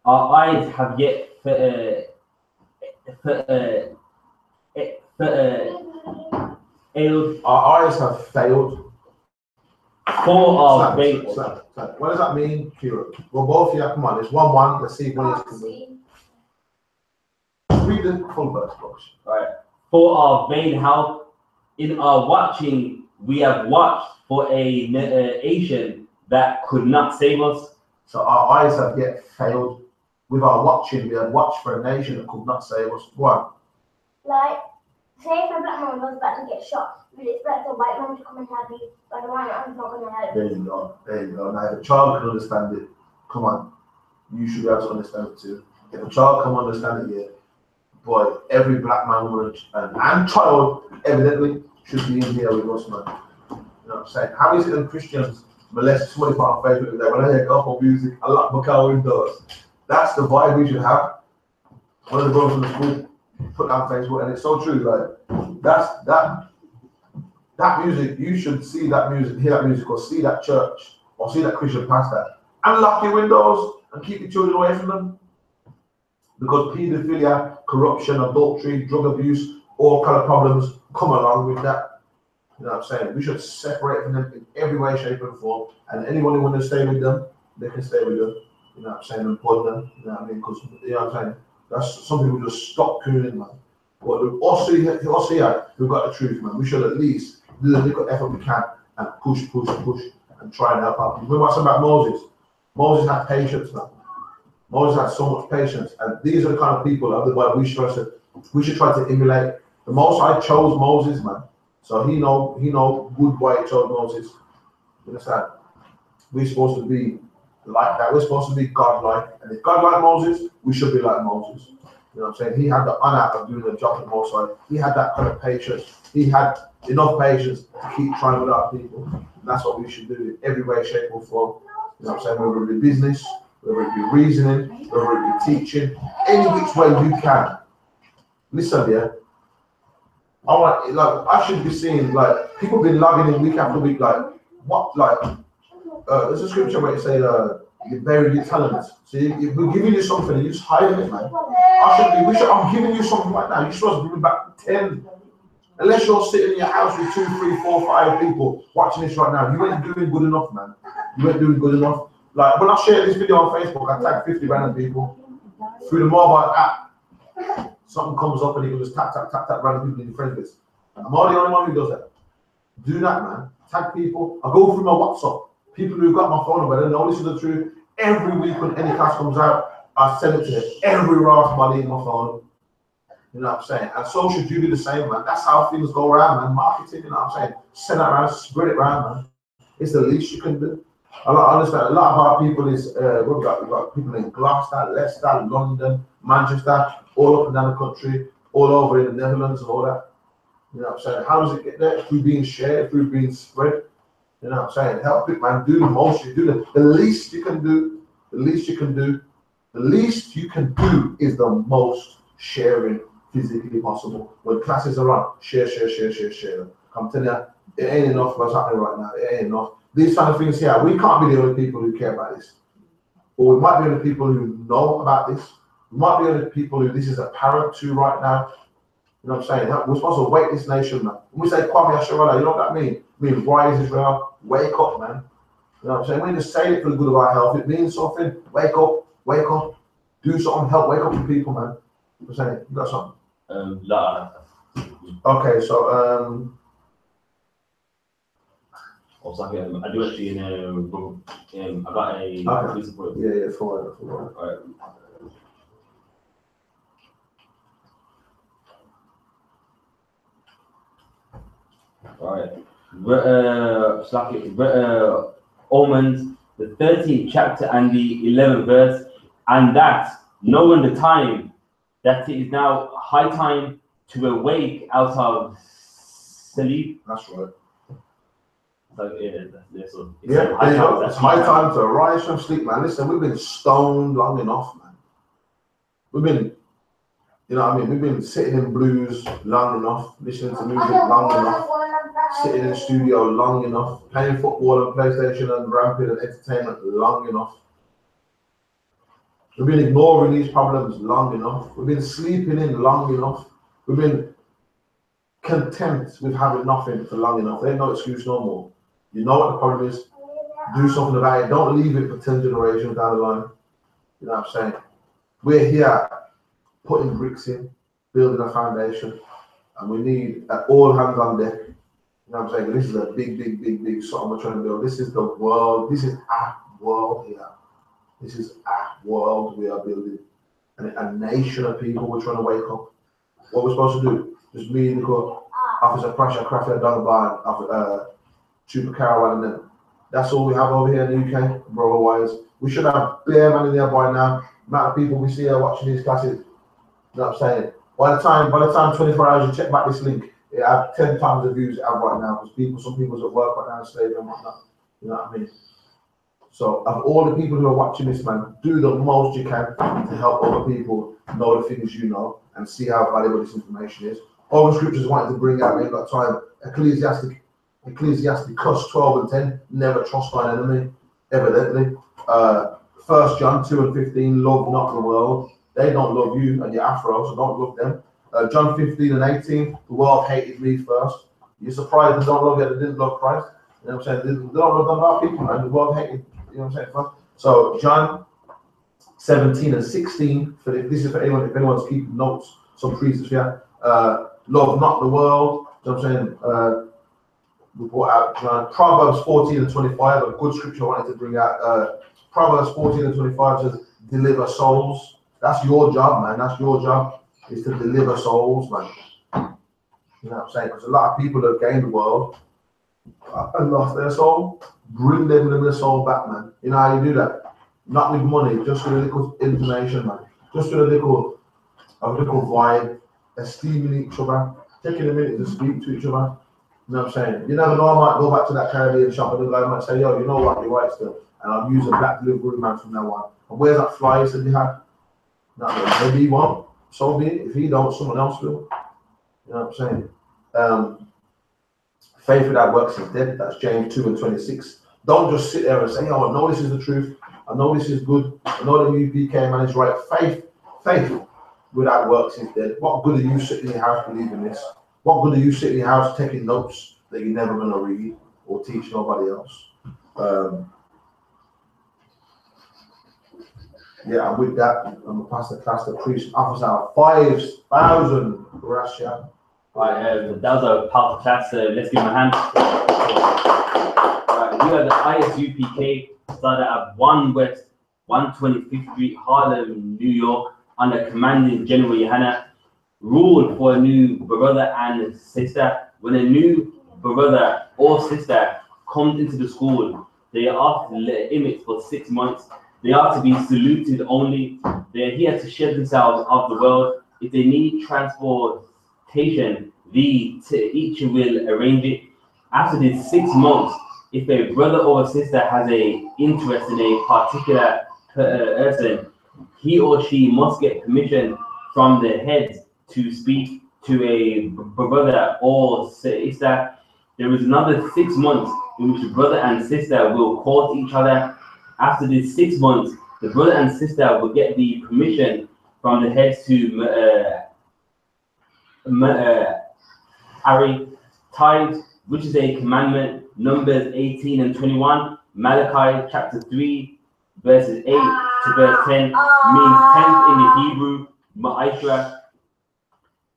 our eyes have yet failed. Our eyes have failed. For our faith. What does that mean, Kira? Well, both here, come on, it's 1-1. Let's see when it's coming. Read the full verse, folks. Right. For our vain help in our watching, we have watched for a nation that could not save us. So our eyes have yet failed. With our watching, we have watched for a nation that could not save us. Why? Like, say if a black man was about to get shot, we'd expect a white man to come and help you, but the white man's not going to help you. There you go. There you go. Now, if a child can understand it, come on, you should be able to understand it too. If a child can understand it, yeah, boy, every black man, woman, and child evidently should be in here with us, man. You know what I'm saying? How is it that Christians molest 25 on Facebook today? When I hear gospel music, I lock my car windows. That's the vibe we should have. One of the brothers from the school put that on Facebook, and it's so true. Like that music, you should see that music, hear that music, or see that church, or see that Christian pastor, and lock your windows and keep your children away from them. Because pedophilia, corruption, adultery, drug abuse, all kind of problems come along with that. You know what I'm saying? We should separate from them in every way, shape, and form. And anyone who wants to stay with them, they can stay with them. You know what I'm saying? And put them. You know what I mean? Because, you know what I'm saying? That's something we just stop cooling, man. But us here, we've got the truth, man. We should at least do the little effort we can and push, and try and help out. Remember I said about Moses? Moses had patience, man. Moses had so much patience, and these are the kind of people of the Bible we should try to emulate. The Most High chose Moses, man. So he know good why he chose Moses. You understand? We're supposed to be like that. We're supposed to be God-like, and if God like Moses, we should be like Moses. You know what I'm saying? He had the honor of doing the job at Most High. He had that kind of patience. He had enough patience to keep trying with our people. And that's what we should do in every way, shape, or form. You know what I'm saying? Whether it be business, whether it be reasoning, whether it be teaching, any which way you can. Listen, yeah. I should be seeing, like, people been logging in week after week, like, what, like, there's a scripture where it say, you bury your talents. See, if we're giving you something, and you just hiding it, man. I'm giving you something right now. You're supposed to bring back 10. Unless you're sitting in your house with 2, 3, 4, 5 people watching this right now, you ain't doing good enough, man. You ain't doing good enough. Like, when I share this video on Facebook, I tag 50 random people through the mobile app. Something comes up and you can just tap random people in your friends list. I'm the only one who does that. Do that, man. Tag people. I go through my WhatsApp. People who've got my phone number, they know this is the truth. Every week when any class comes out, I send it to every last body in my phone. You know what I'm saying? And so should you do the same, man. That's how things go around, man. Marketing, you know what I'm saying? Send it around, spread it around, man. It's the least you can do. I understand a lot of our people is, we've got people in Gloucester, Leicester, London, Manchester, all up and down the country, all over in the Netherlands and all that. You know what I'm saying? How does it get there? Through being shared, through being spread. You know what I'm saying? Help it, man. Do the most you do. The least you can do, the least you can do. The least you can do is the most sharing physically possible. When classes are on, share. I'm telling you, it ain't enough what's happening right now. It ain't enough. These kind of things here, we can't be the only people who care about this. But we might be the only people who know about this. We might be the only people who this is apparent to right now. You know what I'm saying? We're supposed to wake this nation, man. When we say Kwame Asharala, you know what that means? It means rise Israel, wake up, man. You know what I'm saying? We need to say it for the good of our health. It means something. Wake up, do something, help wake up the people, man. You know what I'm saying? You got something? Okay, so Or something. I do actually in I got a police report. Yeah, for it. Alright. Omens, the 13th chapter and the 11th verse, and that knowing the time, that it is now high time to awake out of sleep. That's right. So it's It's high time to arise from sleep, man. Listen, we've been stoned long enough, man. We've been, you know what I mean? We've been sitting in blues long enough, listening to music long enough, sitting in the studio long enough, playing football and PlayStation and ramping and entertainment long enough. We've been ignoring these problems long enough. We've been sleeping in long enough. We've been content with having nothing for long enough. There ain't no excuse no more. You know what the problem is. Do something about it. Don't leave it for 10 generations down the line. You know what I'm saying? We're here putting bricks in, building a foundation, and we need all hands on deck. You know what I'm saying? This is a big something we're trying to build. This is the world. This is our world here. This is our world we are building. And a nation of people we're trying to wake up. What we're supposed to do? Just me and the Officer Pressure, Crafty, Dunbar, Super Caravan, and them. That's all we have over here in the UK, brother-wise. We should have bare man in there by now. The amount of people we see are watching these classes. You know what I'm saying? By the time 24 hours you check back this link, it have 10 times the views it have right now, because some people's at work right now, slavery and whatnot. You know what I mean? So of all the people who are watching this, man, do the most you can to help other people know the things you know and see how valuable this information is. All the scriptures I wanted to bring out, we ain't got time. Ecclesiasticus 12 and 10, never trust thine enemy, evidently. 1 John 2 and 15, love not the world. They don't love you and your afro, so don't love them. John 15 and 18, the world hated me first. You're surprised they don't love you, they didn't love Christ. You know what I'm saying? They don't love them about people, man. The world hated, you know what I'm saying? First. So John 17 and 16, this is for anyone, if anyone's keeping notes, some precepts here. Love not the world, you know what I'm saying? We brought out John. Proverbs 14 and 25, a good scripture I wanted to bring out. Proverbs 14 and 25 says, deliver souls. That's your job, man. That's your job, is to deliver souls, man. You know what I'm saying? Because a lot of people have gained the world and lost their soul. Bring them their soul back, man. You know how you do that? Not with money, just with a little information, man. Just with a little vibe, esteeming each other, taking a minute to speak to each other. You know what I'm saying? You never know, I might go back to that Caribbean shop and the guy might say, yo, you know what, you're right still. And I'm using black delivery man from now on. And where's that flyer said you had? Maybe he won't. So be it. If he don't, someone else will. You know what I'm saying? Faith without works is dead. That's James 2 and 26. Don't just sit there and say, oh, I know this is the truth. I know this is good. I know the I.S.U.P.K man is right. Faith without works is dead. What good are you sitting in your house believing this? What good are you sitting in your house taking notes that you're never going to read or teach nobody else? Yeah, and with that, I'm going to pass the class to Priest Officer 5,000 Russia. Right, that was a powerful class. Let's give him a hand. Right, we are the I.S.U.P.K, started at 1 West, 125th Street, Harlem, New York, under commanding GEN.YAHANNA. Ruled for a new brother and sister. When a new brother or sister comes into the school, they are off limits for 6 months. They are to be saluted only. They are here to shed themselves of the world. If they need transportation, each will arrange it. After these 6 months, if a brother or a sister has an interest in a particular person, he or she must get permission from the heads to speak to a brother or sister. There is another 6 months in which the brother and sister will court each other. After these 6 months, the brother and sister will get the permission from the heads to marry. Tithes, which is a commandment, Numbers 18 and 21, Malachi chapter 3, verses 8 to verse 10, means 10th in the Hebrew, ma'ashra.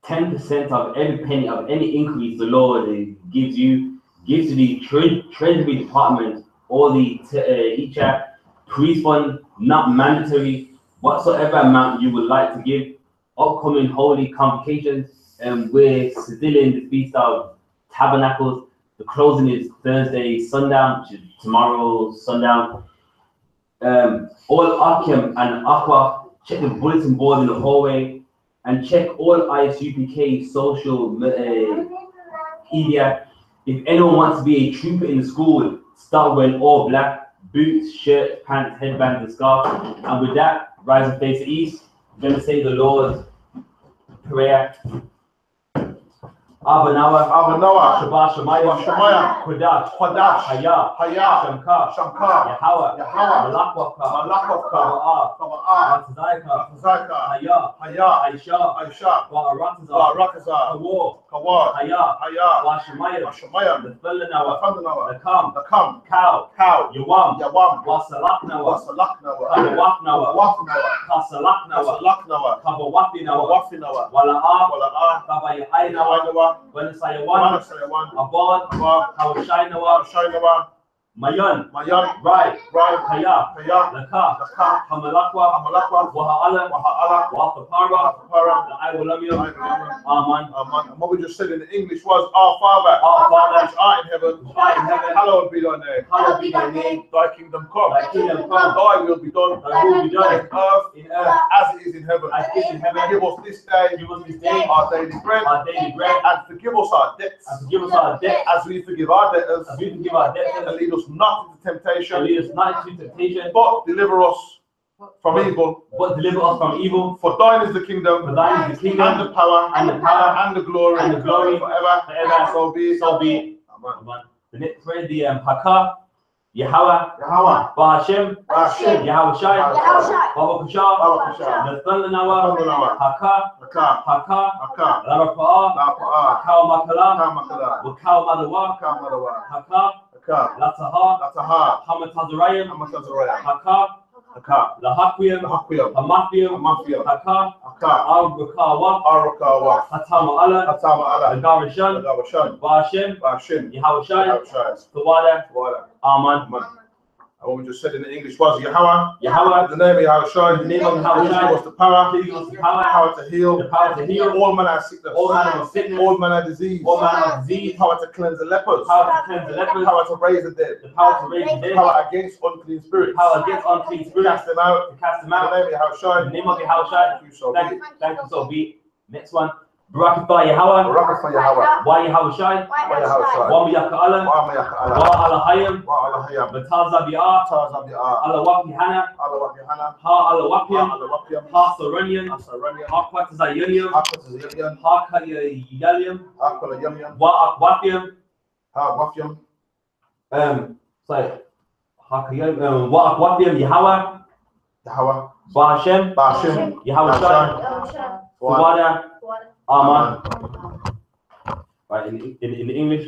10% of every penny of any increase the Lord gives you. give to the Treasury Department or the teacher police fund, not mandatory, whatsoever amount you would like to give. Upcoming holy convocations, we're still in the Feast of Tabernacles. The closing is Thursday sundown, which is tomorrow sundown. All Akim and Aqua, check the bulletin board in the hallway, and check all I.S.U.P.K social media. If anyone wants to be a trooper in the school, start wearing all black, boots, shirts, pants, headband, and scarf. And with that, rise and face the east. I'm going to say the Lord's Prayer. Abanawa, Shabbat Shemayim, Kodash, Haya, Shankar, Yahweh, Malakwaka, Ratzaika, Haya, Aisha, Barakazar, Kawar, Haya, Washamayim, the Felanawa, the Kam, Cow, Yawam, Wasalaknawa, Kasalaknawa, Kabawafinawa, Wala'a, Kabayainawa, Wanasayawan, Abad, Hawashainawa, Mayan, Rai, Kaya, Laka, Hamalakwa, Waha'ala, Wahapara, Iwalamium, Aman. And what we just said in the English was, Our Father, which art in heaven, hallowed be thy name. Thy kingdom come. Thy will be done. In earth as it is in heaven. Give us this day our daily bread, and forgive us our debts, as we forgive our debtors, and lead us not into temptation, but deliver us from evil. For thine is the kingdom, and the power, and the glory, forever. So be it. Amen. The next word, the Haka, Yahweh, Bahashem, Yahweh Shai, Baba Kusha, Nathanawa, Haka, Larapaa, Kau Makala, Wakau Madawa, Haka, Lataha, Hamatazarayim, Haka, Lahakwiyam, Hamathiyam, Haka, Arakawa, Hatama Garishan, Bahashem, Yahweh Shai, Tawada, Aman. And what we just said in the English was Yahweh, the name of Yahweh Shai, the name of Yahweh Shai, was the power to heal, all manner of sickness, all manner of disease, power to cleanse the lepers, power to raise the dead, power against unclean spirits, cast them out, the name of Yahweh Shai, Thank you, so be. Next one. Barakatha Yahweh, Wa Yahweh Shai, Wa Miyaka Alam, Wa Alahayim, Bataza Bi'ah, Alawaki Hana, Ha Alawakiam, Ha Saranian, Ha Kwatazayanium, Ha Kayalium, Wa Akwafiam, sorry, Ha Kayalium, Wa Akwafiam Yahweh, Bahashem, Yahweh Shai, Tawada, Aman. Right, in the English.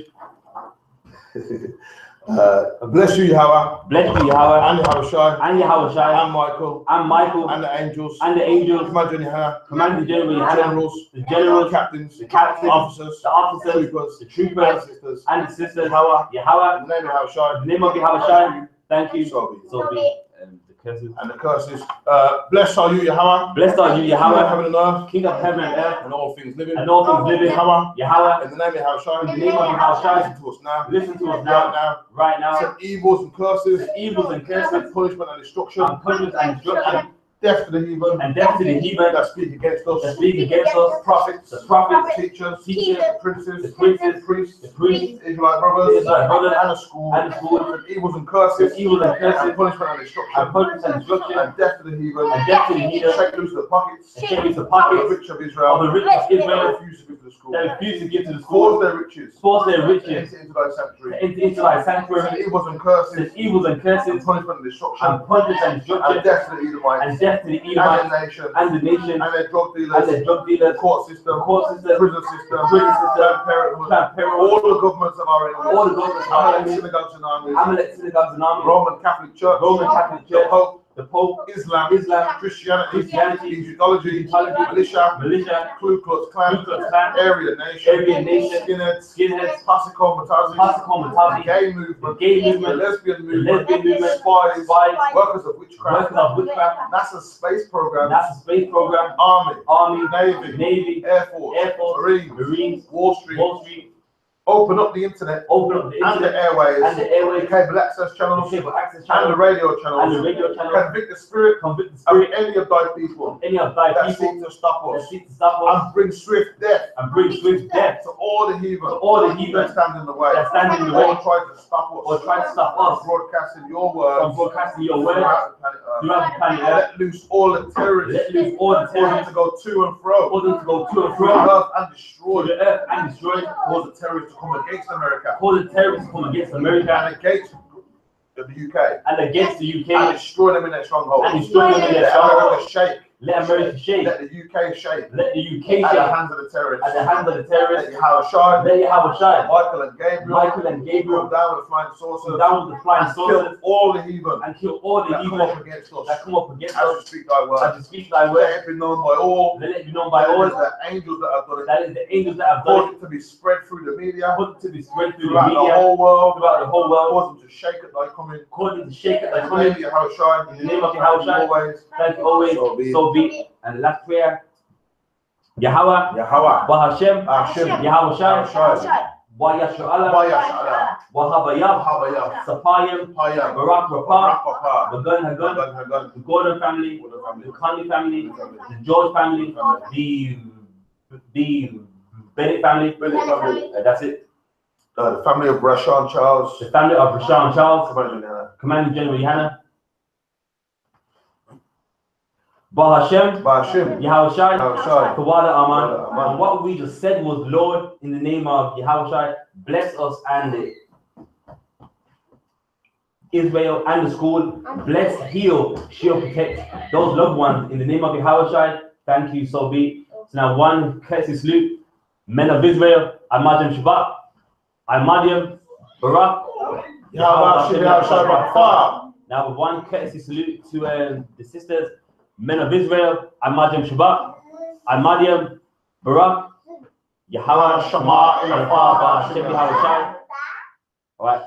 Bless you, Yahweh. Bless you, Yahweh. And Yahweh Shai. And Yahweh Shai. And Michael. And the angels. Command Generals. The generals. The captains. Officers. The troopers. And the sisters. Yahweh. In the name of Yahweh Shai. The name of Yahweh Shai. Thank you. So be. And the curses. Blessed are you, Yahweh. Blessed are you, Yahweh. Heaven and earth. King of heaven and earth. And all things living. Yahweh. In the name of Yahweh Shai. In the name of Yahweh Shai. Listen to us now. Right now. Send evils and curses. And punishment and destruction. And death to the heathen. That speak against us. Prophets. Teachers. Princes. Priests. Israelite brothers. And the school. Send evils and curses. And punishment and destruction. And death to the heathen. Shake loose the pockets. Of the rich of Israel. That refuse to give to the school. Force their riches. Into thy sanctuary. Send evils and curses. And punishment and destruction. And death to the Edomites. To the Edomites and the nation and their drug dealers, court system, prison system, Planned Parenthood, all the governments of our area, synagogues and armies, Roman Catholic Church, the Pope, the Pope, Islam, Christianity, Christianity, Egyptology, militia, Ku Klux Klan, Aryan Nation, skinheads, Pasiko Matazi, gay movement, the lesbian movement, spies, workers of witchcraft, NASA space program, Army, Navy, Air Force, Marines, Wall Street. Open up the internet, and the airways, cable access channels, and the radio channels, convict the spirit of any of thy people that seek to stop us, and bring swift death to all the heathen that stand in the way, or try to stop us, from broadcasting your words throughout the planet Earth. Let loose all the terrorists, for them to go to and fro, through the earth and destroy, cause the terrorists to come against America, and against the UK, and destroy them in their stronghold, let America shake, let the UK shake, at the hands of the terrorists, let Yahweh shine, Michael and Gabriel, down with the flying saucers, and kill all the heathen that come up against us, as you speak thy word, let it be known by all, that it is the angels that have done it, cause it to be spread through the media, throughout the whole world, cause them to shake at thy coming, in the name of Yahweh, thank you always, so be. And last prayer, Yahweh, Bahashem, Yahweh Shai, Wayashala, Wahabayah, Sapayim, Barak Rapah, the Gun Hagun, the Gordon family, the Conley family, the George family, the Bennett family, that's it. The family of Rashawn Charles, Commander General Yohanna, Bahashem, Yahweh Shai, Tawada Aman. And what we just said was, Lord, in the name of Yahweh Shai, bless us and Israel and the school. Bless, heal, shield, protect those loved ones in the name of Yahweh Shai. Thank you, so be. So now one courtesy salute, men of Israel, Amadim Shabbat, Amadim, Barak, Yahweh Shai. Now one courtesy salute to the sisters, men of Israel, Amadim Shabbat, Amadim, Barak, Yahweh Shema, Ilafaba, Shem Yahweh Shai. Alright.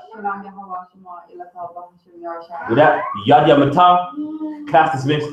With that, Yad Yamatah, class dismissed.